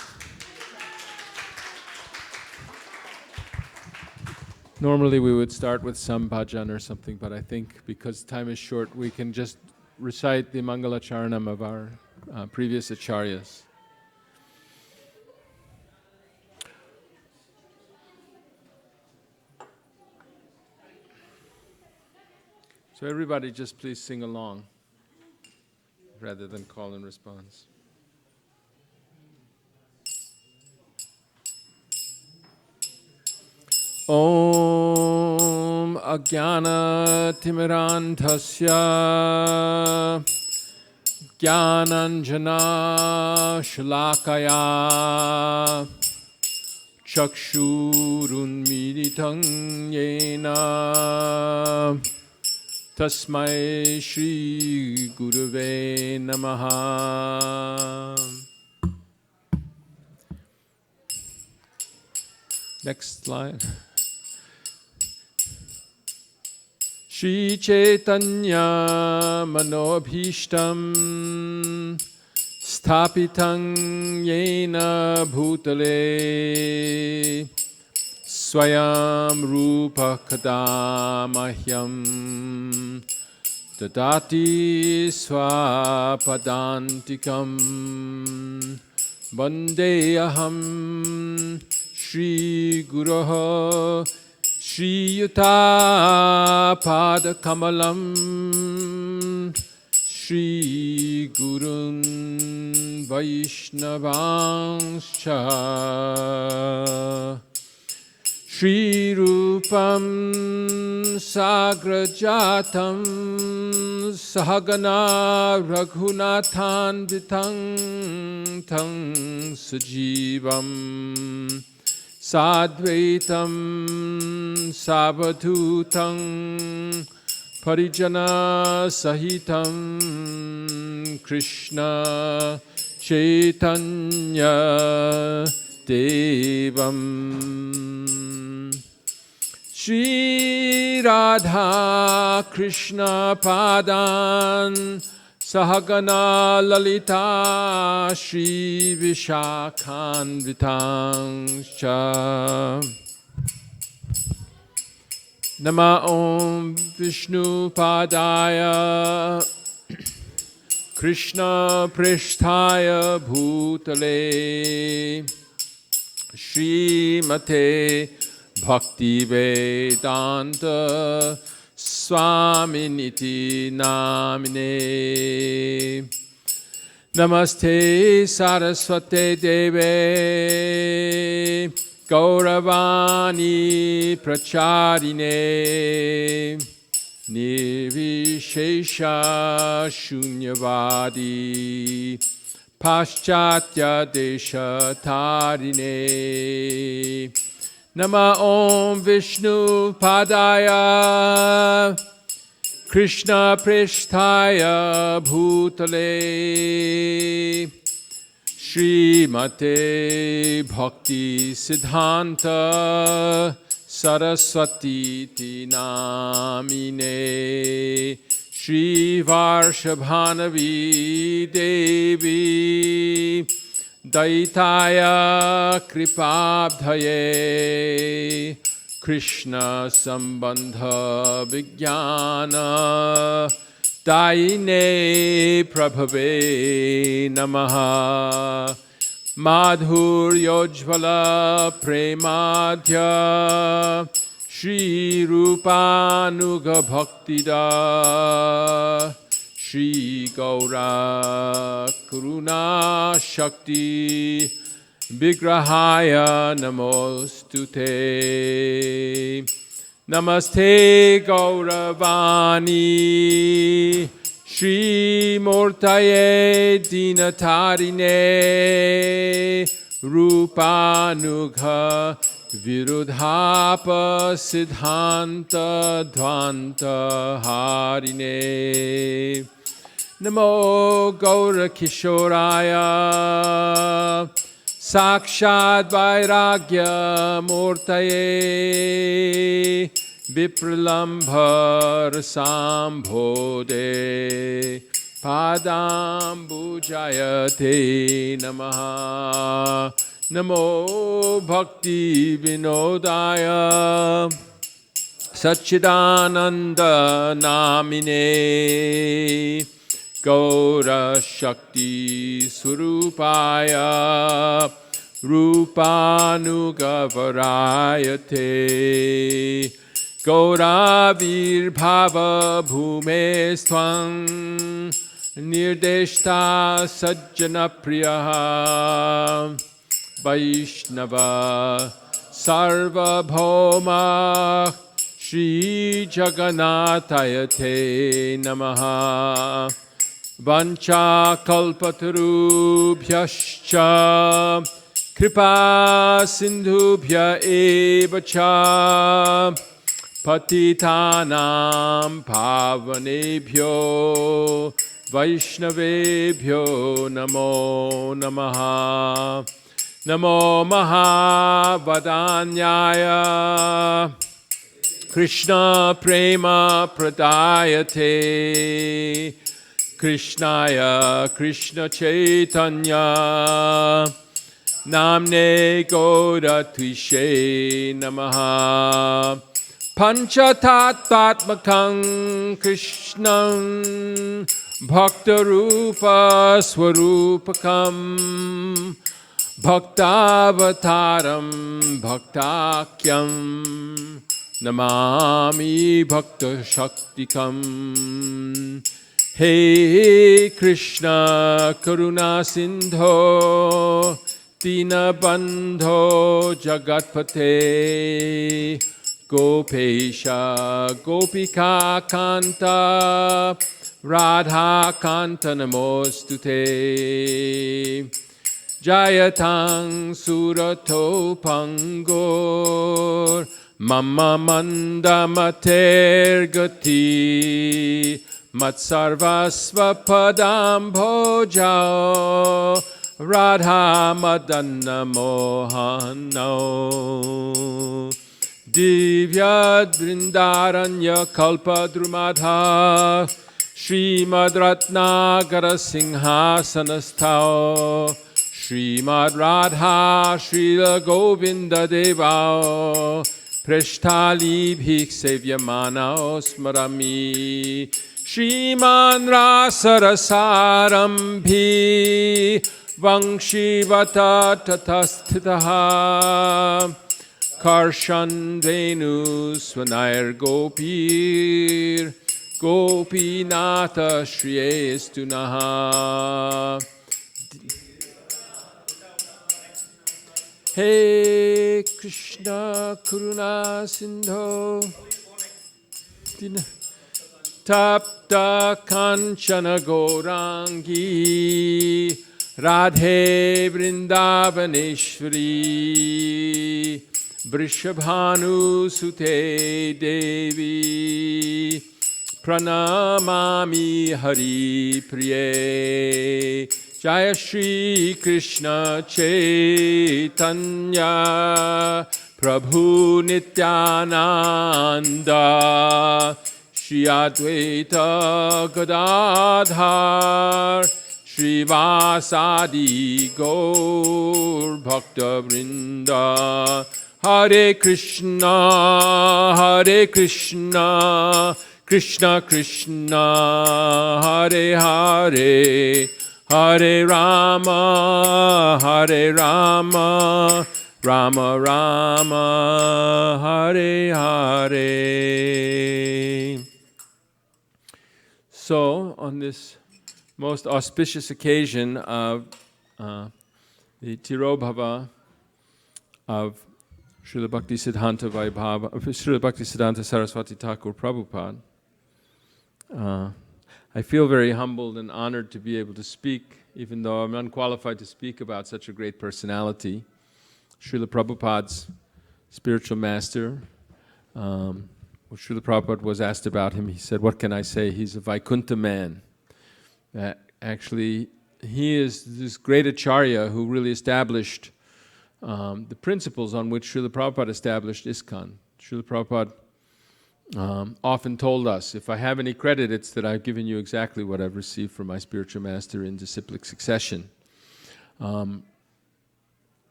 Normally we would start with some bhajan or something, but I think because time is short, we can just recite the Mangala Charanam of our previous acharyas. So everybody just please sing along rather than call and response. Om Ajnana Timirantasya Jnananjana Shalakaya Chakshurunmilitam Yena Tasmai Shri Gurave Namaha. Next slide. Shri Chaitanya Manobhishtam Sthapitam Yena Bhutale Swayam Rupa Kadamahyam Dadati Swapadantikam Vandeyaham Shri Guruho Shri Yuta Pada Kamalam Shri Gurun Vaishnavanscha Shri Rupam Sagrajatam Sahagana Raghunathan Vitang Tang Sajivam Sadvaitam Savadhutam Parijana Sahitam Krishna Chaitanya Devam Shri Radha Krishna Padan Sahagana Lalita Shri Vishakhanvitangscha Nama Om Vishnu Padaya Krishna Prishtaya Bhutale Shri Mate Bhakti Vedanta Swaminiti Namine Namaste Saraswate Deve Gauravani Pracharine Nirvishesha Shunyavadi Paschatya Desha Tarine Nama Om Vishnu Padaya Krishna Prishtaya Bhutale Srimate Bhakti Siddhanta Saraswati Ti Namine Shri Varshabhanavi Devi Daitaya Kripabdhaye Krishna Sambandha Vijnana Daine Prabhave Namaha Madhuryojvala Premadhya Shri Rupanuga Bhaktida Shri Gaura Karuna Shakti Vigrahaya Namostute Namaste Gauravani Shri Murtaye Dinatarine Rupanugha Virudhapa Siddhanta Dvanta Harine Namo Gaura Kishoraya Sakshad Vairagya Murtaye Vipralambhar Sambhode Padambujayate Namaha Namo Bhakti Vinodaya Satchidananda Namine Gaura Shakti Surupaya Rupanugavarayate Gaura Virbhava Bhume Stvang Nirdeshta Sajjana Priyaha Vaishnava Sarva Bhoma Shri Jagannatayate Namaha Vancha kalpatarubhyascha kripa sindhubhya evacha patitanam pavanebhyo vaishnavebhyo namo namaha namo mahavadanyaya Krishna prema pradayate Krishnaya Krishna Chaitanya Namne Gaura Tvishe Namaha Panchatattvatmakang Krishnam Bhaktarupa Swarupakam Bhaktavataram Bhaktakyam Namami Bhakta Shaktikam Hey Krishna Karuna Sindho Dinabandho Jagatpate Gopesha Gopika Kanta Radha Kanta Namostute Jayatang Surato Pangor Mama Manda Mater Gati Matsarvasva Padam Bhojao Radha Madana Mohano Divyad Vrindaranya Kalpa Drumadha Srimad Ratnagara Singhasanastao Srimad Radha Srila Govinda Devao Prashtali Bhiksevamana Osmarami Shriman Rasarasarambi Vangshivata Tatastitaha Karshan Venu Swanair Gopir Gopinata Shriyestunaha Hey Krishna Karuna Sindho Tapta Kanchana Gaurangi Radhe Vrindavaneshwari Vrishabhanu Sute Devi Pranamami Hari Priye Jaya Shri Krishna Chaitanya Prabhu Nityananda Shri Advaita Gadadhar Shri Vasadi Gaur Bhakta Vrinda Hare Krishna Krishna Krishna Hare Hare Hare Rama Rama Rama Hare Hare. So, on this most auspicious occasion of the Tirobhava of Srila Bhaktisiddhanta Vaibhava, Srila Bhaktisiddhanta Saraswati Thakur Prabhupada, I feel very humbled and honored to be able to speak, even though I'm unqualified to speak about such a great personality. Srila Prabhupada's spiritual master, when Srila Prabhupada was asked about him, he said, "What can I say? He's a Vaikuntha man." Actually, he is this great acharya who really established the principles on which Srila Prabhupada established ISKCON. Srila Prabhupada often told us, if I have any credit, it's that I've given you exactly what I've received from my spiritual master in disciplic succession. Srila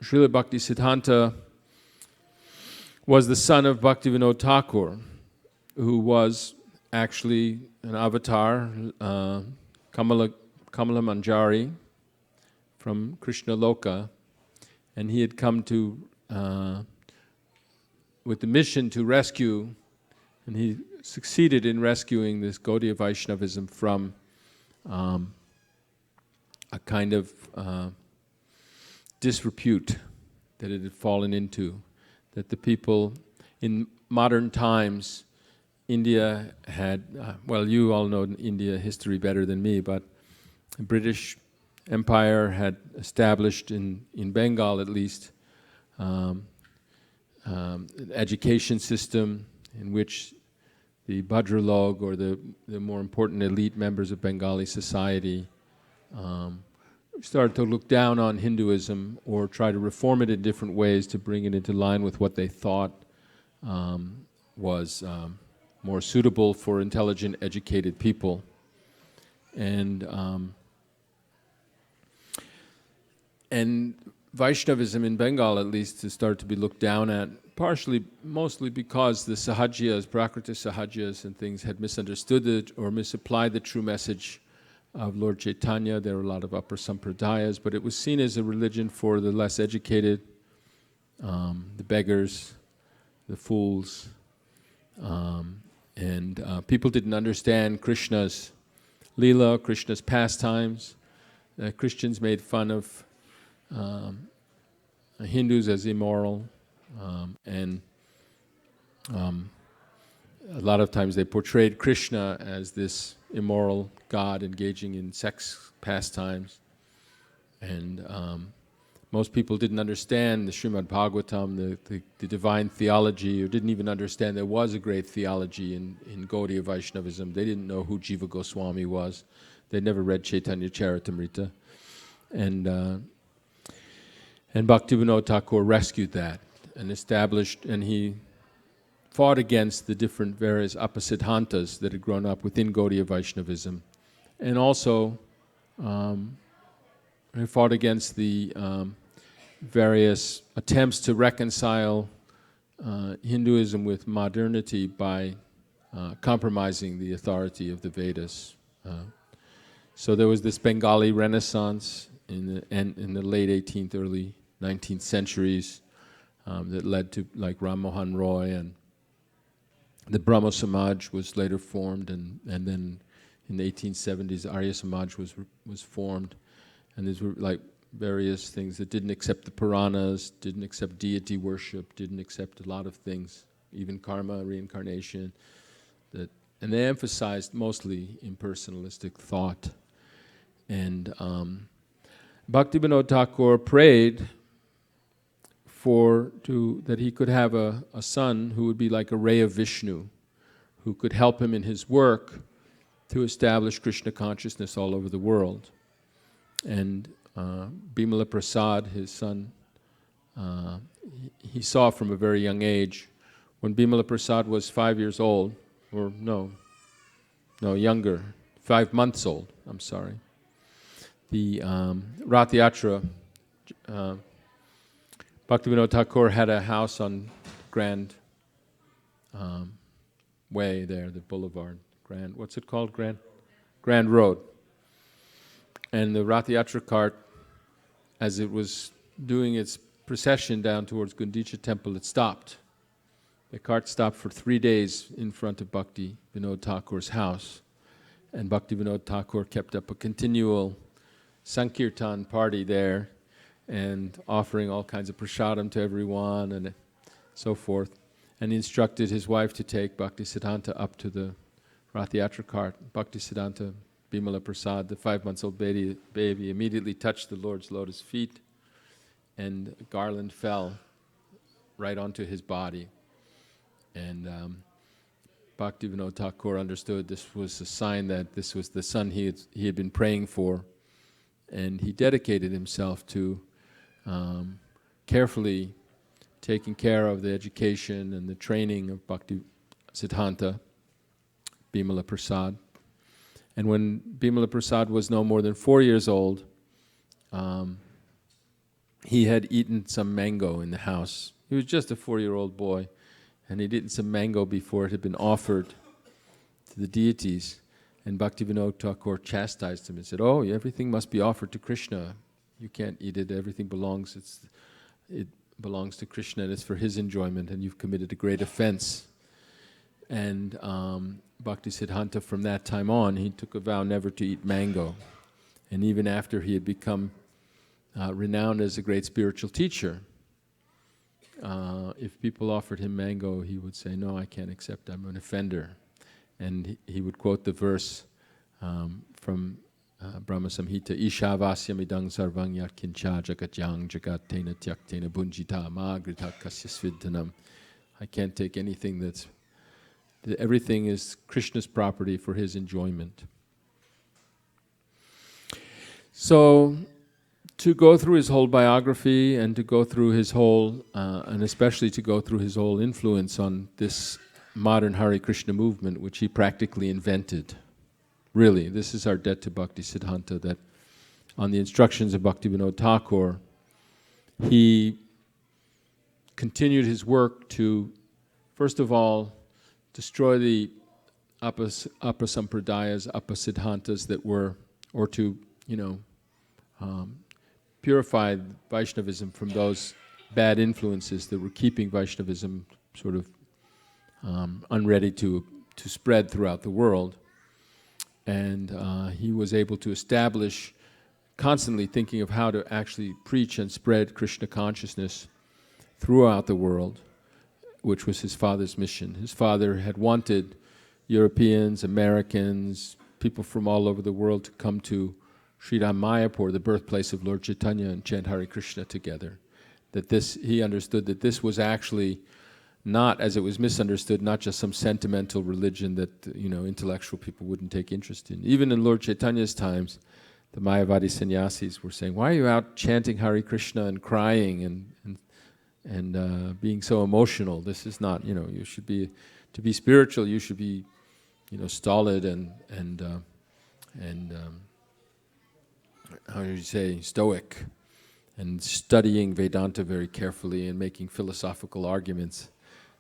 Bhaktisiddhanta was the son of Bhaktivinoda Thakur, who was actually an avatar, Kamala Manjari from Krishna Loka, and he had come to with the mission to rescue, and he succeeded in rescuing this Gaudiya Vaishnavism from a kind of disrepute that it had fallen into, that the people in modern times, India had, well, you all know India history better than me, but the British Empire had established in Bengal at least an education system in which the Bhadralog, or the more important elite members of Bengali society, started to look down on Hinduism or try to reform it in different ways to bring it into line with what they thought was more suitable for intelligent, educated people. And Vaishnavism in Bengal, at least, has started to be looked down at, mostly because the Sahajias, Prakriti Sahajias and things had misunderstood it or misapplied the true message of Lord Chaitanya. There were a lot of upper sampradayas, but it was seen as a religion for the less educated, the beggars, the fools, and people didn't understand Krishna's Leela, Krishna's pastimes. Christians made fun of Hindus as immoral, and a lot of times they portrayed Krishna as this immoral god engaging in sex pastimes, and most people didn't understand the Srimad Bhagavatam, the divine theology, or didn't even understand there was a great theology in Gaudiya Vaishnavism. They didn't know who Jiva Goswami was. They'd never read Chaitanya Charitamrita. And Bhaktivinoda Thakur rescued that and established, and he fought against the different various apasiddhantas that had grown up within Gaudiya Vaishnavism. And also, he fought against the various attempts to reconcile Hinduism with modernity by compromising the authority of the Vedas. So there was this Bengali Renaissance in the late 18th, early 19th centuries that led to like Ram Mohan Roy, and the Brahmo Samaj was later formed, and then in the 1870s Arya Samaj was formed, and these were like various things that didn't accept the Puranas, didn't accept deity worship, didn't accept a lot of things, even karma, reincarnation, and they emphasized mostly impersonalistic thought. And Bhaktivinoda Thakur prayed that he could have a son who would be like a ray of Vishnu, who could help him in his work to establish Krishna consciousness all over the world. And Bimala Prasad, his son, he saw from a very young age. When Bimala Prasad was 5 years old, or no, younger, 5 months old, I'm sorry, the Rath Yatra, Bhaktivinoda Thakur had a house on Grand Way there, the boulevard, what's it called? Grand Road. And the Rath Yatra cart, as it was doing its procession down towards Gundicha temple, it stopped. The cart stopped for 3 days in front of Bhakti Vinod Thakur's house. And Bhakti Vinod Thakur kept up a continual Sankirtan party there and offering all kinds of prasadam to everyone and so forth. And he instructed his wife to take Bhakti Siddhanta up to the Rath Yatra cart. Bhakti Siddhanta, Bimala Prasad, the 5 months old baby, immediately touched the Lord's lotus feet, and a garland fell right onto his body. And Bhakti Vinod Thakur understood this was a sign that this was the son he had been praying for, and he dedicated himself to carefully taking care of the education and the training of Bhakti Siddhanta, Bimala Prasad. And when Bimala Prasad was no more than 4 years old, he had eaten some mango in the house. He was just a 4-year-old boy, and he'd eaten some mango before it had been offered to the deities. And Bhaktivinoda Thakur chastised him and said, "Oh, everything must be offered to Krishna. You can't eat it. Everything belongs. It belongs to Krishna, and it's for his enjoyment, and you've committed a great offense." And Bhakti Siddhanta, from that time on, he took a vow never to eat mango. And even after he had become renowned as a great spiritual teacher, if people offered him mango, he would say, "No, I can't accept, I'm an offender." And he would quote the verse from Brahma Samhita, "Ishavasya midang sarvang yat kincha jagatyang jagattena tyaktena bunjita ma grita kasya svidhanam." I can't take anything everything is Krishna's property for his enjoyment. So, to go through his whole biography and to go through his whole, and especially to go through his whole influence on this modern Hare Krishna movement, which he practically invented. Really, this is our debt to Bhakti Siddhanta, that on the instructions of Bhaktivinoda Thakur, he continued his work to, first of all, destroy the apasampradayas, apasiddhantas that were, or to, purify Vaishnavism from those bad influences that were keeping Vaishnavism sort of unready to spread throughout the world. And he was able to establish, constantly thinking of how to actually preach and spread Krishna consciousness throughout the world, which was his father's mission. His father had wanted Europeans, Americans, people from all over the world to come to Sriram Mayapur, the birthplace of Lord Chaitanya, and chant Hare Krishna together. He understood that this was actually not, as it was misunderstood, not just some sentimental religion that intellectual people wouldn't take interest in. Even in Lord Chaitanya's times, the Mayavadi sannyasis were saying, "Why are you out chanting Hare Krishna and crying and being so emotional? This is not, you should be, to be spiritual, you should be, stolid and how do you say, stoic, and studying Vedanta very carefully and making philosophical arguments."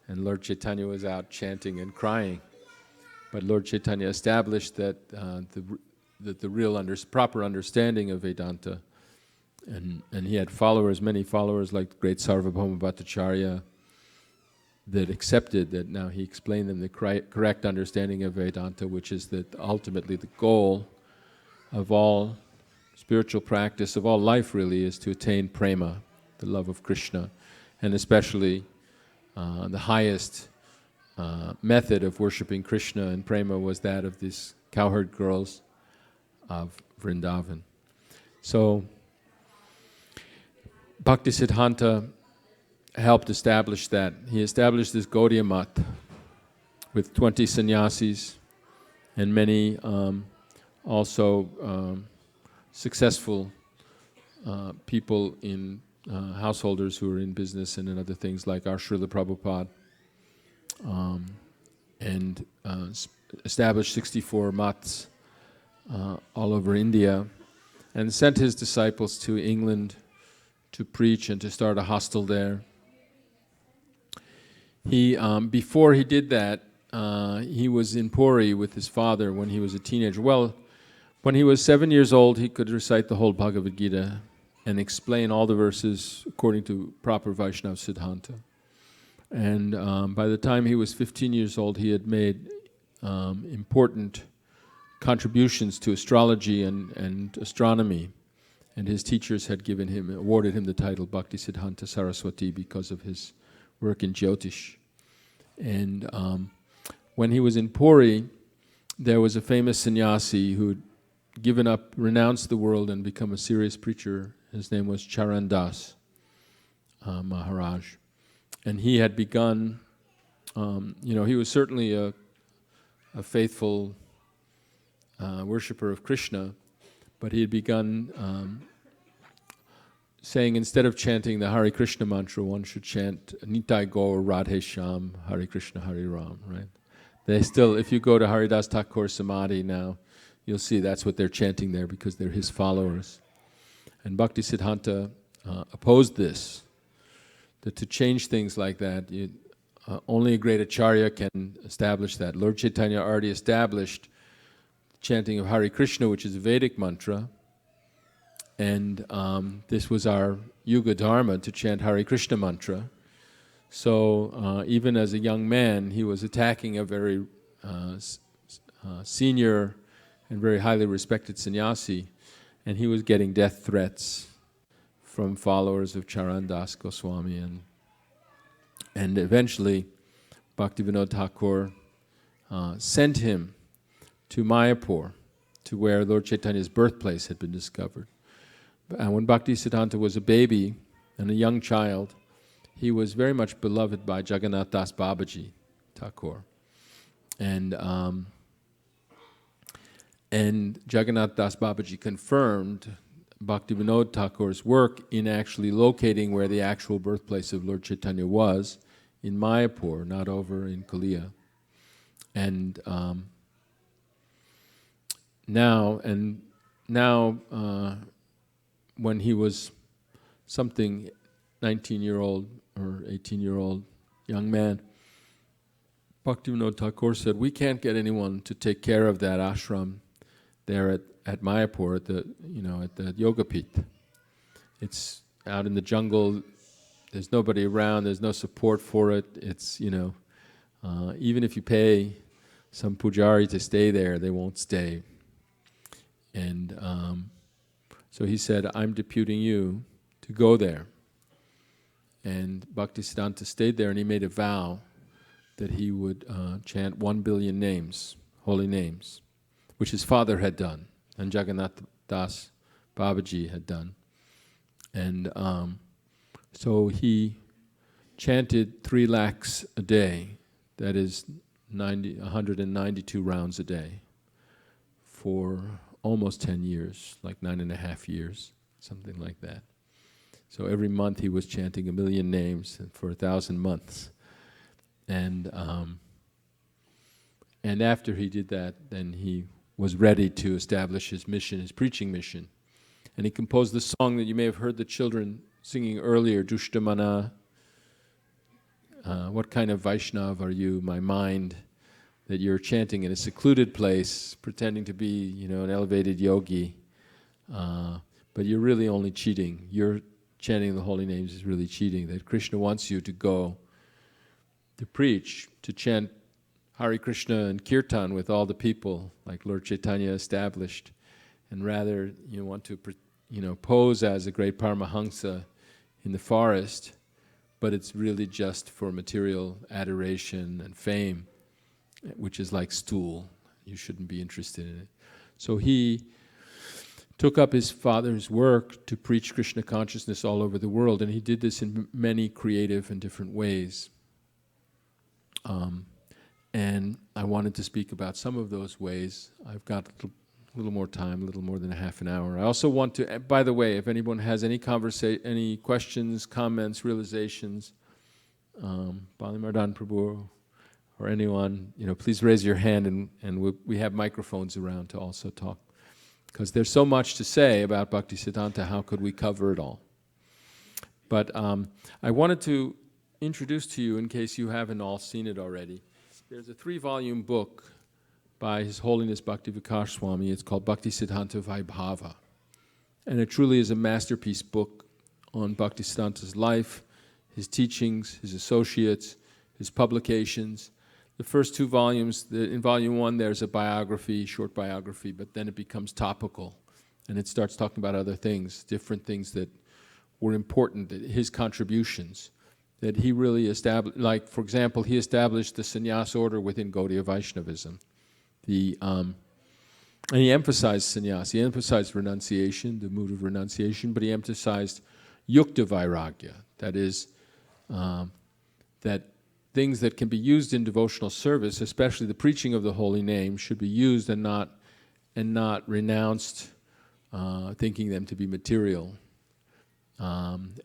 And Lord Chaitanya was out chanting and crying. But Lord Chaitanya established that the real proper understanding of Vedanta, and he had followers, many followers like the great Sarvabhauma Bhattacharya, that accepted that. Now he explained them the correct understanding of Vedanta, which is that ultimately the goal of all spiritual practice, of all life really, is to attain prema, the love of Krishna, and especially the highest method of worshipping Krishna and prema was that of these cowherd girls of Vrindavan. So Bhakti Siddhanta helped establish that. He established this Gaudiya Math with 20 sannyasis and many also successful people in householders who are in business and in other things, like our Srila Prabhupada, and established 64 mats all over India, and sent his disciples to England to preach and to start a hostel there. He, before he did that, he was in Puri with his father when he was a teenager. Well, when he was 7 years old, he could recite the whole Bhagavad Gita and explain all the verses according to proper Vaishnava Siddhanta. And by the time he was 15 years old, he had made important contributions to astrology and astronomy. And his teachers had awarded him the title Bhakti Siddhanta Saraswati because of his work in Jyotish. And when he was in Puri, there was a famous sannyasi who had renounced the world and become a serious preacher. His name was Charan Das Maharaj. And he had begun, he was certainly a faithful worshipper of Krishna, but he had begun saying, instead of chanting the Hare Krishna mantra, one should chant Nitai Gaur Radhe Shyam Hare Krishna Hare Ram, right? They still, if you go to Haridas Thakur Samadhi now, you'll see that's what they're chanting there because they're his followers. And Bhakti Siddhanta opposed this, that to change things like that, only a great acharya can establish that. Lord Chaitanya already established chanting of Hare Krishna, which is a Vedic mantra, and this was our Yuga Dharma to chant Hare Krishna mantra. So even as a young man, he was attacking a very senior and very highly respected sannyasi, and he was getting death threats from followers of Charan Das Goswami, and eventually Bhaktivinoda Thakur sent him to Mayapur, to where Lord Chaitanya's birthplace had been discovered. And when Bhakti Siddhanta was a baby and a young child, he was very much beloved by Jagannath Das Babaji Thakur. And Jagannath Das Babaji confirmed Bhaktivinoda Thakur's work in actually locating where the actual birthplace of Lord Chaitanya was, in Mayapur, not over in Kalia. And now, when he was something 19-year-old or 18-year-old young man, Bhaktivinoda Thakur said, we can't get anyone to take care of that ashram there at Mayapur, at the Yoga Pith. It's out in the jungle, there's nobody around, there's no support for it. It's, even if you pay some pujari to stay there, they won't stay. And so he said, I'm deputing you to go there. And Bhaktisiddhanta stayed there, and he made a vow that he would chant 1 billion names, holy names, which his father had done, and Jagannath Das Babaji had done. And so he chanted 3 lakhs a day, that is 192 rounds a day, for almost 10 years, like 9.5 years, something like that. So every month he was chanting 1 million names for 1,000 months. And after he did that, then he was ready to establish his mission, his preaching mission. And he composed the song that you may have heard the children singing earlier, Dushtamana. What kind of Vaishnav are you, my mind, that you're chanting in a secluded place, pretending to be, an elevated yogi, but you're really only cheating. You're chanting the holy names is really cheating, that Krishna wants you to go to preach, to chant Hare Krishna and Kirtan with all the people, like Lord Chaitanya established, and rather you want to, pose as a great Paramahamsa in the forest, but it's really just for material adoration and fame, which is like stool. You shouldn't be interested in it. So he took up his father's work to preach Krishna consciousness all over the world, and he did this in many creative and different ways. And I wanted to speak about some of those ways. I've got little more time, a little more than a half an hour. I also want to, by the way, if anyone has any any questions, comments, realizations, Balimardan Prabhu or anyone, please raise your hand, and we have microphones around to also talk. Because there's so much to say about Bhaktisiddhanta, how could we cover it all? But I wanted to introduce to you, in case you haven't all seen it already, there's a 3-volume book by His Holiness Bhakti-Vikas Swami. It's called Bhaktisiddhanta Vaibhava. And it truly is a masterpiece book on Bhaktisiddhanta's life, his teachings, his associates, his publications. The first 2 volumes, in volume 1 there's a biography, short biography, but then it becomes topical and it starts talking about other things, different things that were important, his contributions, that he really established. Like, for example, he established the sannyas order within Gaudiya Vaishnavism. And he emphasized sannyas, he emphasized renunciation, the mood of renunciation, but he emphasized yukta vairagya, that is, that things that can be used in devotional service, especially the preaching of the holy name, should be used and not renounced, thinking them to be material.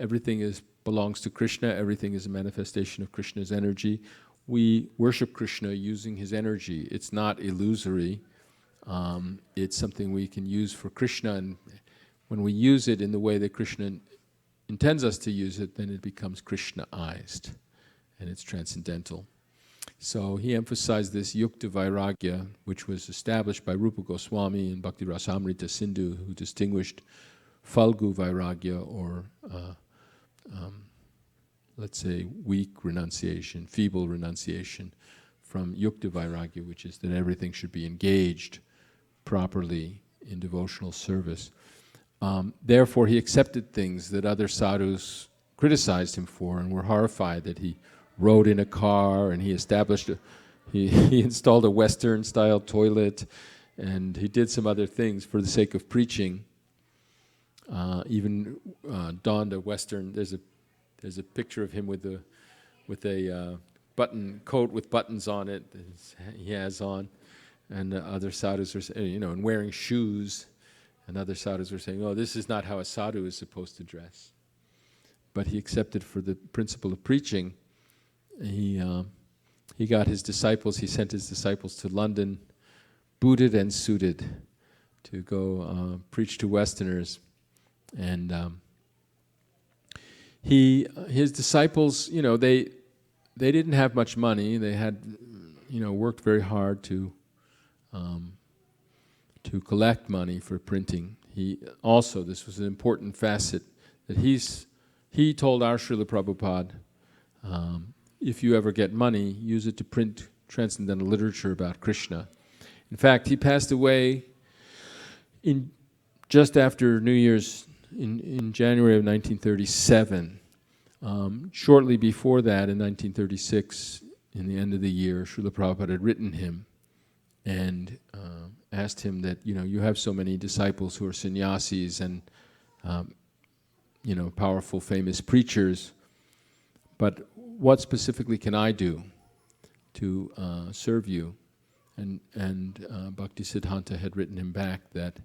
Everything belongs to Krishna, everything is a manifestation of Krishna's energy. We worship Krishna using his energy. It's not illusory. It's something we can use for Krishna, and when we use it in the way that Krishna intends us to use it, then it becomes Krishnaized, and it's transcendental. So he emphasized this yukta vairagya, which was established by Rupa Goswami in Bhakti Rasamrita Sindhu, who distinguished Falgu vairagya, or let's say weak renunciation, feeble renunciation, from yukta vairagya, which is that everything should be engaged properly in devotional service. Therefore, he accepted things that other sadhus criticized him for and were horrified that he rode in a car, and he established he installed a Western-style toilet, and he did some other things for the sake of preaching. Even donned a Western. There's a picture of him with a button coat with buttons on it that he has on, and other sadhus are saying, and wearing shoes, and other sadhus are saying, "Oh, this is not how a sadhu is supposed to dress." But he accepted for the principle of preaching. He got his disciples. He sent his disciples to London, booted and suited, to go preach to Westerners. And his disciples, they didn't have much money. They had, worked very hard to collect money for printing. This was an important facet that he told our Srila Prabhupada, if you ever get money, use it to print transcendental literature about Krishna. In fact, he passed away just after New Year's in January of 1937. Shortly before that, in 1936, in the end of the year, Srila Prabhupada had written him and asked him that, you have so many disciples who are sannyasis and, powerful, famous preachers, but what specifically can I do to serve you? And Bhaktisiddhanta had written him back that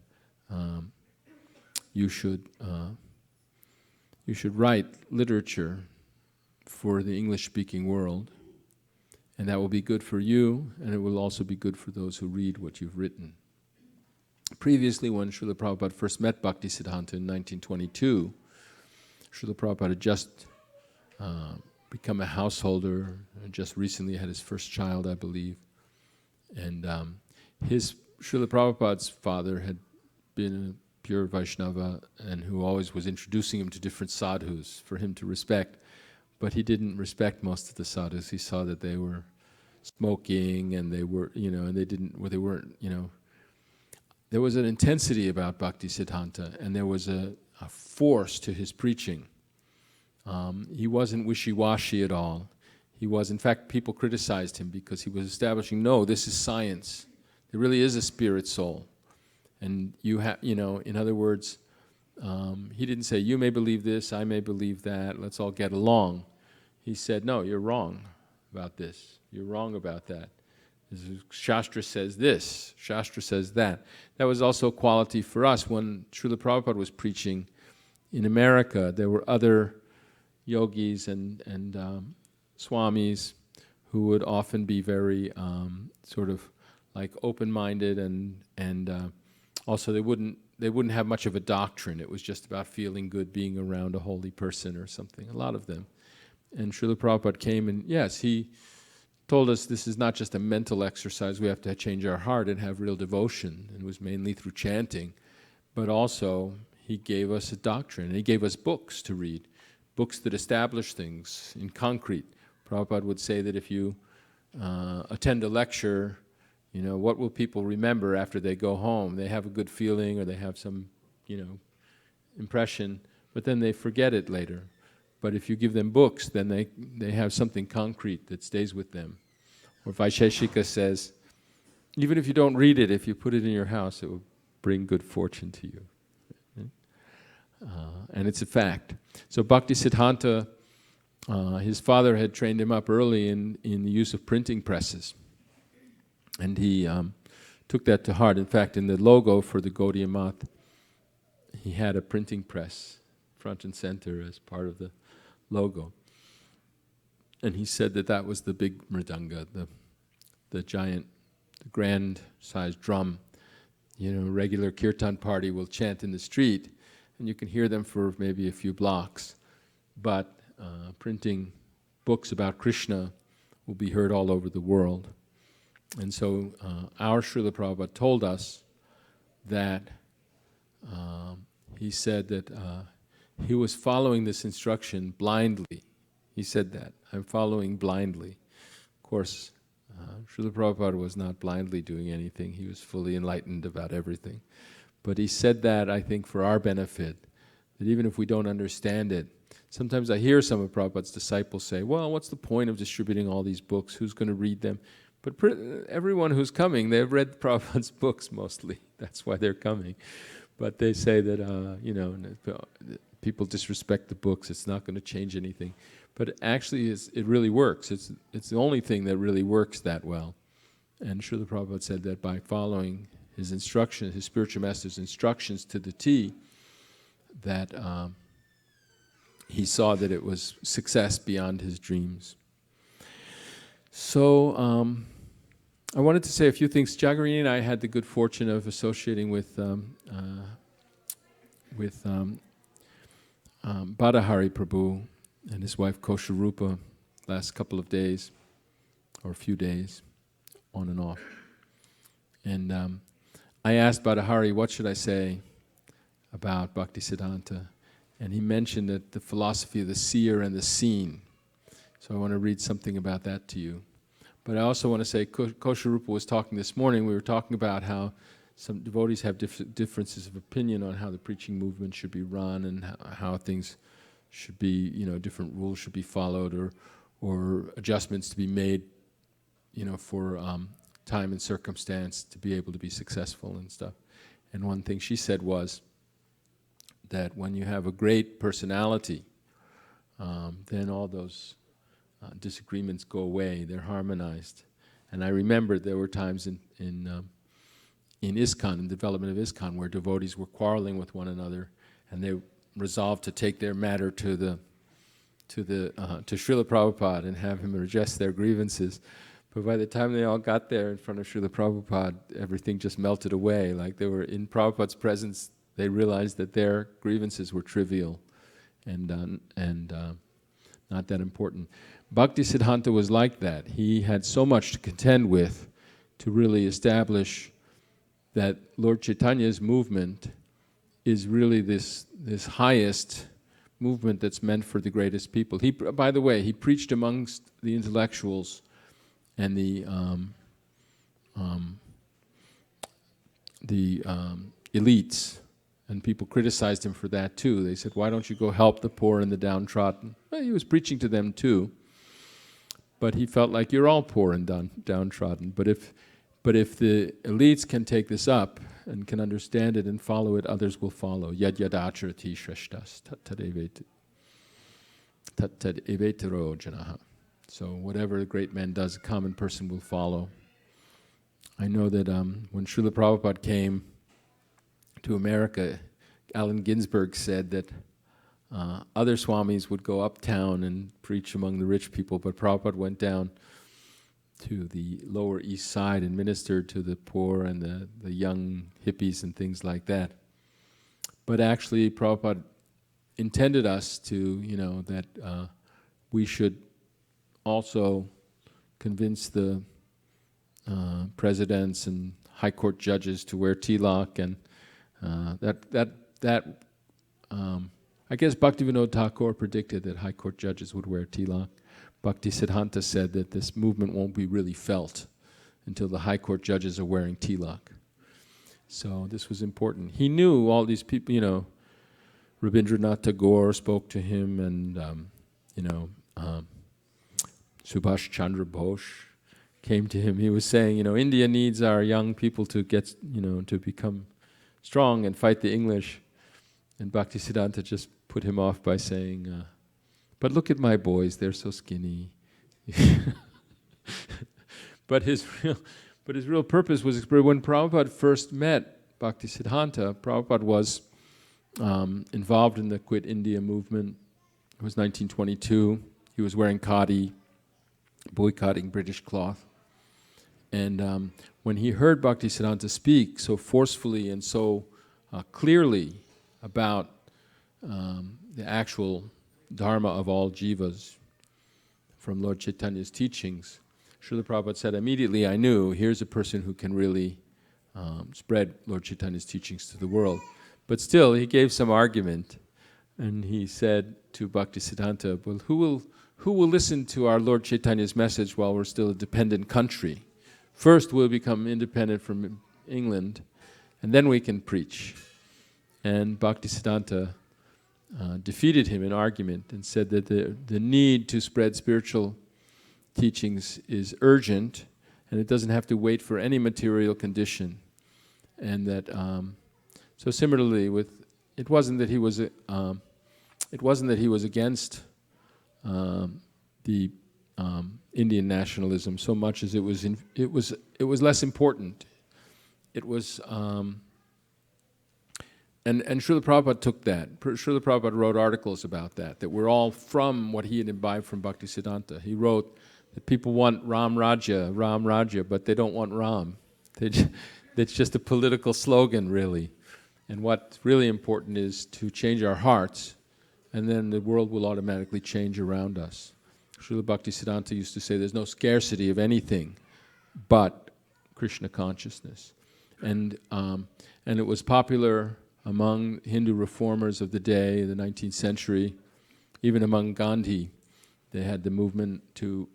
you should write literature for the English-speaking world, and that will be good for you, and it will also be good for those who read what you've written. Previously, when Srila Prabhupada first met Bhaktisiddhanta in 1922, Srila Prabhupada had just become a householder, and just recently had his first child, I believe. And Srila Prabhupada's father had been a pure Vaishnava, and who always was introducing him to different sadhus for him to respect. But he didn't respect most of the sadhus. He saw that they were smoking, and they were, and they weren't, There was an intensity about Bhaktisiddhanta, and there was a force to his preaching. He wasn't wishy-washy at all. He was, in fact, people criticized him because he was establishing, no, this is science. There really is a spirit soul. And you have, in other words, he didn't say, you may believe this, I may believe that, let's all get along. He said, no, you're wrong about this. You're wrong about that. Shastra says this, Shastra says that. That was also a quality for us. When Srila Prabhupada was preaching in America, there were other yogis and swamis who would often be very sort of like open-minded and also they wouldn't have much of a doctrine. It was just about feeling good being around a holy person or something, a lot of them. And Srila Prabhupada came and yes, he told us this is not just a mental exercise, we have to change our heart and have real devotion. And it was mainly through chanting, but also he gave us a doctrine, and he gave us books to read, books that establish things in concrete. Prabhupada would say that if you attend a lecture, what will people remember after they go home? They have a good feeling or they have some, impression, but then they forget it later. But if you give them books, then they have something concrete that stays with them. Or Vaisheshika says, even if you don't read it, if you put it in your house, it will bring good fortune to you. And it's a fact. So Bhakti Siddhanta, his father had trained him up early in the use of printing presses. And he took that to heart. In fact, in the logo for the Gaudiya Math, he had a printing press front and center as part of the logo. And he said that was the big mridanga, the giant, the grand-sized drum. Regular kirtan party will chant in the street, and you can hear them for maybe a few blocks. But printing books about Krishna will be heard all over the world. And so our Srila Prabhupada told us that he said that he was following this instruction blindly. He said that, I'm following blindly. Of course, Srila Prabhupada was not blindly doing anything. He was fully enlightened about everything. But he said that, I think, for our benefit, that even if we don't understand it, sometimes I hear some of Prabhupada's disciples say, well, what's the point of distributing all these books? Who's going to read them? But everyone who's coming, they've read Prabhupada's books mostly. That's why they're coming. But they say that, people disrespect the books. It's not going to change anything. But actually, it really works. It's the only thing that really works that well. And Srila Prabhupada said that by following his instructions, his spiritual master's instructions to the T, that he saw that it was success beyond his dreams. So I wanted to say a few things. Jagarini and I had the good fortune of associating with Badahari Prabhu and his wife Kosharupa last couple of days, or a few days, on and off. And I asked Badahari, what should I say about Bhaktisiddhanta? And he mentioned that the philosophy of the seer and the seen. So I want to read something about that to you. But I also want to say, Kosharupa was talking this morning, we were talking about how some devotees have differences of opinion on how the preaching movement should be run and how things should be, different rules should be followed or adjustments to be made, for time and circumstance to be able to be successful and stuff. And one thing she said was that when you have a great personality, then all those disagreements go away, they're harmonized. And I remember there were times in ISKCON, in the development of ISKCON, where devotees were quarreling with one another, and they resolved to take their matter to Srila Prabhupada and have him address their grievances. But by the time they all got there in front of Srila Prabhupada, everything just melted away. Like they were in Prabhupada's presence, they realized that their grievances were trivial and not that important. Bhaktisiddhanta was like that. He had so much to contend with to really establish that Lord Chaitanya's movement is really this highest movement that's meant for the greatest people. He, by the way, he preached amongst the intellectuals and the elites, and people criticized him for that too. They said, why don't you go help the poor and the downtrodden? Well, he was preaching to them too, but he felt like you're all poor and downtrodden. But if the elites can take this up and can understand it and follow it, others will follow. Yad yadacharati shreshtas tad evetaro janaha. So whatever a great man does, a common person will follow. I know that when Srila Prabhupada came to America, Allen Ginsberg said that other swamis would go uptown and preach among the rich people, but Prabhupada went down to the Lower East Side and ministered to the poor and the young hippies and things like that. But actually, Prabhupada intended us to, that we should also convince the presidents and high court judges to wear tilak, and I guess Bhaktivinoda Thakur predicted that high court judges would wear tilak. Bhakti Siddhanta said that this movement won't be really felt until the high court judges are wearing tilak. So this was important. He knew all these people, Rabindranath Tagore spoke to him, and Subhash Chandra Bose came to him. He was saying, India needs our young people to get, to become strong and fight the English. And Bhaktisiddhanta just put him off by saying, but look at my boys, they're so skinny. But his real purpose was, when Prabhupada first met Bhaktisiddhanta, Prabhupada was involved in the Quit India movement. It was 1922. He was wearing khadi, boycotting British cloth. And when he heard Bhaktisiddhanta speak so forcefully and so clearly about the actual dharma of all jivas from Lord Chaitanya's teachings, Srila Prabhupada said, immediately I knew, here's a person who can really spread Lord Chaitanya's teachings to the world. But still, he gave some argument, and he said to Bhaktisiddhanta, well, who will listen to our Lord Chaitanya's message while we're still a dependent country? First we'll become independent from England, and then we can preach. And Bhaktisiddhanta defeated him in argument and said that the need to spread spiritual teachings is urgent, and it doesn't have to wait for any material condition. And that so similarly, it wasn't that he was against the Indian nationalism so much as it was less important. It was and Srila Prabhupada took that. Srila Prabhupada wrote articles about that we're all from what he had imbibed from Bhaktisiddhanta. He wrote that people want Ram Rajya, but they don't want Ram. It's just a political slogan, really. And what's really important is to change our hearts, and then the world will automatically change around us. Srila Bhaktisiddhanta used to say there's no scarcity of anything but Krishna consciousness. And it was popular among Hindu reformers of the day, the 19th century, even among Gandhi. They had the movement to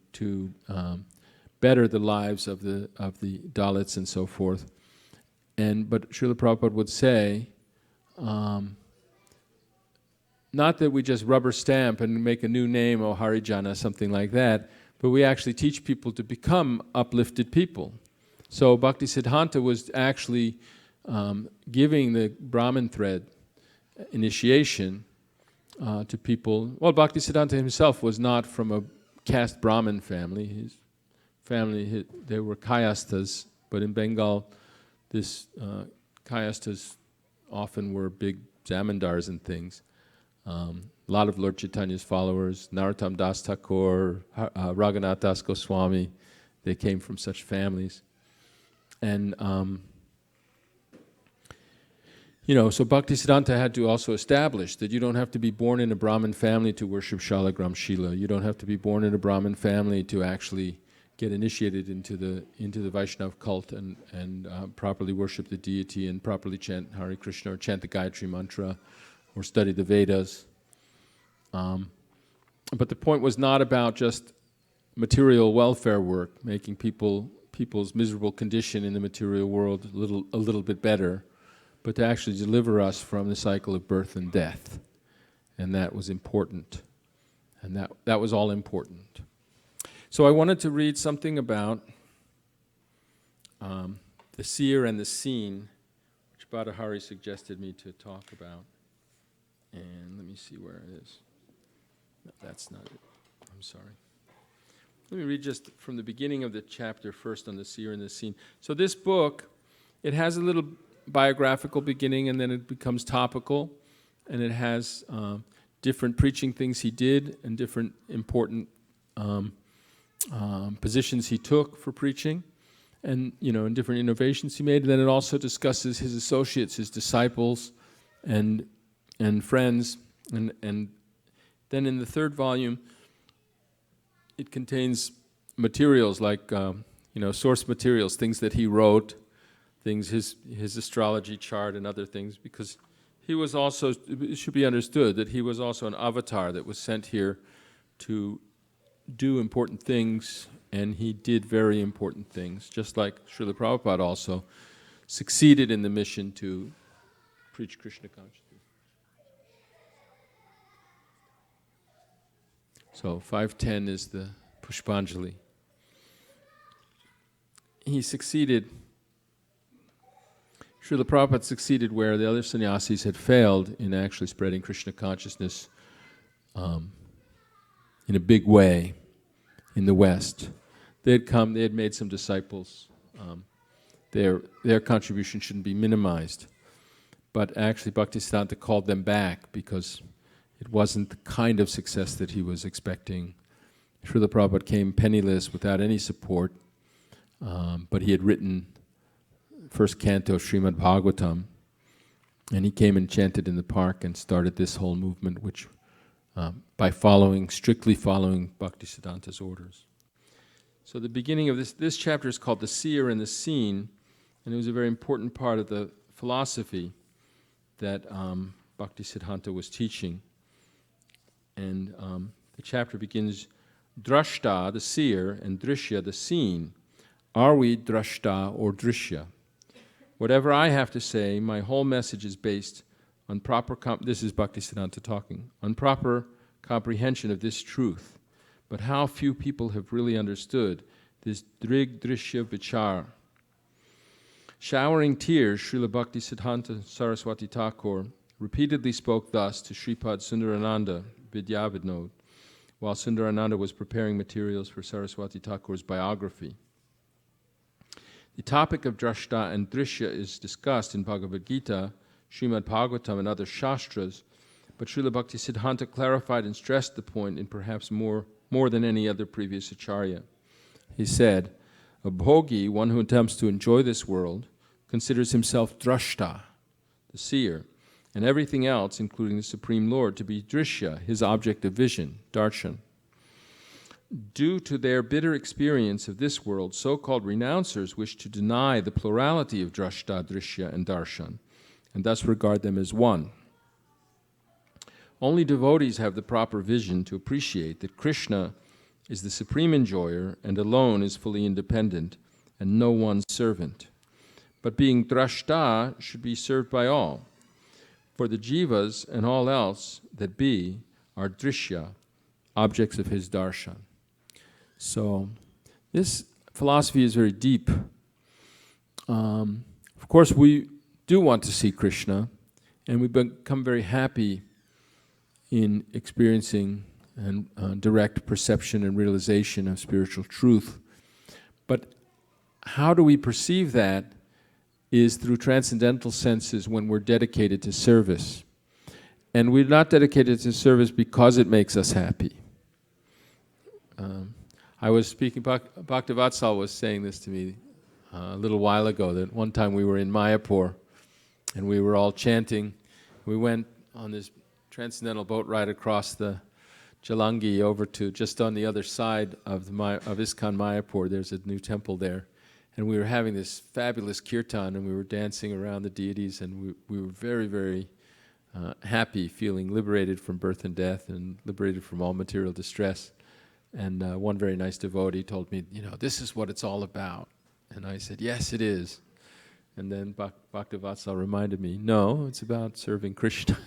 better the lives of the Dalits and so forth. But Srila Prabhupada would say, not that we just rubber stamp and make a new name, or Harijana, something like that, but we actually teach people to become uplifted people. So Bhaktisiddhanta was actually giving the Brahmin thread initiation to people. Well, Bhaktisiddhanta himself was not from a caste Brahmin family. His family, they were Kayasthas, but in Bengal, this Kayasthas often were big zamindars and things. A lot of Lord Chaitanya's followers, Narottam Das Thakur, Raghunath Das Goswami, they came from such families. And so Bhaktisiddhanta had to also establish that you don't have to be born in a Brahmin family to worship Shalagram Shila. You don't have to be born in a Brahmin family to actually get initiated into the Vaishnav cult and properly worship the deity and properly chant Hare Krishna or chant the Gayatri Mantra or study the Vedas. But the point was not about just material welfare work, making people's miserable condition in the material world a little bit better, but to actually deliver us from the cycle of birth and death. And that was important. And that was all important. So I wanted to read something about the seer and the seen, which Badahari suggested me to talk about. And let me see where it is. No, that's not it. I'm sorry. Let me read just from the beginning of the chapter first on the seer and the scene. So this book, it has a little biographical beginning, and then it becomes topical, and it has different preaching things he did and different important positions he took for preaching, and and different innovations he made. And then it also discusses his associates, his disciples, and friends, and then in the third volume, it contains materials like source materials, things that he wrote, things his astrology chart and other things, because he was also, it should be understood that he was also an avatar that was sent here to do important things, and he did very important things, just like Srila Prabhupada also succeeded in the mission to preach Krishna consciousness. So 510 is the Pushpanjali. He succeeded, Srila Prabhupada succeeded where the other sannyasis had failed in actually spreading Krishna consciousness in a big way in the West. They had made some disciples. Their contribution shouldn't be minimized. But actually Bhaktisiddhanta called them back because it wasn't the kind of success that he was expecting. Srila Prabhupada came penniless without any support, but he had written first canto of Srimad Bhagavatam, and he came and chanted in the park and started this whole movement, which by strictly following Bhaktisiddhanta's orders. So the beginning of this chapter is called The Seer and the Scene, and it was a very important part of the philosophy that Bhaktisiddhanta was teaching. And the chapter begins, Drashta, the seer, and Drishya, the scene. Are we Drashta or Drishya? Whatever I have to say, my whole message is based on proper, this is Bhaktisiddhanta talking, on proper comprehension of this truth. But how few people have really understood this Drig Drishya Vichar. Showering tears, Srila Bhaktisiddhanta Saraswati Thakur repeatedly spoke thus to Sripad Sundarananda Vidyavinod, while Sundarananda was preparing materials for Saraswati Thakur's biography. The topic of Drashta and Drishya is discussed in Bhagavad Gita, Srimad Bhagavatam, and other Shastras, but Srila Bhaktisiddhanta clarified and stressed the point in perhaps more than any other previous acharya. He said, a bhogi, one who attempts to enjoy this world, considers himself drashta, the seer, and everything else, including the Supreme Lord, to be drishya, his object of vision, darshan. Due to their bitter experience of this world, so-called renouncers wish to deny the plurality of drashta, drishya, and darshan, and thus regard them as one. Only devotees have the proper vision to appreciate that Krishna is the supreme enjoyer and alone is fully independent and no one's servant. But being drashta should be served by all. For the jivas and all else that be are drishya, objects of his darshan. So this philosophy is very deep. Of course, we do want to see Krishna, and we become very happy in experiencing and direct perception and realization of spiritual truth. But how do we perceive that is through transcendental senses when we're dedicated to service. And we're not dedicated to service because it makes us happy. I was speaking, Bhaktivatsal was saying this to me a little while ago, that one time we were in Mayapur and we were all chanting. We went on this transcendental boat ride across the Jalangi over to just on the other side of ISKCON Mayapur. There's a new temple there. And we were having this fabulous kirtan, and we were dancing around the deities, and we were very, very happy, feeling liberated from birth and death and liberated from all material distress. And one very nice devotee told me, this is what it's all about. And I said, yes, it is. And then Bhaktivatsal reminded me, no, it's about serving Krishna.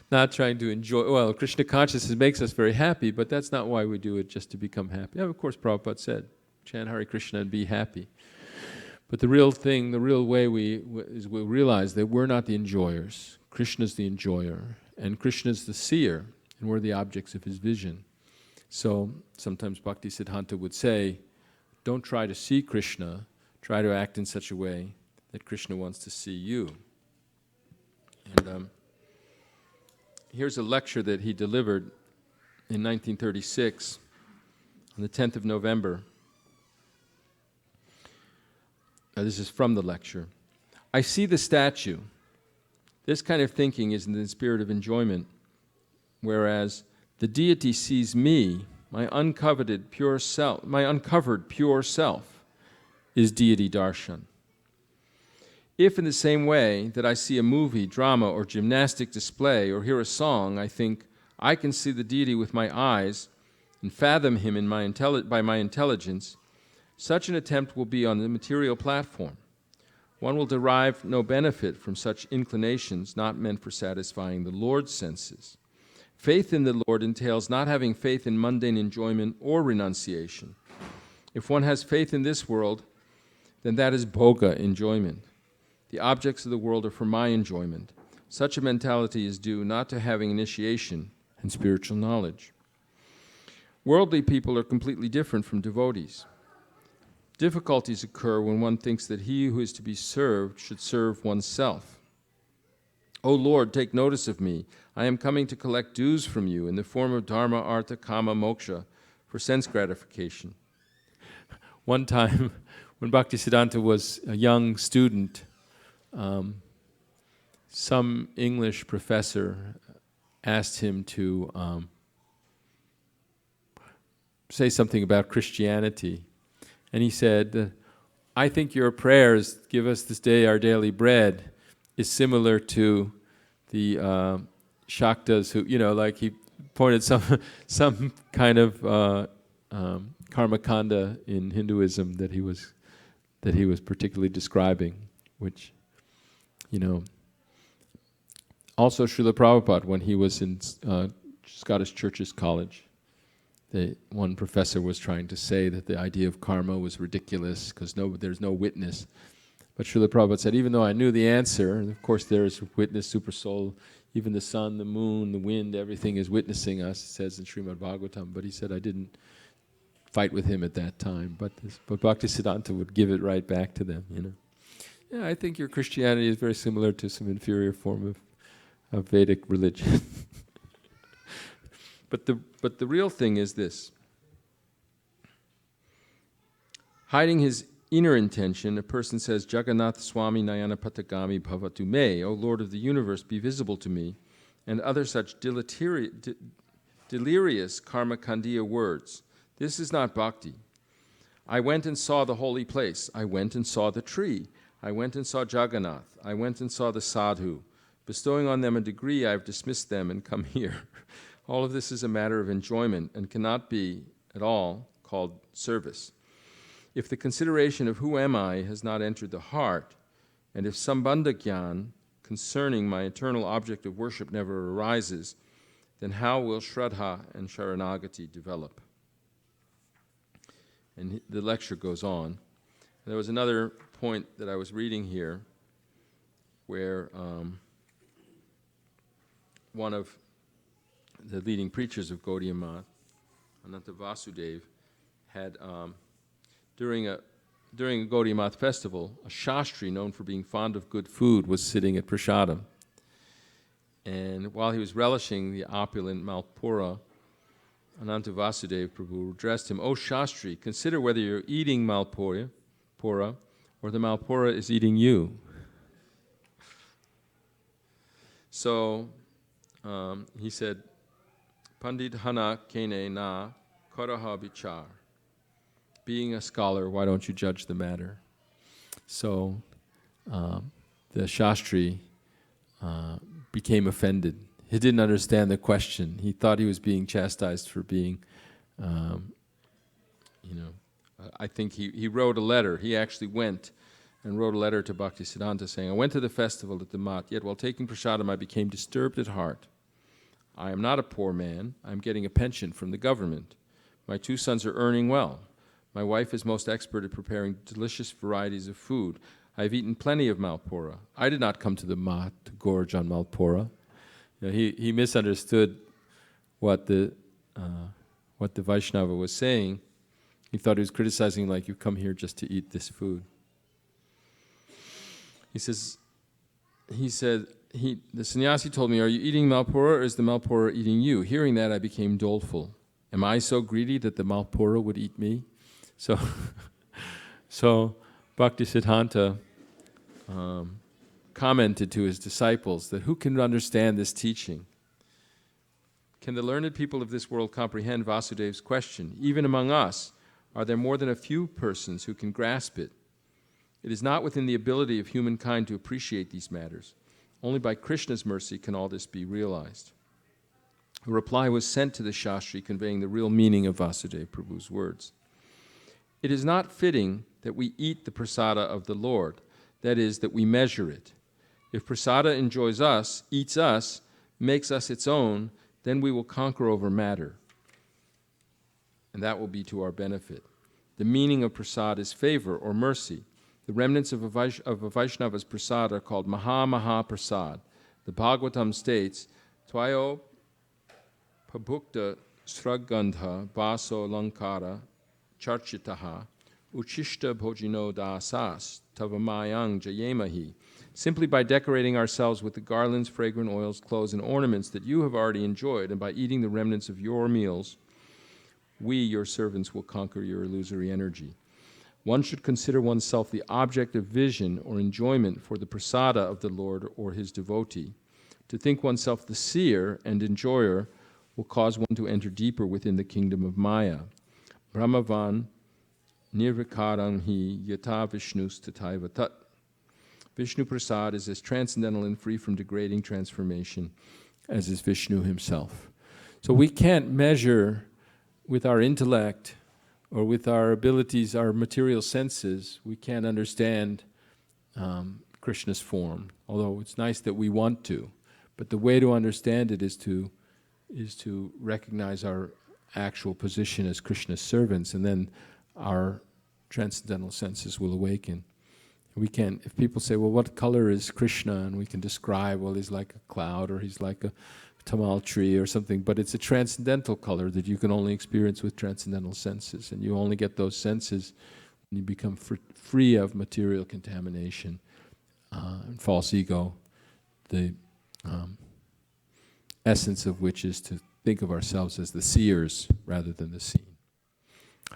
Not trying to enjoy. Well, Krishna consciousness makes us very happy, but that's not why we do it, just to become happy. Yeah, of course, Prabhupada said, chant Hare Krishna and be happy. But the real thing, the real way we realize that we're not the enjoyers. Krishna's the enjoyer, and Krishna's the seer, and we're the objects of his vision. So sometimes Bhaktisiddhanta would say, don't try to see Krishna, try to act in such a way that Krishna wants to see you. And here's a lecture that he delivered in 1936 on the 10th of November. This is from the lecture. I see the statue. This kind of thinking is in the spirit of enjoyment, whereas the deity sees me, my uncovered pure self is deity darshan. If in the same way that I see a movie, drama, or gymnastic display, or hear a song, I think, I can see the deity with my eyes and fathom him in by my intelligence, such an attempt will be on the material platform. One will derive no benefit from such inclinations not meant for satisfying the Lord's senses. Faith in the Lord entails not having faith in mundane enjoyment or renunciation. If one has faith in this world, then that is bhoga, enjoyment. The objects of the world are for my enjoyment. Such a mentality is due not to having initiation and spiritual knowledge. Worldly people are completely different from devotees. Difficulties occur when one thinks that he who is to be served should serve oneself. O Lord, take notice of me. I am coming to collect dues from you in the form of dharma, artha, kama, moksha for sense gratification. One time, when Bhaktisiddhanta was a young student, some English professor asked him to say something about Christianity. And he said, I think your prayers, give us this day our daily bread, is similar to the Shaktas who, like he pointed some kind of karmakanda in Hinduism that he was particularly describing, which, also Srila Prabhupada, when he was in Scottish Churches College, one professor was trying to say that the idea of karma was ridiculous because there's no witness. But Srila Prabhupada said, even though I knew the answer, and of course there is witness, super soul, even the sun, the moon, the wind, everything is witnessing us, it says in Srimad Bhagavatam. But he said, I didn't fight with him at that time. But Bhaktisiddhanta would give it right back to them, Yeah, I think your Christianity is very similar to some inferior form of Vedic religion. But the real thing is this. Hiding his inner intention, a person says, Jagannath Swami Nayana Patagami Bhavatu Me, O Lord of the universe, be visible to me, and other such delirious karmakandiya words. This is not bhakti. I went and saw the holy place. I went and saw the tree. I went and saw Jagannath. I went and saw the sadhu. Bestowing on them a degree, I have dismissed them and come here. All of this is a matter of enjoyment and cannot be at all called service. If the consideration of who am I has not entered the heart, and if sambandha gyan concerning my eternal object of worship never arises, then how will Shraddha and Sharanagati develop? And the lecture goes on. There was another point that I was reading here where one of the leading preachers of Gaudiya Math, Ananta Vasudev, had during a Gaudiya Math festival, a Shastri known for being fond of good food was sitting at Prasadam. And while he was relishing the opulent Malpura, Ananta Vasudev Prabhu addressed him, O Shastri, consider whether you're eating Malpura or the Malpura is eating you. So he said, Pandit Hana Kene Na Karaha Bichar. Being a scholar, why don't you judge the matter? So the Shastri became offended. He didn't understand the question. He thought he was being chastised for being, I think he wrote a letter. He actually went and wrote a letter to Bhaktisiddhanta saying, I went to the festival at the Mat, yet while taking prasadam I became disturbed at heart. I am not a poor man. I am getting a pension from the government. My 2 sons are earning well. My wife is most expert at preparing delicious varieties of food. I have eaten plenty of Malpura. I did not come to the Mat to gorge on Malpura. He misunderstood what what the Vaishnava was saying. He thought he was criticizing, like, you come here just to eat this food. He said, the sannyasi told me, are you eating Malpura or is the Malpura eating you? Hearing that, I became doleful. Am I so greedy that the Malpura would eat me? So, so Bhaktisiddhanta commented to his disciples that who can understand this teaching? Can the learned people of this world comprehend Vasudev's question? Even among us, are there more than a few persons who can grasp it? It is not within the ability of humankind to appreciate these matters. Only by Krishna's mercy can all this be realized. A reply was sent to the Shastri conveying the real meaning of Vasudeva Prabhu's words. It is not fitting that we eat the prasada of the Lord, that is, that we measure it. If prasada enjoys us, eats us, makes us its own, then we will conquer over matter. And that will be to our benefit. The meaning of prasad is favor or mercy. The remnants of a Vaishnava's prasad are called Maha Prasad. The Bhagavatam states, Tvayo Pabhukta Sragandha Baso Lankara Charchitaha Uchishta Bhojino Dasas Tavamayang Jayemahi. Simply by decorating ourselves with the garlands, fragrant oils, clothes, and ornaments that you have already enjoyed, and by eating the remnants of your meals, we, your servants, will conquer your illusory energy. One should consider oneself the object of vision or enjoyment for the prasada of the Lord or his devotee. To think oneself the seer and enjoyer will cause one to enter deeper within the kingdom of Maya. Brahmavan nirvikarang hi yata vishnus tataiva tat. Vishnu Prasad is as transcendental and free from degrading transformation as is Vishnu himself. So we can't measure with our intellect or with our abilities, our material senses, we can't understand Krishna's form, although it's nice that we want to. But the way to understand it is to recognize our actual position as Krishna's servants, and then our transcendental senses will awaken. We can, if people say, well, what color is Krishna? And we can describe, well, he's like a cloud, or he's like a tamal tree or something, but it's a transcendental color that you can only experience with transcendental senses, and you only get those senses when you become free of material contamination and false ego, the essence of which is to think of ourselves as the seers rather than the seen.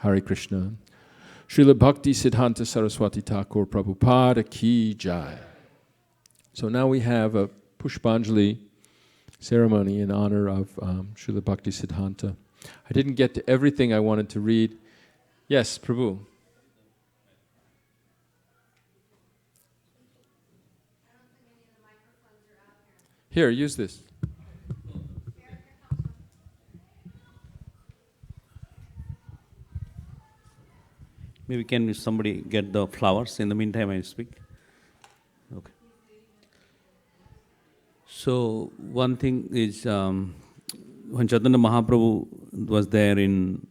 Hare Krishna. Srila Bhakti Siddhanta Saraswati Thakur Prabhupada Ki Jai. So now we have a Pushpanjali ceremony in honor of Srila Bhakti Siddhanta. I didn't get to everything I wanted to read. Yes, Prabhu. Here, use this. Maybe can somebody get the flowers? In the meantime, I speak. Okay. So one thing is, when Chaitanya Mahaprabhu was there in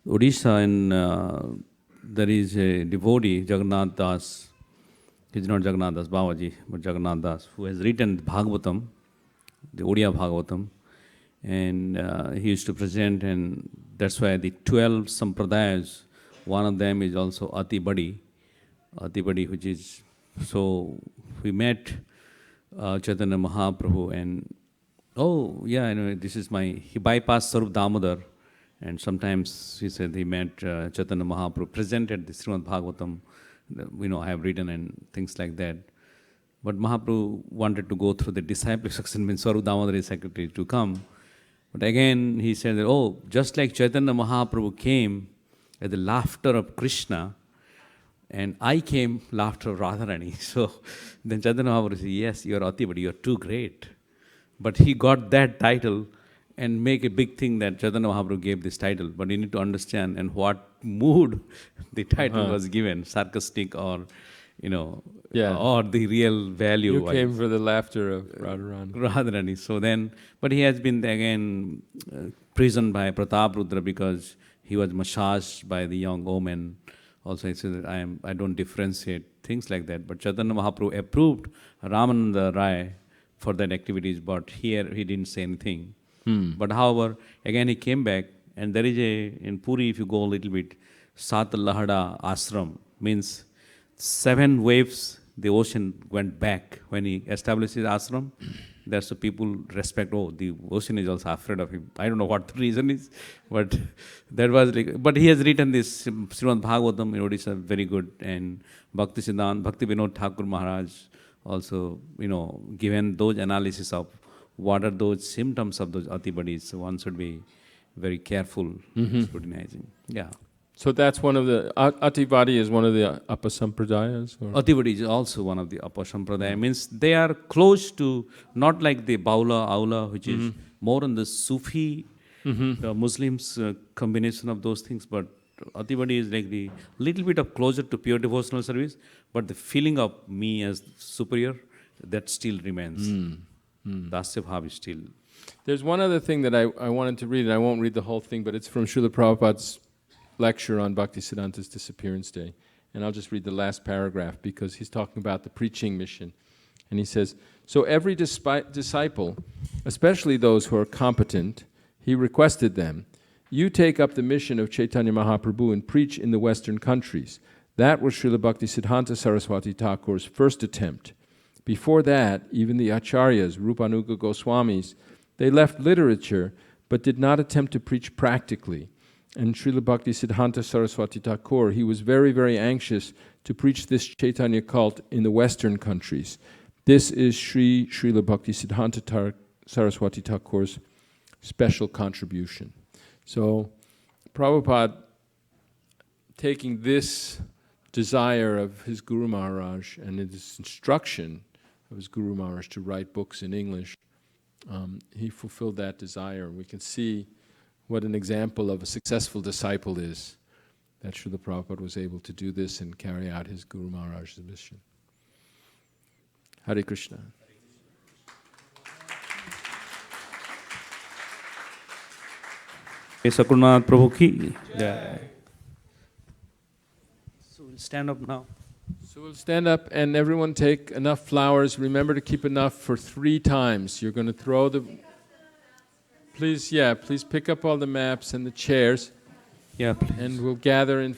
Odisha, and there is a devotee, Jagannath Das. He's not Jagannath Das Babaji, but Jagannath Das, who has written Bhagavatam, the Odia Bhagavatam, and he used to present, and that's why the 12 sampradayas, one of them is also Ati Badi, which is, so we met Chaitanya Mahaprabhu, and oh yeah, anyway, this is he bypassed Sarup Damodar, and sometimes he said he met Chaitanya Mahaprabhu, presented the Srimad Bhagavatam, I have written and things like that. But Mahaprabhu wanted to go through the disciple section when Sarup Damodar is secretary to come. But again, he said that, just like Chaitanya Mahaprabhu came at the laughter of Krishna, and I came laughter of Radharani. So then Chaitanya Mahaprabhu said, yes, you are Ati, but you are too great. But he got that title and make a big thing that Chaitanya Mahaprabhu gave this title. But you need to understand in what mood the title was given, sarcastic or, or the real value. You came for the laughter of Radharani. Radharani. So then, but he has been again prisoned by Pratap Rudra because he was massaged by the young woman. Also, he said that I don't differentiate, things like that. But Chaitanya Mahaprabhu approved Ramananda Rai for that activities, but here he didn't say anything. But however, again he came back And there is in Puri, if you go a little bit, Sat Lahada Ashram means 7 waves, the ocean went back when he established his ashram. That's the people respect, oh, the ocean is also afraid of him. I don't know what the reason is, but that was like, but he has written this Srimad Bhagavatam in Odisha, very good, and Bhakti Siddhant, Bhakti Vinod Thakur Maharaj also, given those analysis of what are those symptoms of those atibadis. So one should be very careful scrutinizing. Yeah. So that's one of the, Ativadi is one of the Apasampradayas? Ativadi is also one of the Apasampradaya. Means they are close to, not like the Baula, Aula, which is more on the Sufi Muslims combination of those things, but Ativadi is like the little bit of closer to pure devotional service, but the feeling of me as superior, that still remains. Dasya Bhav is still. There's one other thing that I wanted to read, and I won't read the whole thing, but it's from Srila Prabhupada's lecture on Bhaktisiddhanta's Disappearance Day. And I'll just read the last paragraph because he's talking about the preaching mission. And he says, so every disciple, especially those who are competent, he requested them, you take up the mission of Chaitanya Mahaprabhu and preach in the Western countries. That was Srila Bhaktisiddhanta Saraswati Thakur's first attempt. Before that, even the Acharyas, Rupanuga Goswamis, they left literature but did not attempt to preach practically. And Srila Bhaktisiddhanta Saraswati Thakur, he was very, very anxious to preach this Chaitanya cult in the Western countries. This is Srila Bhaktisiddhanta Saraswati Thakur's special contribution. So, Prabhupada, taking this desire of his Guru Maharaj and his instruction of his Guru Maharaj to write books in English, he fulfilled that desire. We can see what an example of a successful disciple is, that Srila Prabhupada was able to do this and carry out his Guru Maharaj's mission. Hare Krishna. Sakurnath Prabhu ki. Yeah. So we'll stand up now. So we'll stand up and everyone take enough flowers. Remember to keep enough for 3 times. You're going to throw the... Please pick up all the maps and the chairs. Yeah, please. And we'll gather in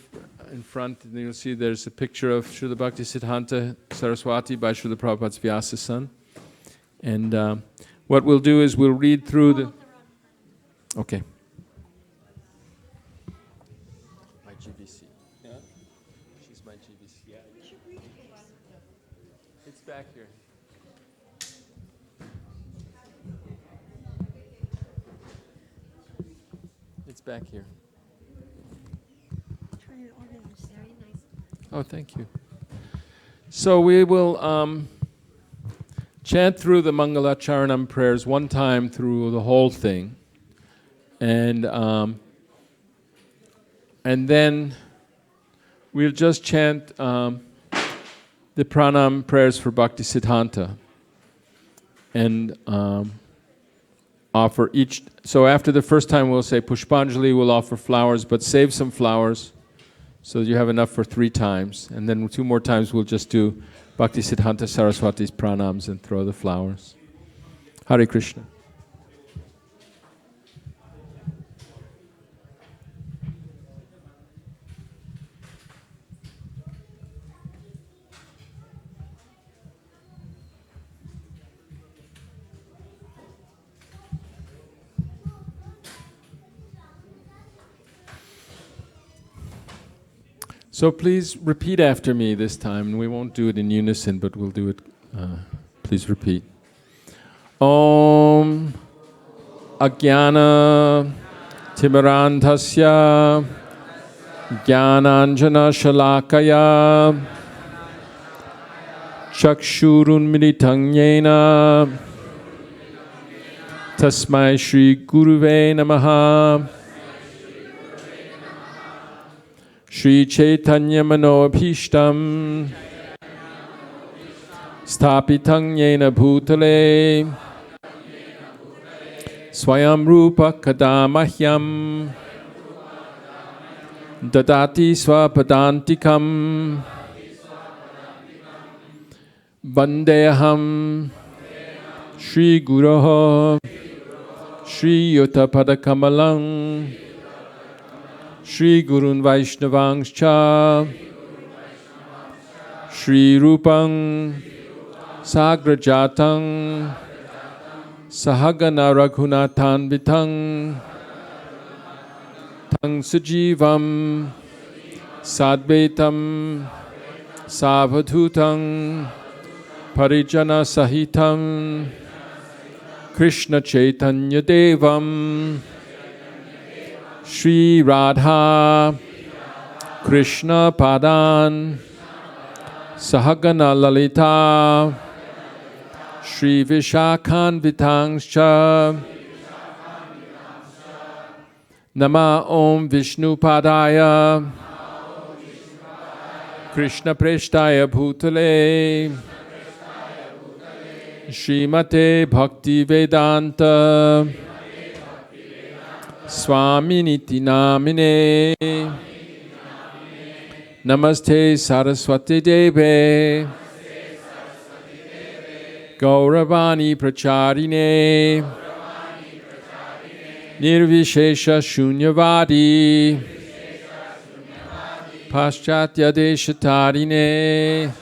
front, and you'll see there's a picture of Srila Bhaktisiddhanta Saraswati by Srila Prabhupada's Vyasa son. And what we'll do is we'll read through the... Okay. My GBC. Yeah? She's my GBC. Yeah. It's back here. It's back here. Oh, thank you. So we will chant through the Mangalacharanam prayers one time through the whole thing, and then we'll just chant the pranam prayers for Bhaktisiddhanta, and offer each. So after the first time we'll say Pushpanjali, we'll offer flowers, but save some flowers so that you have enough for 3 times. And then 2 more times we'll just do Bhaktisiddhanta Saraswati's pranams and throw the flowers. Hare Krishna. So please repeat after me this time. We won't do it in unison, but we'll do it. Please repeat. Om Ajnana Timarantasya Jnananjana Shalakaya Chakshurun Militang Yena Tasmai Shri Guruve Namaha Shri Chaitanya Manoabhishtam Stapitang Yena Bhutale Swayam Rupa Kadamahyam Dadati Swapadantikam Vandeham Shri Guroho Shri Yuta Padakamalang Shri Gurun Vaishnavangscha Shri Rupang Sagrajatang Sahagana Raghunathan Vitang Tang Sujivam Sadbetam Savadhutam Parijana Sahitam Krishna Chaitanya Devam Shri Radha Krishna Padan Sahagana Lalita Shri Vishakhan Vitangscha Nama Om Vishnu Padaya Krishna Preshtaya Bhutale Srimate Bhakti Vedanta Swaminiti Namine Namaste Saraswati Deve Gauravani Pracharine Nirvishesha Shunyavadi Paschatya Deshatarine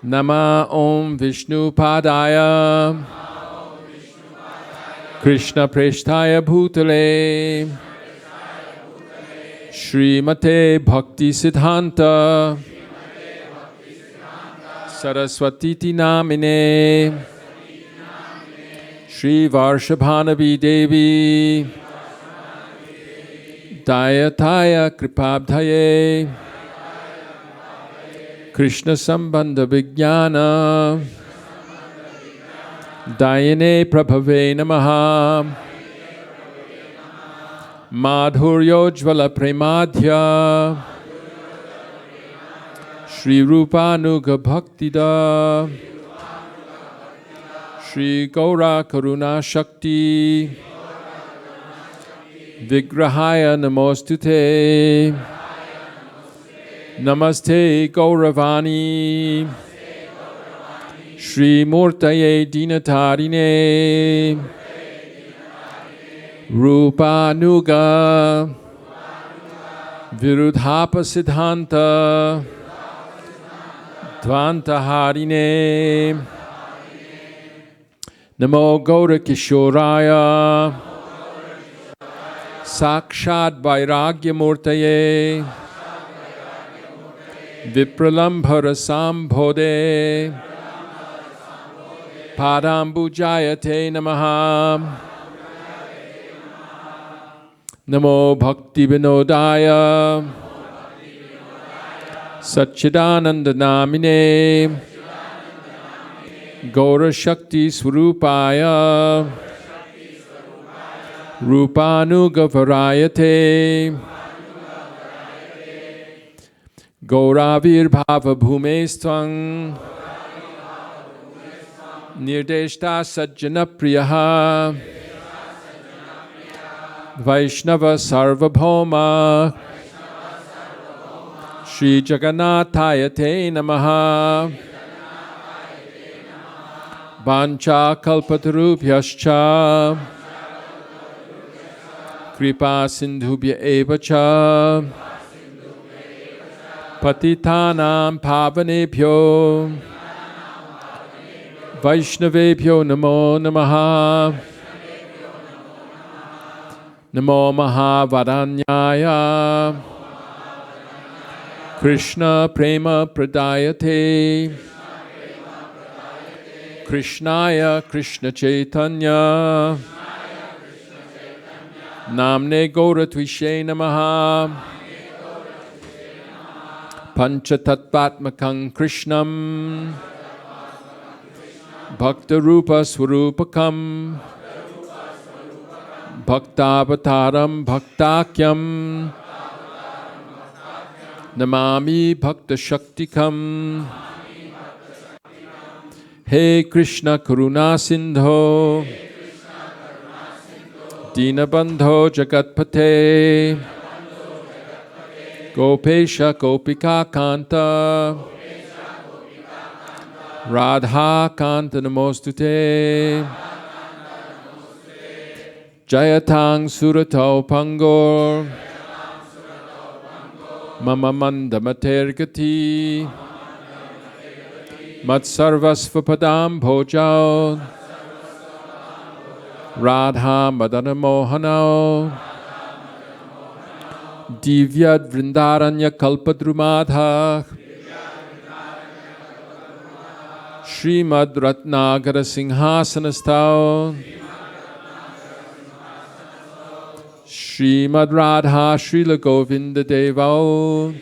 Nama Om Vishnu Padaya Krishna Preshtaya Bhutale Srimate Bhakti Siddhanta Saraswati Namine Shri Varshabhanavi Devi Dayataya Kripabdhaye Krishna Sambandha Vijnana Dayane Prabhave Namaha Madhuryojvala Premadhya Shri Rupanuga Bhaktida Shri Gaura Karuna Shakti Vigrahaya Namostute Namaste Gauravani Shri Murtaye Dinatarine Rupanuga Virudhapa Siddhanta Dvantaharine Namo Gaura Kishoraya Sakshad Vairagya Murtaye Vipralambhara Sambhode Padambujayate Namaha Namo Bhakti Vinodaya Satchidananda Namine Gaura Shakti Swarupaya Rupanuga Varayate Gauravir Bhava Bhumestvang Nirdeshta Sajjana Priyaha Vaishnava Sarvabhauma Shri Jagannathayate Namaha Vancha Kalpatarubhyascha Kripa Sindhubhya Evacha Patitanam Pavanebhyo Vaishnavebhyo Namo Namaha Namo Mahavadanyaya Krishna Prema Pradayate Krishnaya Krishna Chaitanya Namne Gaura Tvishe Namaha Panchatatvatmakang Krishnam Bhakta Rupa Swarupakam Bhaktavataram Bhaktakyam Namami Bhakta Shaktikam He Krishna Karuna Sindho Dinabandho Jagatpate Gopesha Gopika Kanta Radha Kanta Namostute Jayatang Surato Pangor Mama Mandamater Gati Matsarvasvapadam Bhojao Radha Madana Mohanao Divyad Vrindaranya Kalpadrumadha Srimad Ratnagara Singhasanastao Srimad Radha Srila Govinda Devao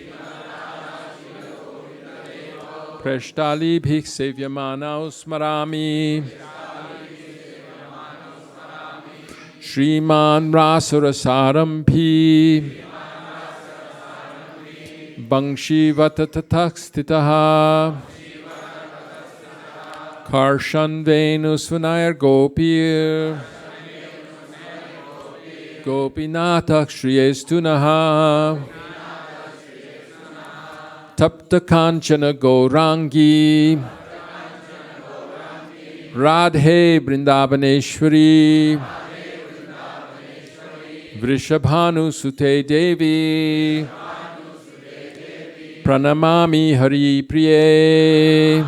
Preshtali Bhik Sevyamana Smarami Shriman Rasarasarampi Bangshi Vatatatakstitaha Karshan Venusvanayar Gopir Gopinatak Shriyestunaha Tapta Kanchana Gaurangi Radhe Brindavaneshwari Vrishabhanu Sute Devi Pranamami Hari Priye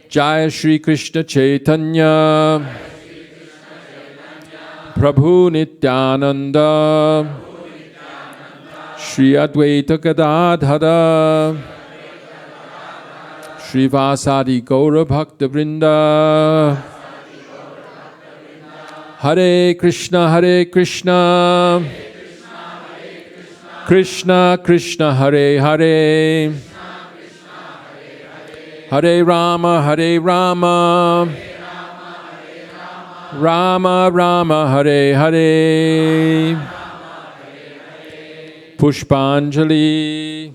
Jaya Shri Krishna Chaitanya Prabhu Nityananda Shri Advaita Gadadhara Shri Vasadi Gaura Bhakta Vrinda Hare Krishna Hare Krishna Krishna Krishna Hare Hare Hare Rama Hare Rama Rama Rama Hare Hare Pushpanjali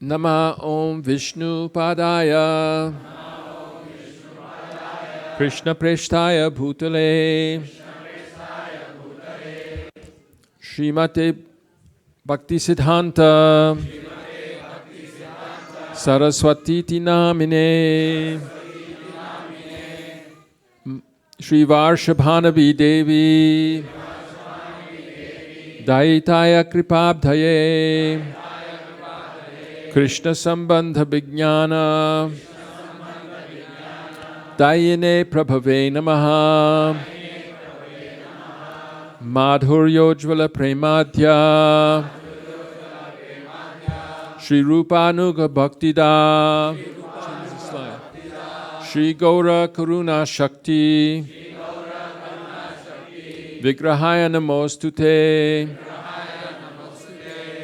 Nama Om Vishnu Padaya Krishna Preshtaya Bhutale Srimate Bhaktisiddhanta Saraswati Namine Shri Varshabhanavi Devi Daitaya Kripabdhaye Krishna Sambandha Vijnana Dayane Prabhave Namaha Madhuryojvala Premadhya Shri Rupanuga Bhaktida Shri Gaura Karuna Shakti Vigrahaya Namostute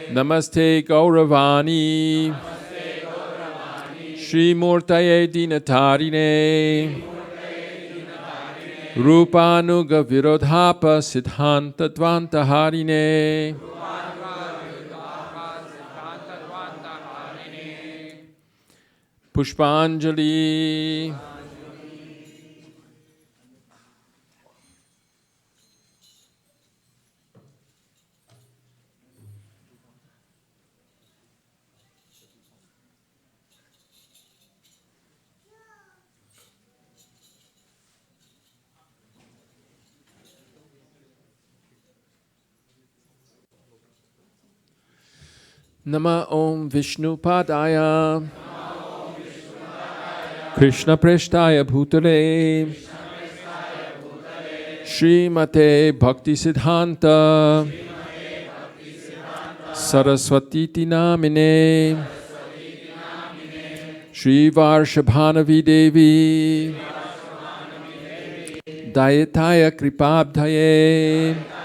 Namaste Gauravani Shri Murtaye Dinatarine Rupanuga Virodhapa Siddhanta Dvanta Harine Pushpanjali Nama Om Vishnu Padaya Krishna Preshtaya Bhutale Srimate Bhaktisiddhanta Saraswati Namine Shri Varshabhanavi Devi Dayataya Kripabdhaye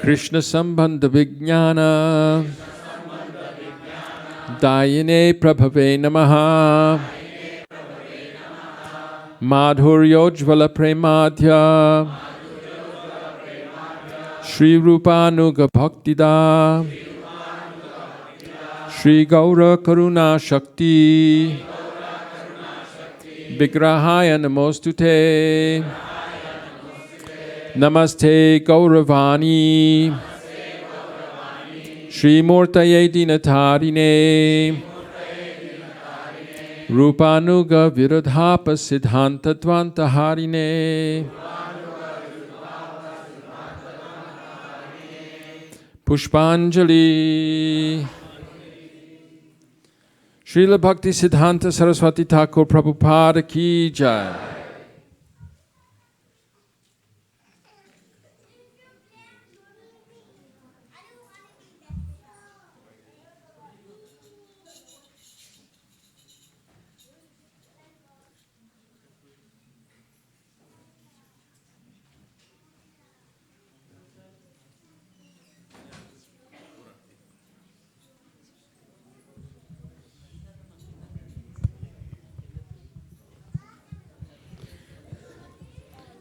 Krishna Sambandha Vijnana Dayane Prabhave Namaha Madhuryojvala Premadhya Shri Rupanuga Bhaktida Shri Gaura Karuna Shakti Vigrahaya Namostute Namaste Gauravani Shri Murtaye Dinatarine Rupanuga Viradhapa Siddhanta Dvanta Harine Pushpanjali Srila Bhakti Siddhanta Saraswati Thakur Prabhupada Ki Jai.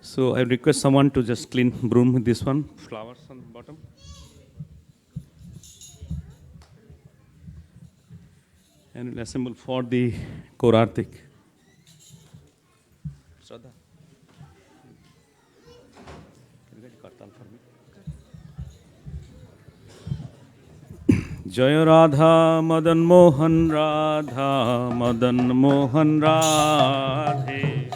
So I request someone to just clean broom with this one, flowers on the bottom. And we'll assemble for the Korartik. Shraddha. Can you get the kartan for me? Jaya Radha Madan Mohan Radha Madan Mohan Radhe.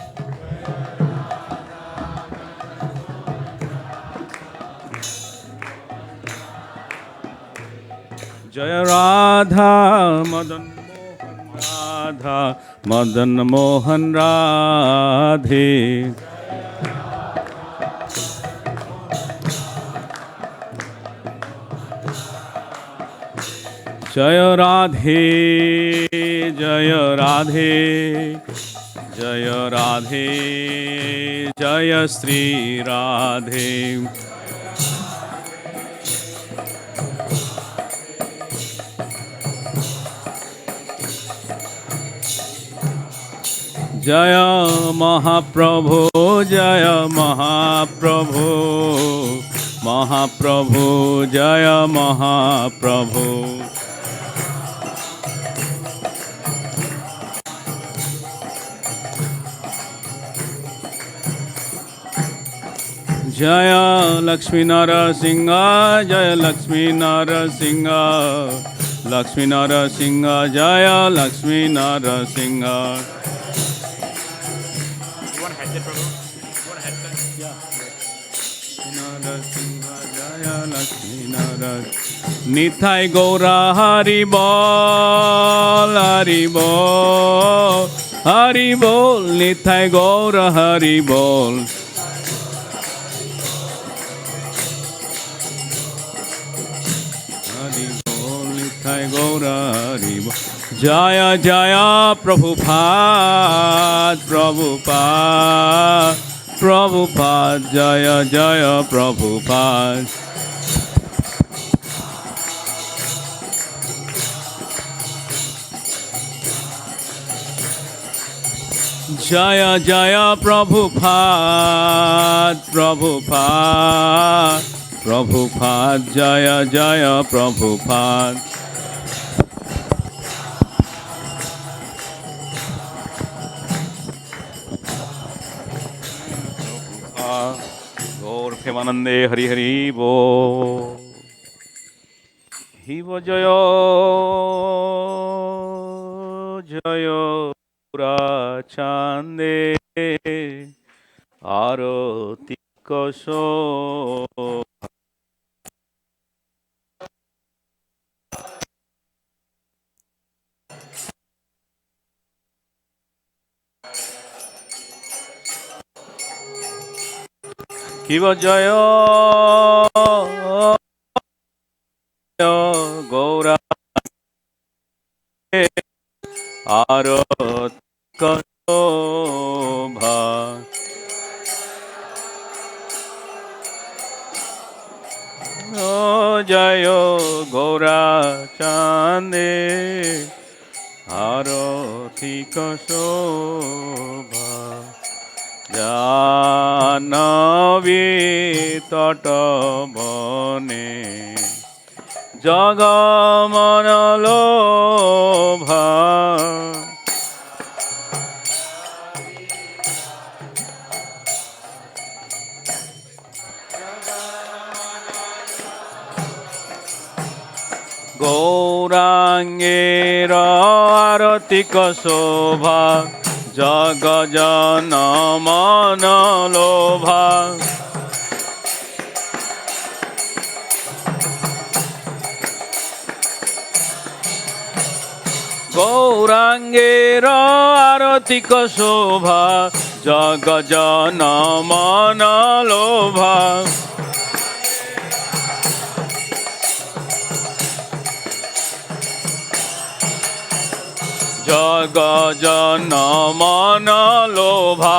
Jaya Radha Madan Mohan Radha Madan Mohan Radhe. Jaya Radhe Jaya Radhe Jaya Radhe Jaya Sri Radhe. Jaya Mahaprabhu, Jaya Mahaprabhu, Mahaprabhu, Jaya Mahaprabhu. Jaya Lakshmi Narasimha, Jaya Lakshmi Narasimha, Lakshmi Narasimha, Jaya Lakshmi Narasimha. Nithai Gaura Hari Bol, Hari Bol, Hari Bol, Nithai Gaura Hari Bol. Hari Bol, Nithai Gaura Hari Bol. Jaya Jaya Prabhupada, Prabhupada, Prabhupada, Jaya Jaya Prabhupada. Jaya Jaya Prabhupada, Prabhupada, Prabhupada, Jaya Jaya Prabhupada. Gaur Premanande Hari Hari Bo. Hiva Jaya Jaya Pura Chande Arati Koso. Hiva Jaya Gaura Arati Koso. Jayo Gaura Chande Arati Shobha Janavi Tata Bane জগমনলোভা গৌরাঙ্গের আরতিক শোভা জগজন মনলোভা গৌরাঙ্গের আরতিক শোভা জগজন মনলোভা জগজন মনলোভা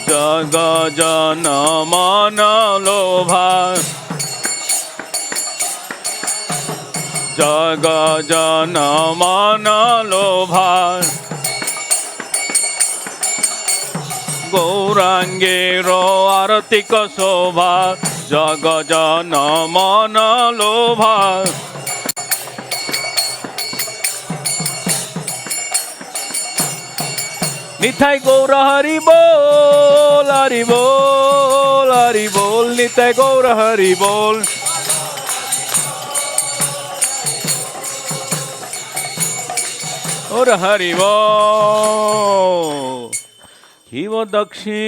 জগজন মনলোভা জগজন মনলোভা গৌরাঙ্গের আরতিক শোভা জগজন মনলোভা নিতাই গৌর হরি বল হরি বল হরি বল নিতাই গৌর হরি বল ওর হরি বল শিব দক্ষিণে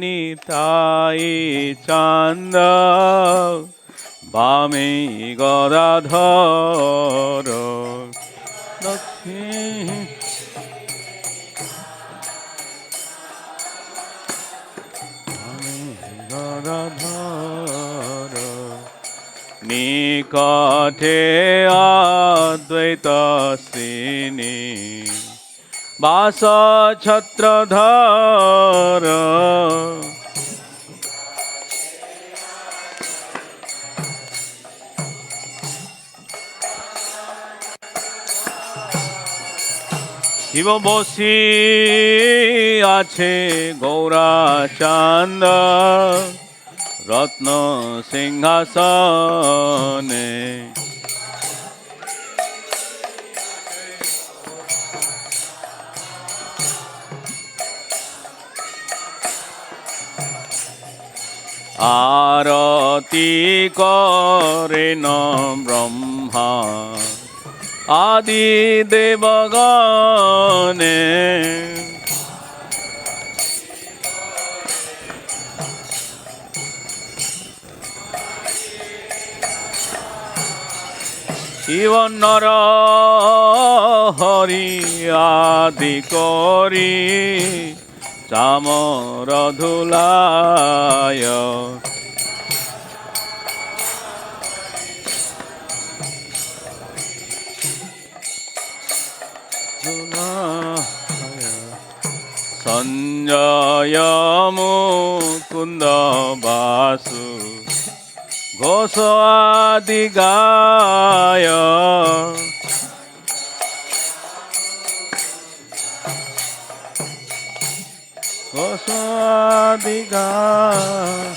নিতাই চান্দ বামে গদাধর দক্ষিণ গদাধর নিকটে অদ্বৈত শ্রেণী বাস ছত্রধর শিব বসি আছে গৌরা চান্দ রত্ন সিংহাসনে আরতি করেন ব্রহ্মা আদি দেবগণে শিব নর হরি আদি করি চামর ধুলায় সঞ্জয় মুকুন্দ বাসু ঘোষ আদি গায় ঘোষ আদি গায়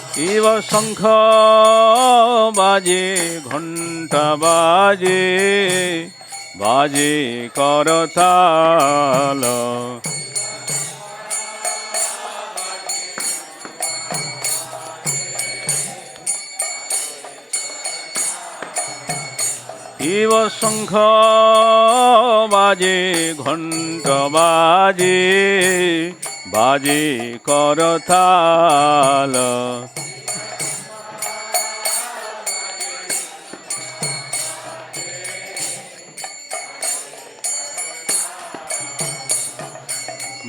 শিব শঙ্খ বাজে ঘণ্টা বাজে বাজে করতাল শিব শঙ্খ বাজে ঘণ্ট বাজে বাজে করতাল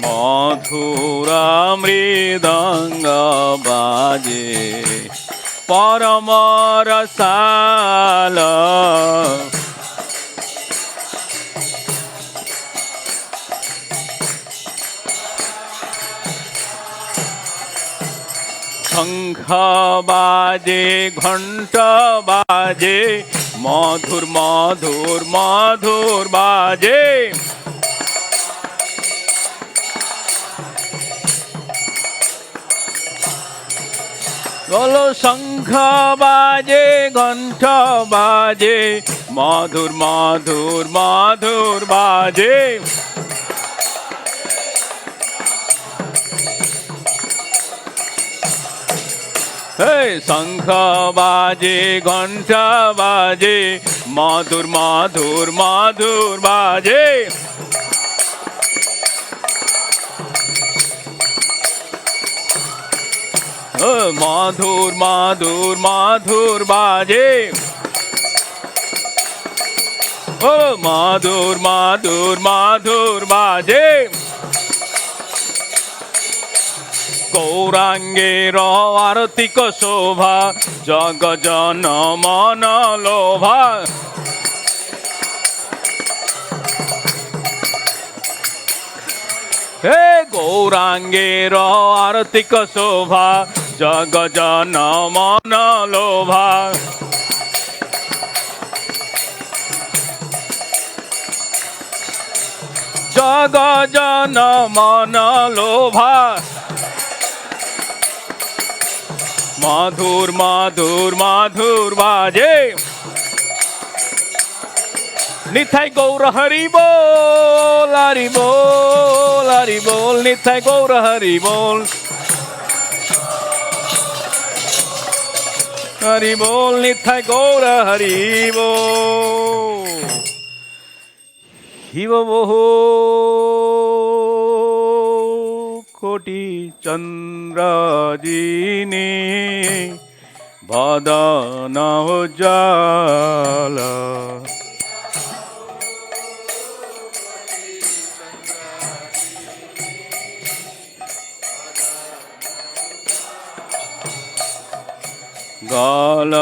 মধুরা মৃদঙ্গ বাজে পরম রসাল শঙ্খ বাজে ঘণ্ট বাজে মধুর মধুর মধুর বাজে বলো শঙ্খ বাজে ঘণ্ট বাজে মধুর মধুর মধুর বাজে হে শঙ্খ বাজে ঘণ্ট বাজে মধুর মধুর মধুর বাজে মধুর মধুর মধুর বাজে ও মধুর মধুর মধুর বাজে গৌরাঙ্গের আরতিক শোভা জগ জন মন লোভা হে গৌরাঙ্গের আরতিক শোভা জগ জন মন লোভা জগ জন মন লোভা মধুর মধুর মধুর বাজে নিতাই গৌর হরি বল হরি বল হরি বল নিতাই গৌর হরি বল হরি বল নিতাই গৌর হরি বল শিব বহু কোটি চন্দ্র জিনে বদন উজ্জ্বল গল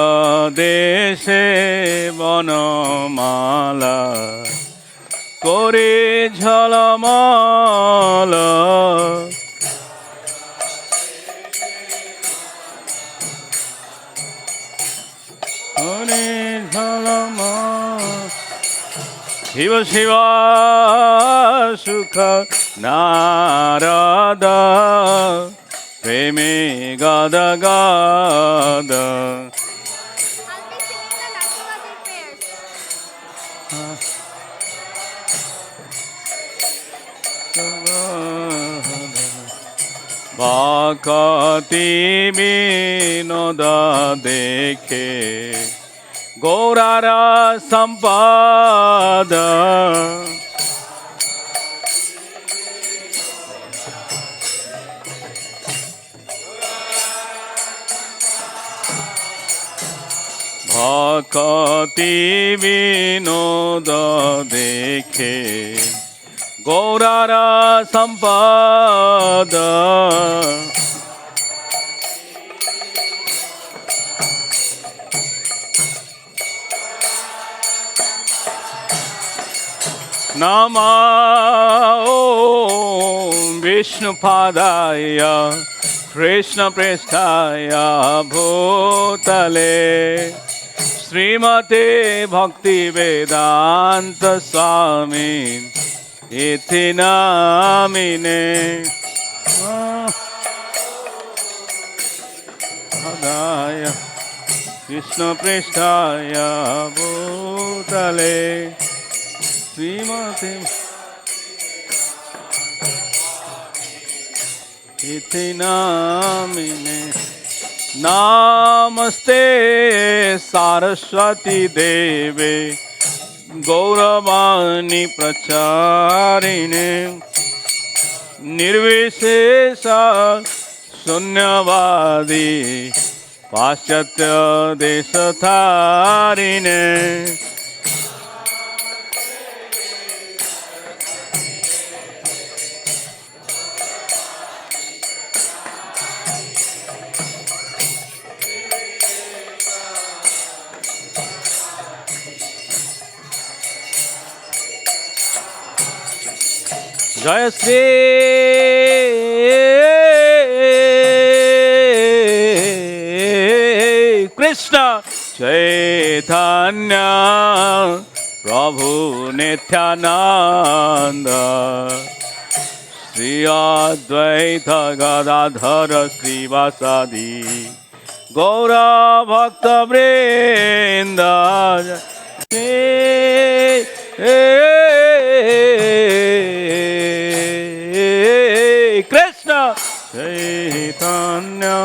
দেশে বনমালা করে ঝলমল করে ঝলমল শিব শিব সুখ নারদ প্রেমে গদ গদ ভকতি বিনোদ দেখে গৌরার সম্পদ ভকতি বিনোদ দেখে গৌরার সম্পদ নমো বিষ্ণুপাদায় কৃষ্ণপৃষ্ঠায় ভূতলে শ্রীমতে ভক্তিবেদান্ত স্বামী ইতি নামিনে পাদায় কৃষ্ণপৃষ্ঠায় ভূতলে শ্রীমতে इति नामिने नमस्ते सारस्वती देवे गौरवाणी प्रचारिणे निर्विशेष शून्यवादी पाश्चात्य देशधारिणे जय श्री कृष्ण चैतन्य प्रभु Nityanand Shri Advaita Gadadhar श्रीवासादि Gaura Bhakta Vrinda Krishna Chaitanya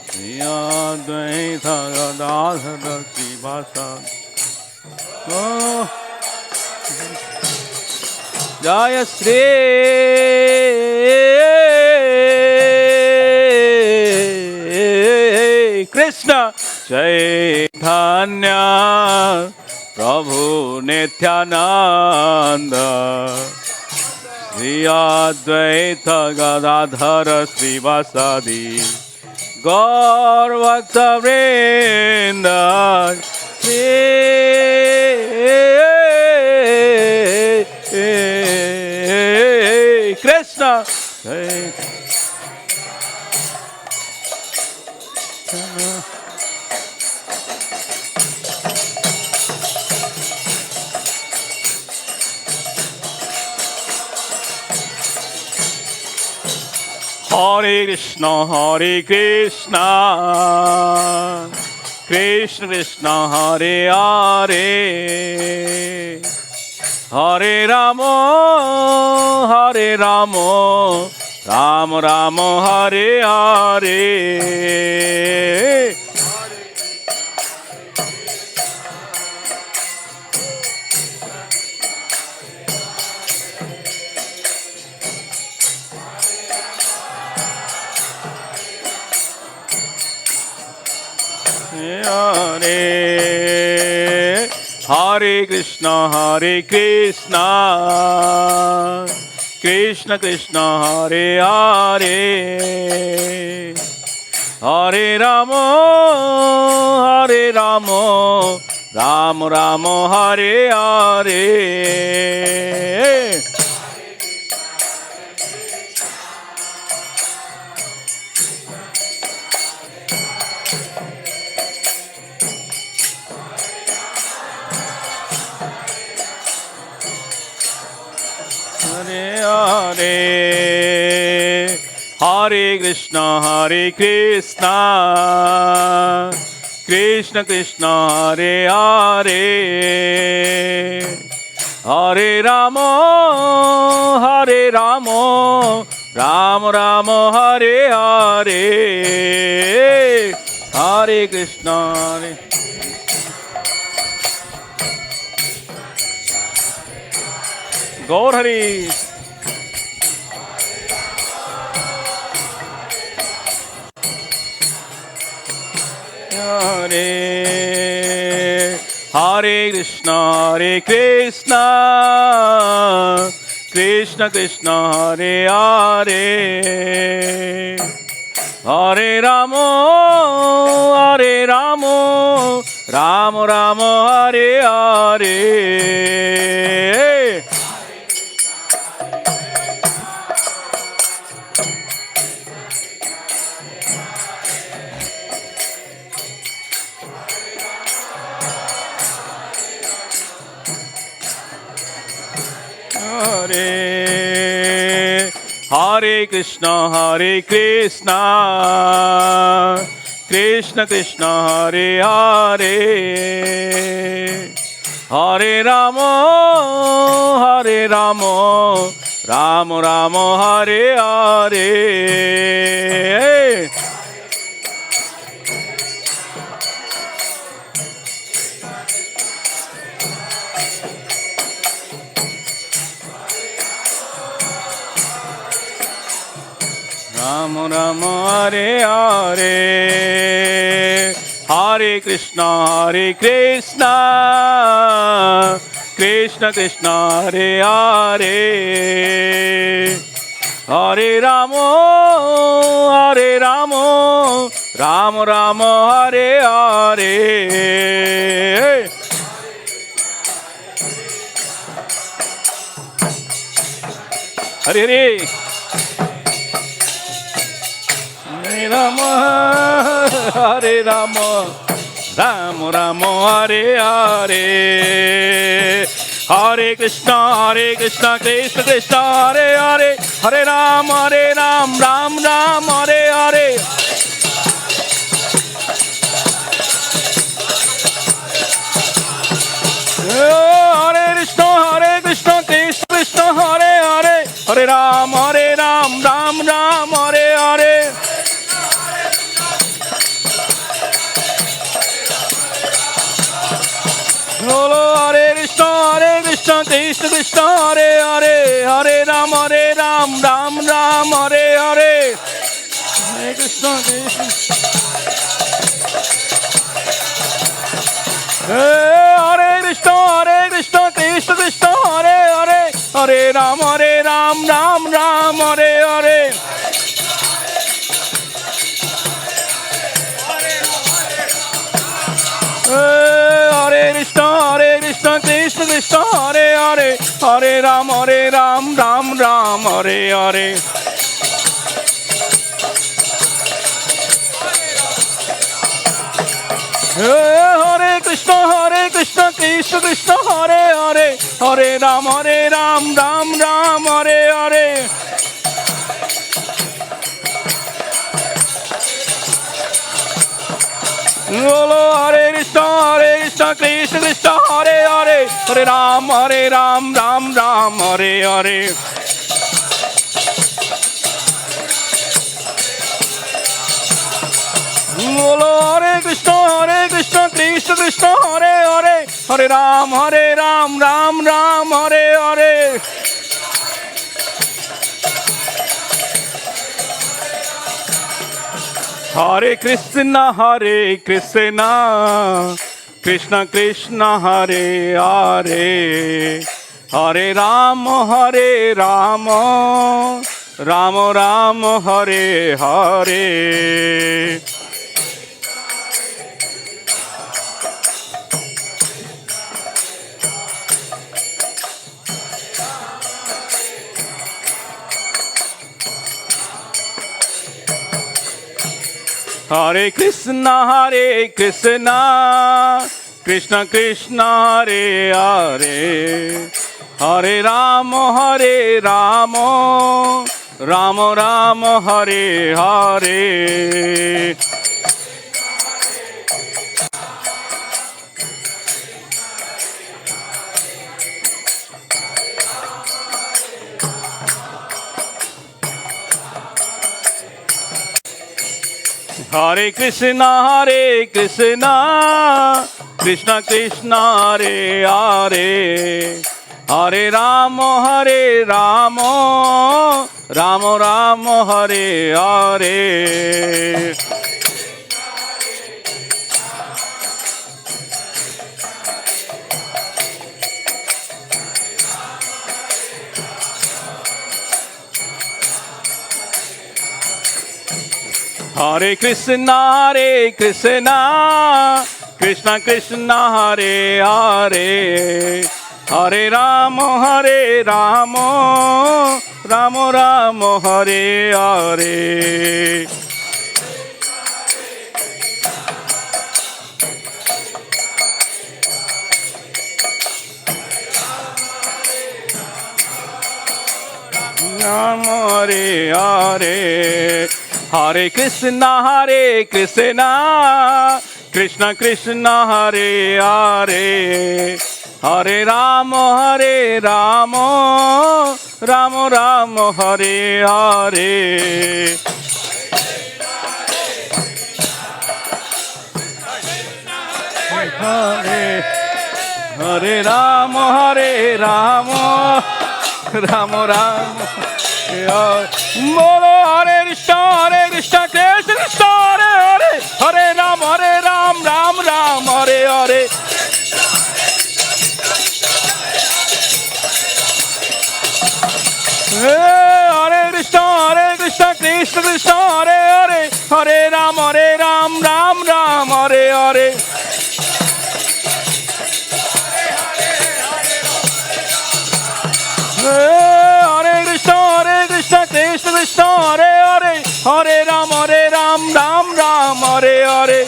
Shri Advaita Gadadhara Srivasadi Jaya Shri Krishna Chaitanya Prabhu Nityananda Shri Advaita Gadadhara Srivasadi Gaur Bhakta Vrinda Krishna Hare Krishna Krishna Krishna Hare Hare Hare Rama Rama Rama Hare Hare Hare Krishna Krishna Krishna Hare Hare Hare Rama Rama Rama Hare Hare Hare Hare Krishna Krishna Krishna Hare Hare Hare Rama Rama Rama Hare Hare Hare Krishna Gaur Hari Hare Hare Krishna Krishna Krishna Hare Hare Hare Rama Rama Rama Hare Hare Hare Krishna Krishna Krishna Hare Hare Hare Rama Rama Rama Hare Hare Rama Rama Hare Hare Hare Krishna Krishna Krishna Hare Hare Hare Rama Rama Rama Hare Hare Hare Hare Hare Rama Rama Rama Hare Hare Hare Krishna, Krishna Krishna, Hare Hare, Hare Ram, Ram Ram, Hare Hare. Hare Krishna, Krishna Krishna, Hare Hare, Hare Ram, Ram Ram, Hare Hare. Hare Krishna, Krishna Krishna, Hare Hare, Hare Ram, Ram Ram, Hare Hare. Hare Krishna, Krishna. Hare Krishna, Krishna Krishna, Hare Hare, Hare Ram, Ram Ram, Hare Hare. Hare Krishna, Krishna Krishna, Hare Hare, Hare Ram, Ram Ram, Hare Hare. Hare Krishna, Krishna Krishna, Hare Hare, Hare Ram, Ram Ram, Hare Hare. Hare Krishna, Krishna Krishna, Hare Hare, Hare Ram, Ram Ram, Hare Hare. Hare Krishna, Krishna Krishna, Hare Hare, Hare Ram, Ram Ram, Hare Hare. Hare Krishna, Krishna Krishna, Hare Hare, Hare Ram, Ram Ram, Hare Hare. Hare Krishna, Krishna Krishna, Hare Hare, Hare Ram, Ram Ram, Hare Hare. Hare Krishna, Krishna Krishna, Hare Hare, Hare Ram, Ram Ram, Hare Hare. Hare Krishna, Krishna Krishna, Hare Hare, Hare Ram, Ram Ram, Hare Hare. Ram, Hare Hare. Hare Krishna, Krishna Krishna, Hare Hare, Hare Ram, Ram Ram, Hare Hare. Hare Hare Ram, Ram Ram. Bolo Hare Krishna, Krishna Krishna, Hare Hare, Hare Ram, Ram Ram, Hare Hare. Hare Krishna, Krishna Krishna, Hare Hare, Hare Ram, Ram Ram, Hare Hare. Hare Krishna, Krishna Krishna, Hare Hare, Hare Ram, Ram Ram, Hare Hare.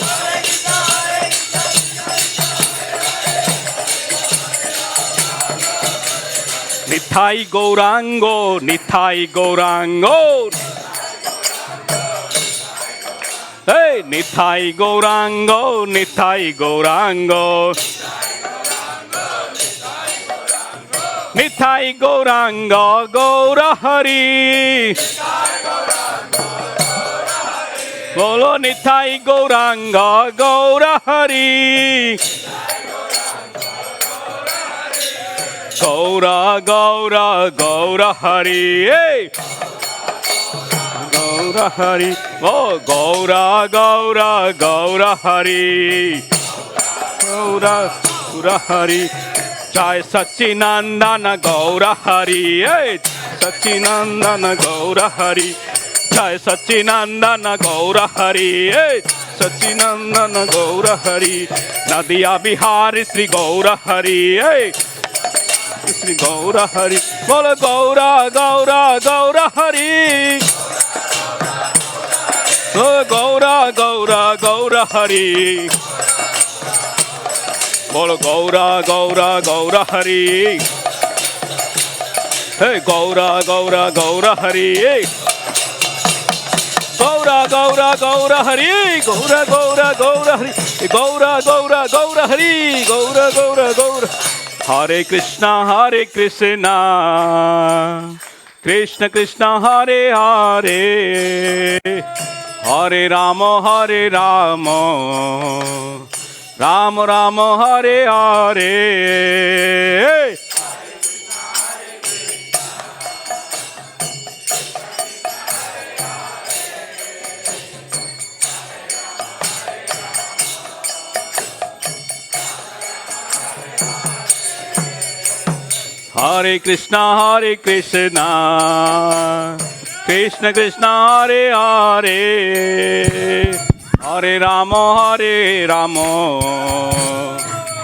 Nithai Gaurango, Nithai Gaurango. Hey, Nithai Gaurango, Nithai Gaurango. Nithai Gaurango, Gaura Hari. Bolo Nithai Gauranga Gaura Hari. Gaura Gaura Gaura Hari. Hey. Gaura Hari. Oh Gaura Gaura Gaura Hari. Gaura Gaura Hari. Jai Sachinandana Gaura Hari. Hey. Sachinandana Gaura Hari. Jai Sachinandana Gaura Hari. Hey. Sachinandana Gaura Hari. Nadia Bihari Sri Gaura Hari. Hey. Sri Gaura Hari. Bola Gaura Gaura Gaura Hari. Oh Gaura Gaura Gaura Hari. Bola Gaura Gaura Gaura Hari. Hey Gaura Gaura Gaura Hari. Hey. Gaura Gaura Gaura Hari. Gaura Gaura Gaura Hari. Gaura Gaura Gaura Hari. Gaura Gaura Gaura. Hare Krishna, Krishna Krishna, Hare Hare, Hare Rama, Hare Rama, Rama Rama, Hare Hare. Hare Krishna, Krishna Krishna, Hare Hare, Hare Rama,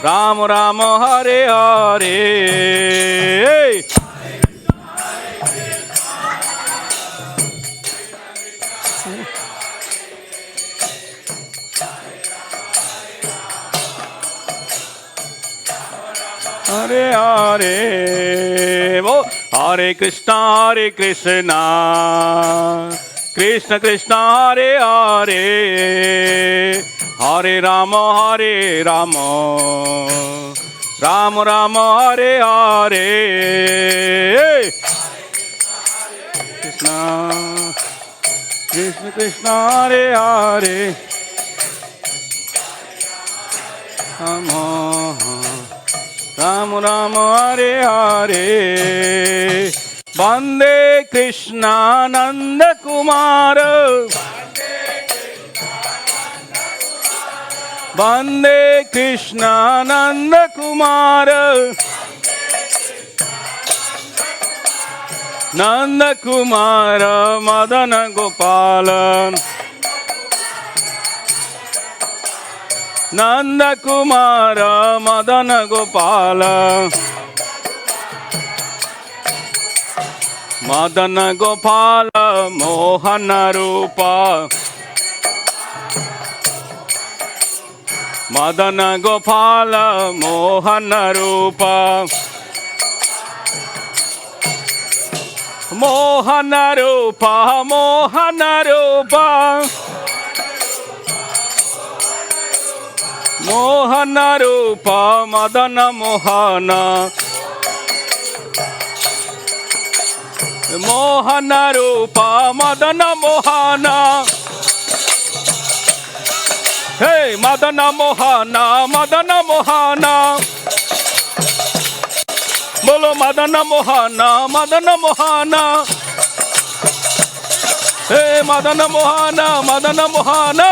Rama Rama, Hare Hare. Hare Hare, oh, Hare Krishna, Krishna Krishna, Hare Hare, Hare Rama, Rama Rama, Hare Hare. Krishna, Krishna Krishna, Hare Hare, Rama Ram Ram Hare Hare. Vande Krishna Nanda Kumar, Vande Krishna Nanda Kumar, Nanda Kumar Madana Gopalan, Nanda Kumara Madana Gopala, Madana Gopala Mohana Rupa, Madana Gopala Mohana Rupa, Mohana Rupa, Mohana Rupa, Mohana Rupa Madana Mohana, Mohana Rupa Madana Mohana. Hey Madana Mohana, Madana Mohana. Bolo Madana Mohana, Madana Mohana. Hey Madana Mohana, Madana Mohana.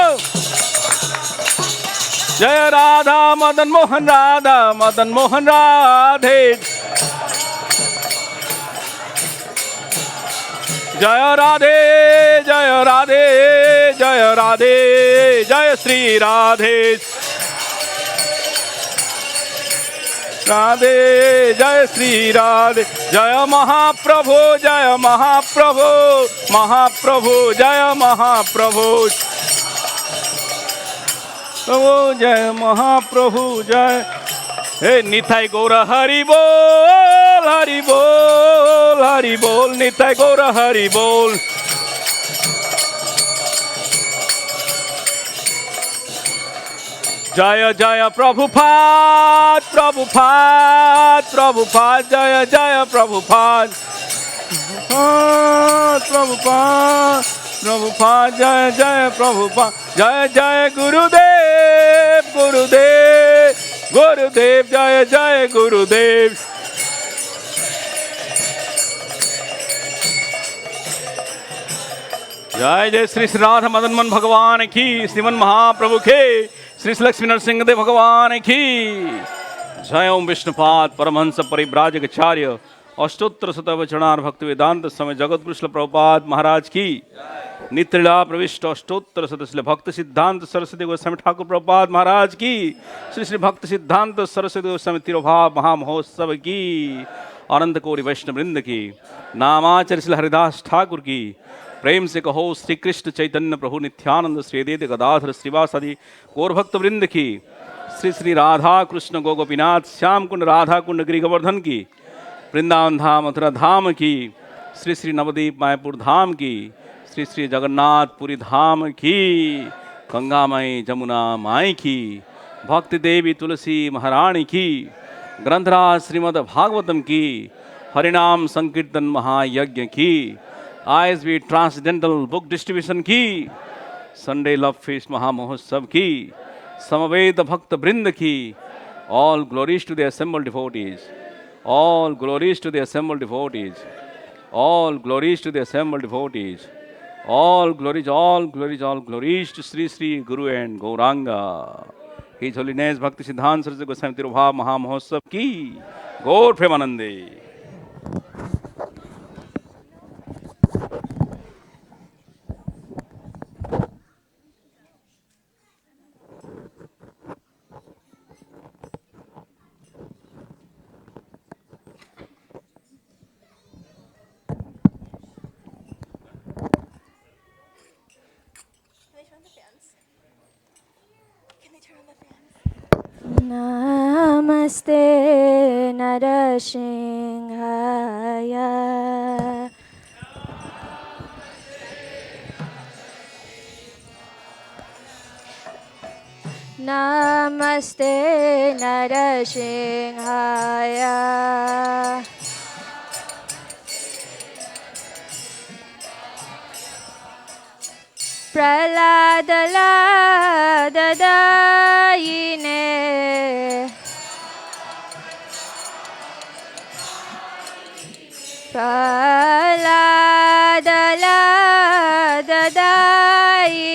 Jaya Radha Madan Mohan Radha Madan Mohan Radhe. Jaya Radhe Jaya Radhe Jaya Radhe Jaya Sri Radhe. Radhe Jaya Sri Radhe. Jaya Mahaprabhu Jaya Mahaprabhu Mahaprabhu Jaya Mahaprabhu. Prabhu Jai Mahaprabhu Jai. Hey Nithai Gaura Hari Bol Hari Bol, Hari Bol, Nitai Gaura Hari Bol. Jaya Jaya Prabhupada, Prabhupada, Prabhupada, Jaya Jaya Prabhupada. Prabhupada, Prabhupada, Jaya Jaya Prabhupada. Jaya Jaya Gurudev, Gurudev, Gurudev, Jaya Jaya Gurudev. जय जय श्री श्री राधा मदन मोहन भगवान की, श्रीमन महाप्रभु के, श्री श्री लक्ष्मी नरसिंह देव भगवान की जय। ओम विष्णुपाद परमहंस परिव्राजकाचार्य अष्टोत्तर शतवचनार भक्ति वेदांत समय जगतगुरु श्रील प्रभुपाद महाराज की, नित्यलीला प्रविष्ट अष्टोत्तर शतश्रील भक्त सिद्धांत सरस्वती गोस्वामी ठाकुर प्रभुपाद महाराज की, श्री श्री भक्त सिद्धांत सरस्वती गोस्वामी तिरुभाव महामहोत्सव की, अनंत कोटि वैष्णव वृंद की, नामाचार्य श्री हरिदास ठाकुर की, प्रेम से कहो श्री कृष्ण चैतन्य प्रभु नित्यानंद श्री अद्वैत गदाधर श्रीवासादि गौर भक्त वृंद की, श्री श्री राधा कृष्ण गोपीनाथ श्याम कुंड राधा कुंड गिरि गोवर्धन की, वृंदावन धाम मथुरा धाम की, श्री श्री नवदीप मायापुर धाम की, श्री श्री जगन्नाथपुरी धाम की, गंगामयी जमुना माई की, भक्ति देवी तुलसी महारानी की, ग्रंथराज श्रीमद् भागवतम की, हरिनाम संकीर्तन महायज्ञ की, ISB ट्रांसडेंटल बुक डिस्ट्रीब्यूशन की, संडे लव फेस्ट महामहोत्सव की, समवेत भक्त वृंद की, all glories to the assembled devotees, all glories to the assembled devotees, all glories to the assembled devotees, all glories, all glories, all glories to Shri Shri Guru and Gauranga. His holiness भक्ति सिद्धांत सरस्वती गोस्वामी तिरुभाव महामहोत्सव की, गौर प्रेमानंदे। Namaste Narasimhaya. Namaste Narasimhaya. Praladadayine.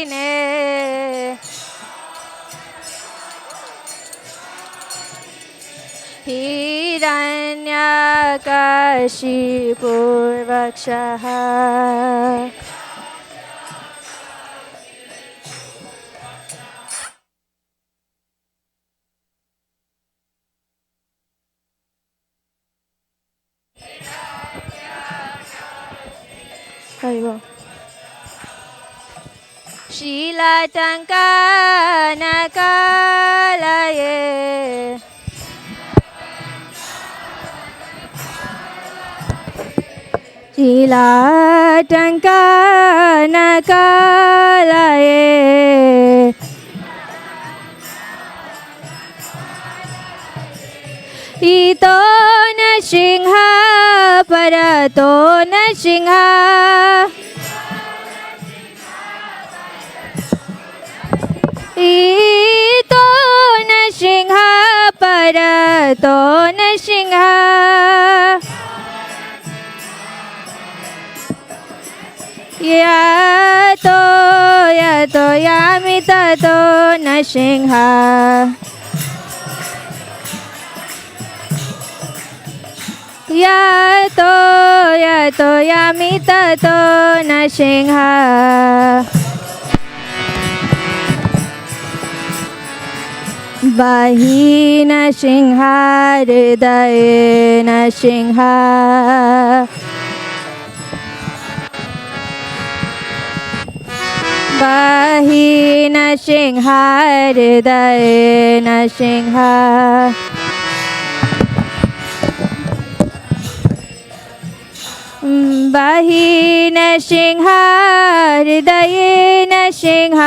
Praladadayine. Hiranyakashipurvakshaha. Shilatankanakalaye. Shilatankanakalaye. Ito na singha parato na singha. Ito na singha parato na singha. Yato yato yamitato na singha. Yato yato yamitato na singha. Bahina Singha Hridayena Singha. Bahina Singha Hridayena Singha. बाहीन Singh हृदयेन Singh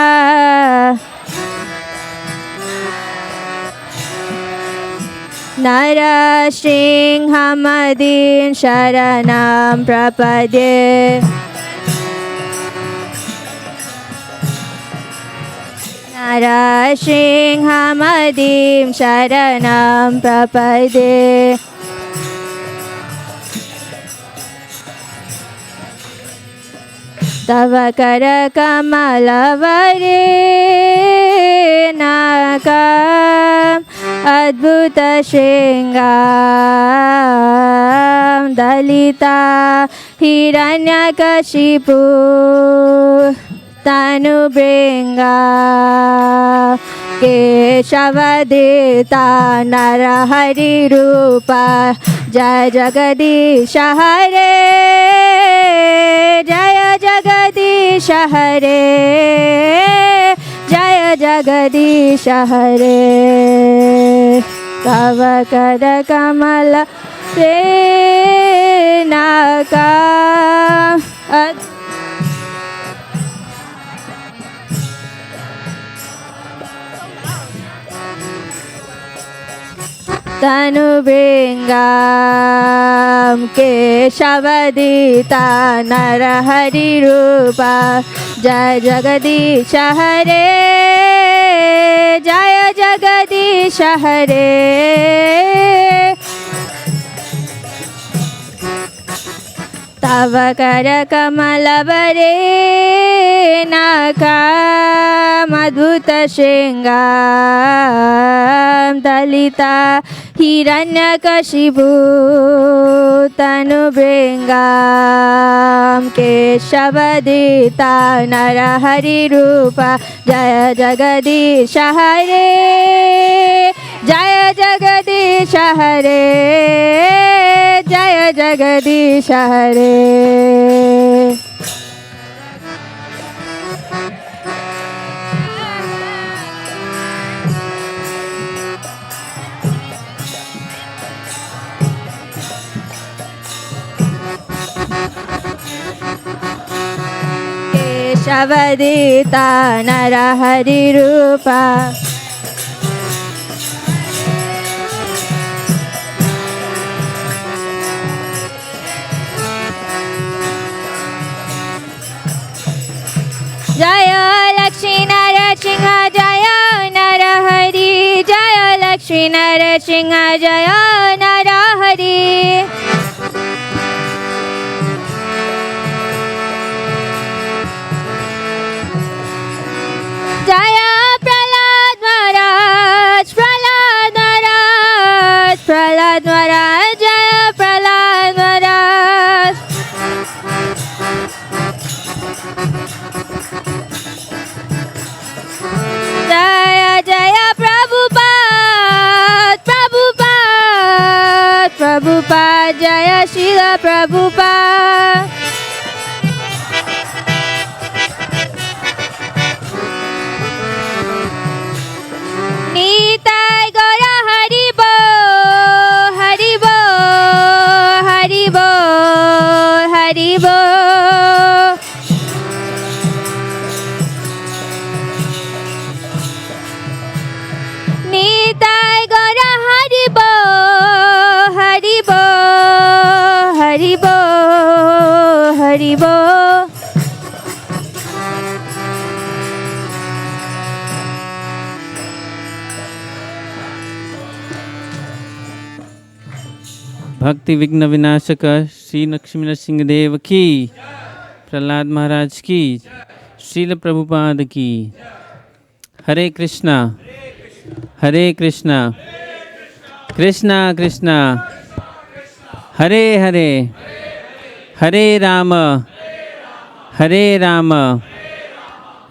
नरसिंहमदीं शरणं प्रपद्ये नरसिंहमदीं शरणं प्रपद्ये तव करकमलवरेणाकम् अद्भुतशृङ्गां दलिता हिरण्यकशिपु तनुभृङ्गा केशवदेता नरहरिरूपा जय जगदीश हरे जय जगदीश हरे जय जगदीश हरे तव करकमल रेणाका तनुभृङ्गां केशवदिता नरहरिरूपा जय जगदीश हरे जय जगदीश हरे तव करकमलवरेणाकमद्भुतशृङ्गां दलिता हिरण्यकशिपु तनुभृङ्गां केशवदिता नरहरिरूपा जय जगदीश हरे जय जगदीश हरे जय जगदीश हरे केशवदिता नरहरिरूपा जय लक्ष्मी नरसिंह जय नरहरि जय लक्ष्मी नरसिंह जय नरहरि जय प्रहलाद महाराज प्रहलाद महाराज प्रहलाद महाराज जय प्रहलाद महाराज जय जय प्रभुपाद प्रभुपाद प्रभुपाद जय श्रील प्रभुपाद नीताय गौर हरि बोल हरि बोल हरि बोल हरि बोल नीताय गौर हरि बोल हरि बोल हरि बोल हरि बोल भक्ति विघ्न विनाशक श्री लक्ष्मी नरसिंह देव की, प्रहलाद महाराज की, श्रील प्रभुपाद की। हरे Krishna Krishna Krishna Hare Hare Hare Ram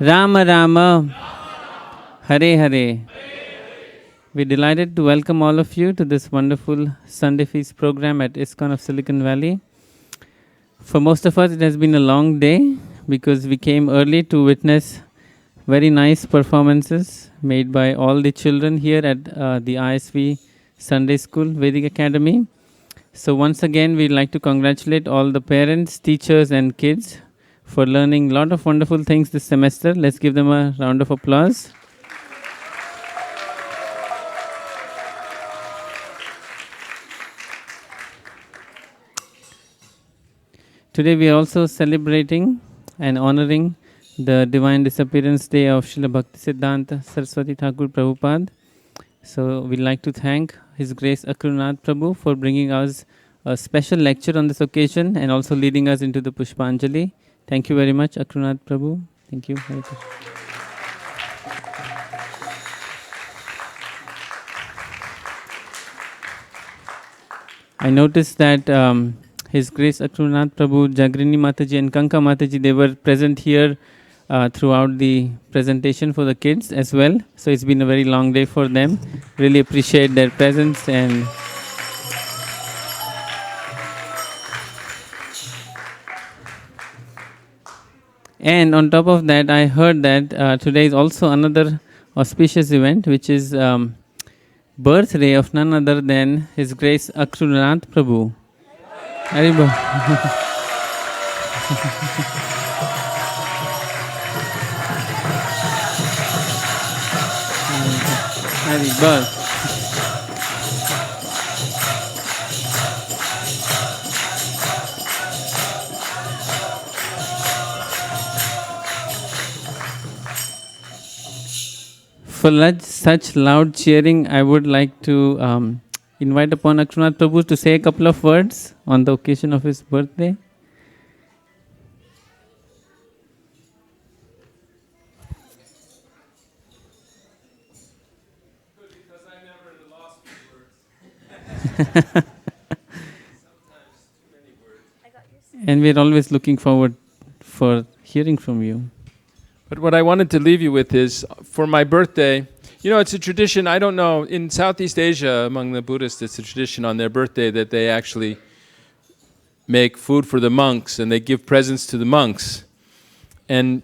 Ram Ram Hare Hare. We're delighted to welcome all of you to this wonderful Sunday Feast program at ISKCON of Silicon Valley. For most of us, it has been a long day because we came early to witness very nice performances made by all the children here at the ISV Sunday School, Vedic Academy. So once again, we'd like to congratulate all the parents, teachers, and kids for learning a lot of wonderful things this semester. Let's give them a round of applause. Today we are also celebrating and honoring the Divine Disappearance Day of Srila Bhaktisiddhanta Saraswati Thakur Prabhupada. So we'd like to thank His Grace Akrunath Prabhu for bringing us a special lecture on this occasion and also leading us into the Pushpanjali. Thank you very much, Akrunath Prabhu. Thank you. I noticed that His Grace Akrunath Prabhu, Jagrini Mataji and Kanka Mataji, they were present here throughout the presentation for the kids as well. So it's been a very long day for them. Really appreciate their presence. And on top of that, I heard that today is also another auspicious event, which is birthday of none other than His Grace Akrunath Prabhu. Haribo. Haribo. For such loud cheering, I would like to invite upon Akrunath Prabhu to say a couple of words on the occasion of his birthday. And we're always looking forward for hearing from you. But what I wanted to leave you with is, for my birthday, you know, it's a tradition, I don't know, in Southeast Asia, among the Buddhists, it's a tradition on their birthday that they actually make food for the monks and they give presents to the monks. And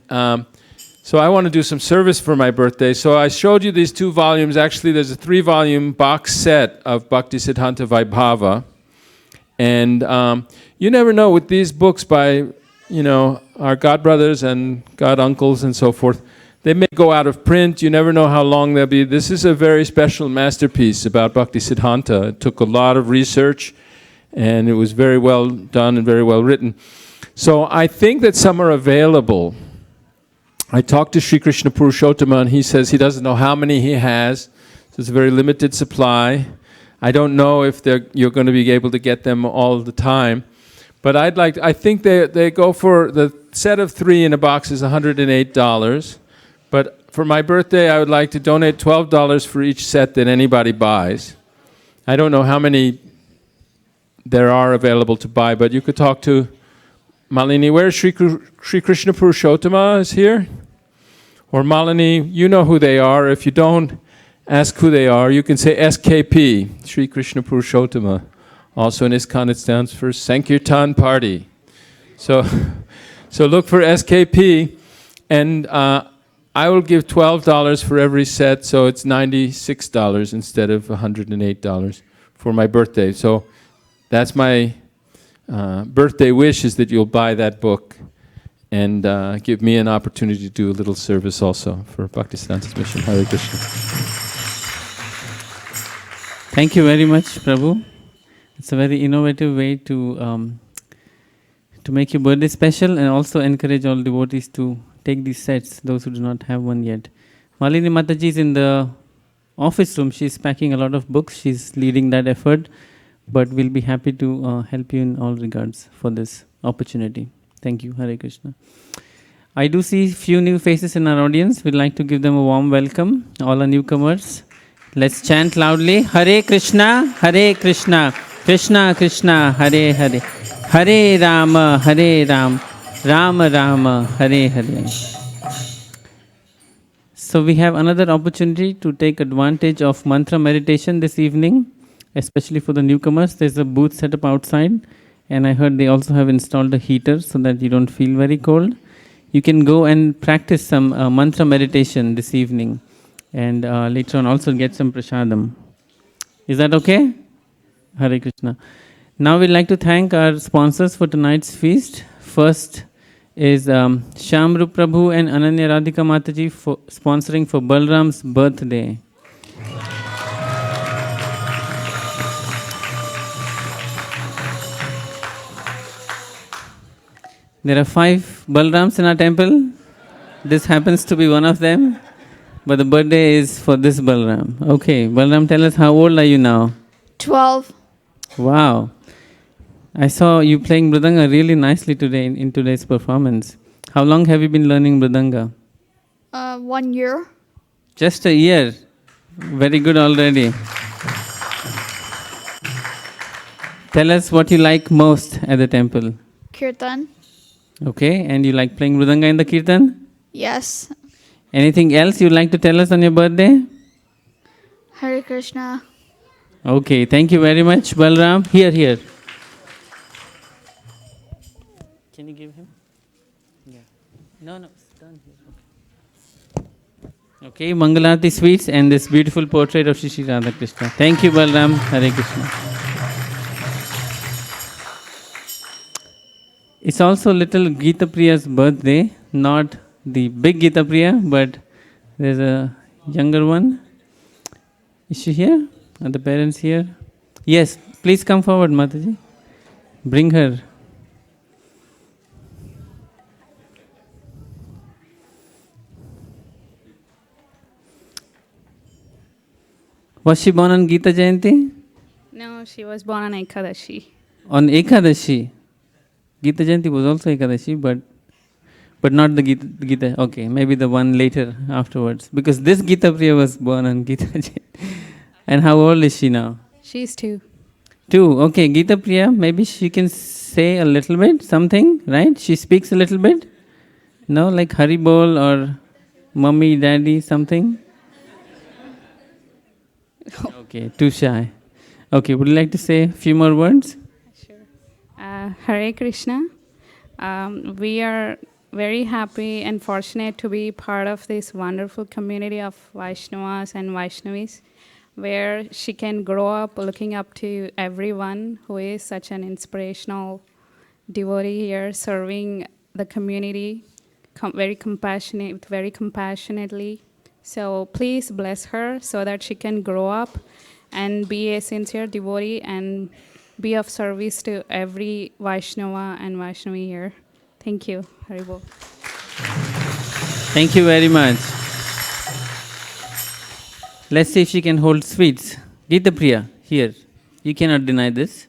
so I want to do some service for my birthday. So I showed you these 2 volumes. Actually, there's a 3-volume box set of Bhaktisiddhanta Vaibhava. And you never know with these books by, you know, our godbrothers and goduncles and so forth, they may go out of print. You never know how long they'll be. This is a very special masterpiece about Bhaktisiddhanta. It took a lot of research, and it was very well done and very well written. So I think that some are available. I talked to Sri Krishna Purushottama, and he says he doesn't know how many he has. So it's a very limited supply. I don't know if you're going to be able to get them all the time. But I think they go for, the set of 3 in a box is $108. But for my birthday, I would like to donate $12 for each set that anybody buys. I don't know how many there are available to buy, but you could talk to Malini. Where's Sri Krishna Purushottama is here? Or Malini, you know who they are. If you don't, ask who they are. You can say SKP, Sri Krishna Purushottama. Also in ISKCON, it stands for Sankirtan Party. So look for SKP, and I will give $12 for every set, so it's $96 instead of $108 for my birthday. So that's my birthday wish, is that you'll buy that book and give me an opportunity to do a little service also for Bhaktisiddhanta's mission. Hare Krishna. Thank you very much, Prabhu. It's a very innovative way to make your birthday special and also encourage all devotees to take these sets, those who do not have one yet. Malini Mataji is in the office room. She's packing a lot of books. She's leading that effort. But we'll be happy to help you in all regards for this opportunity. Thank you. Hare Krishna. I do see few new faces in our audience. We'd like to give them a warm welcome, all our newcomers. Let's chant loudly. Hare Krishna, Hare Krishna, Krishna Krishna, Hare Hare, Hare Rama, Hare Ram, Rama Rama, Hare Hare. So we have another opportunity to take advantage of mantra meditation this evening, especially for the newcomers. There's a booth set up outside, and I heard they also have installed a heater so that you don't feel very cold. You can go and practice some mantra meditation this evening, and later on also get some prasadam. Is that okay? Hare Krishna. Now we'd like to thank our sponsors for tonight's feast. First is Shamru Prabhu and Ananya Radhika Mataji for sponsoring for Balram's birthday. There are 5 Balrams in our temple. This happens to be one of them. But the birthday is for this Balram. Okay, Balram, tell us, how old are you now? 12. Wow. I saw you playing Mridanga really nicely today in today's performance. How long have you been learning Mridanga? 1 year. Just a year. Very good already. Tell us what you like most at the temple. Kirtan. Okay, and you like playing Mridanga in the Kirtan? Yes. Anything else you'd like to tell us on your birthday? Hare Krishna. Okay, thank you very much, Balram. Here. Can you give him? Yeah. No, it's done here. Okay, Mangalarti sweets and this beautiful portrait of Shri Radha Krishna. Thank you, Balram. Hare Krishna. It's also little Geeta Priya's birthday, not the big Geeta Priya, but there's a younger one. Is she here? Are the parents here? Yes, please come forward, Mataji. Bring her. Was she born on Geeta Jayanti? No, she was born on Ekadashi. On Ekadashi. Geeta Jayanti was also Ekadashi, but not the Geeta. Okay, maybe the one later afterwards. Because this Geeta Priya was born on Geeta Jayanti. And how old is she now? She's 2. 2. Okay, Geeta Priya, maybe she can say a little bit, something, right? She speaks a little bit? No, like Hari Bol or Mummy, Daddy, something? Okay, too shy. Okay, would you like to say a few more words? Hare Krishna. We are very happy and fortunate to be part of this wonderful community of Vaishnavas and Vaishnavis, where she can grow up looking up to everyone who is such an inspirational devotee here, serving the community very compassionately. So please bless her so that she can grow up and be a sincere devotee and be of service to every Vaishnava and Vaishnavi here. Thank you. Haribol. Thank you very much. Let's see if she can hold sweets. Geeta Priya, here. You cannot deny this.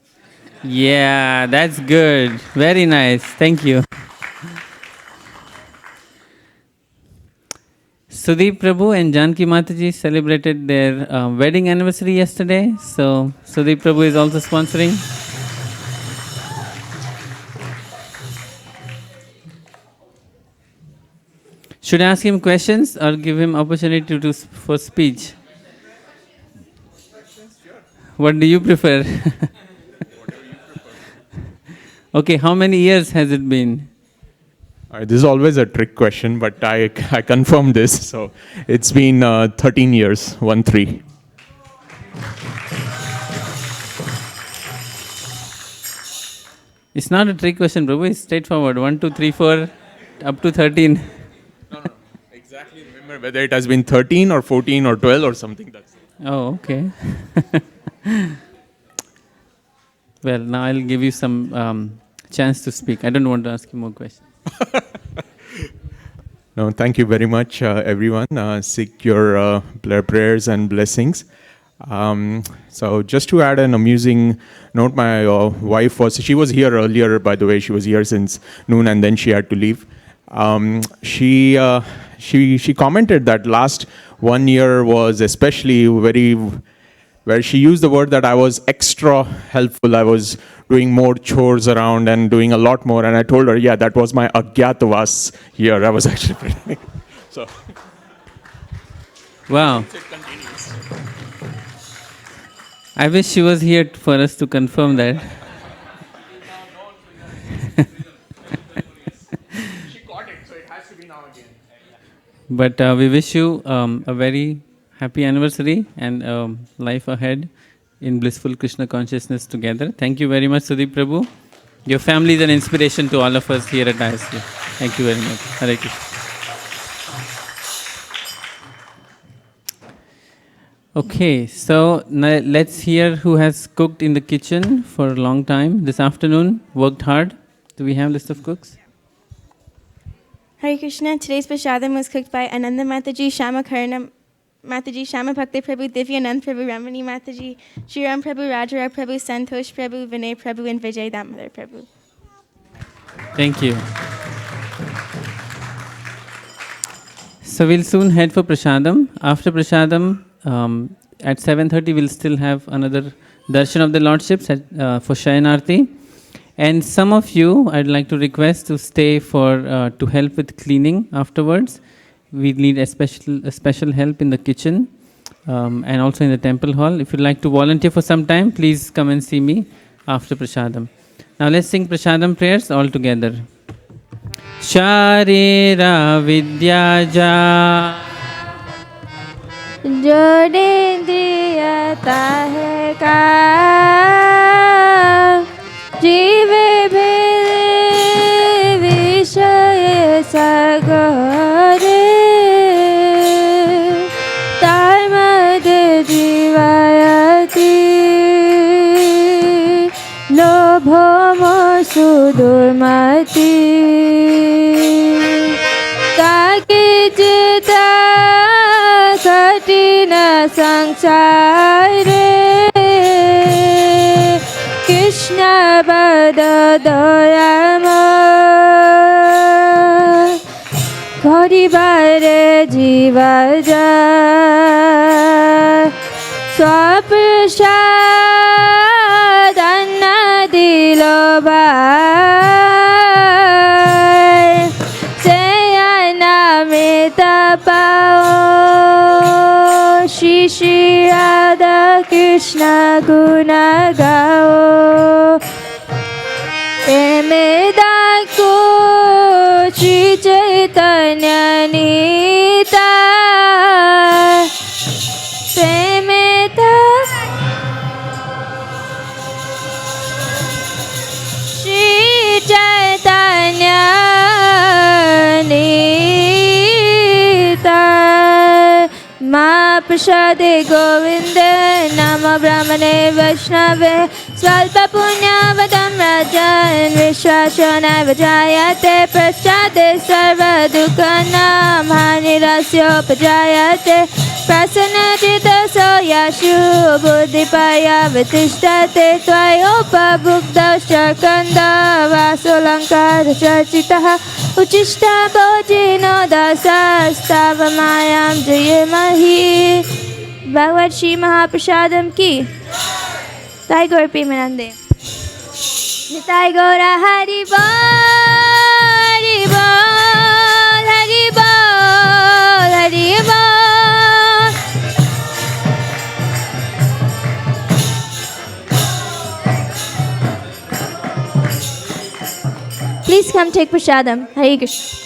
Yeah, that's good. Very nice. Thank you. Sudeep Prabhu and Janki Mataji celebrated their wedding anniversary yesterday. So Sudeep Prabhu is also sponsoring. Should I ask him questions or give him opportunity for speech? What do you prefer? Okay, how many years has it been? This is always a trick question, but I confirm this. So it's been 13 years, 1-3. It's not a trick question, Prabhu. It's straightforward. 1, 2, 3, 4, up to 13. No. Exactly remember whether it has been 13 or 14 or 12 or something. That's it. Oh, okay. Well, now I'll give you some chance to speak. I don't want to ask you more questions. No, thank you very much, everyone. Seek your prayers and blessings. So just to add an amusing note, my wife she was here earlier, by the way. She was here since noon and then she had to leave. She commented that last 1 year was especially where she used the word that I was extra helpful. I was doing more chores around and doing a lot more. And I told her, yeah, that was my Agyatavas here. I was actually pretending. So. Wow. I wish she was here for us to confirm that. She caught it, so it has to be now again. But we wish you a very happy anniversary and life ahead. in blissful Krishna consciousness together. Thank you very much, Sudeep Prabhu. Your family is an inspiration to all of us here at ISK. Thank you very much. Hare Krishna. Okay, so now let's hear who has cooked in the kitchen for a long time this afternoon, worked hard. Do we have a list of cooks? Hare Krishna, today's prasadam was cooked by Ananda Mataji, Shama Karna Mataji, Shama Bhakti Prabhu, Divyanand Prabhu, Ramani Mataji, Shriram Prabhu, Rajara Prabhu, Santosh Prabhu, Vinay Prabhu, and Vijay Damodar Prabhu. Thank you. So we'll soon head for prasadam. After prasadam, at 7:30 we'll still have another darshan of the Lordships for Shayanarti. And some of you, I'd like to request to stay for to help with cleaning afterwards. We need a special help in the kitchen and also in the temple hall. If you'd like to volunteer for some time, please come and see me after prasadam. Now let's sing prasadam prayers all together. Sharira Vidyaja जोड़ेंद्रियता है का जीवे भेद विषय सगरे तामद जीवायति लोभो मोसु दुर्मति ताकि जिता कठिन संसार कृष्ण बद दयामय गरिबारे जीव जा स्वप्रसाद अन्न दिलो भाई से अनामित पाओ श्री श्री राधा कृष्ण गुण गाओ प्रेमदाको श्री चैतन्य नीता प्रेमदा श्री चैतन्य नीता माँ प्रसादे गोविंद नम ब्राह्मणे वैष्णवे स्वल्प पुण्यवदं राजन् विश्वासो जायते पश्चाते सर्व दुःखानां हानिरस्योपजायते प्रसन्नचित्तसो यशु बुद्धिपर्यवतिष्ठते त्वयोपभुक्तश्चकन्दः वासोऽलङ्कारचर्चितः उच्छिष्टा भोजिनो दासास्तावमायां जयेमहि भगवत श्री महाप्रसादम की ताई गौर प्रेमानंदे निताई गौरा हरि बोल हरि बोल हरि बोल हरि बोल Please come take prasadam. Hare Krishna.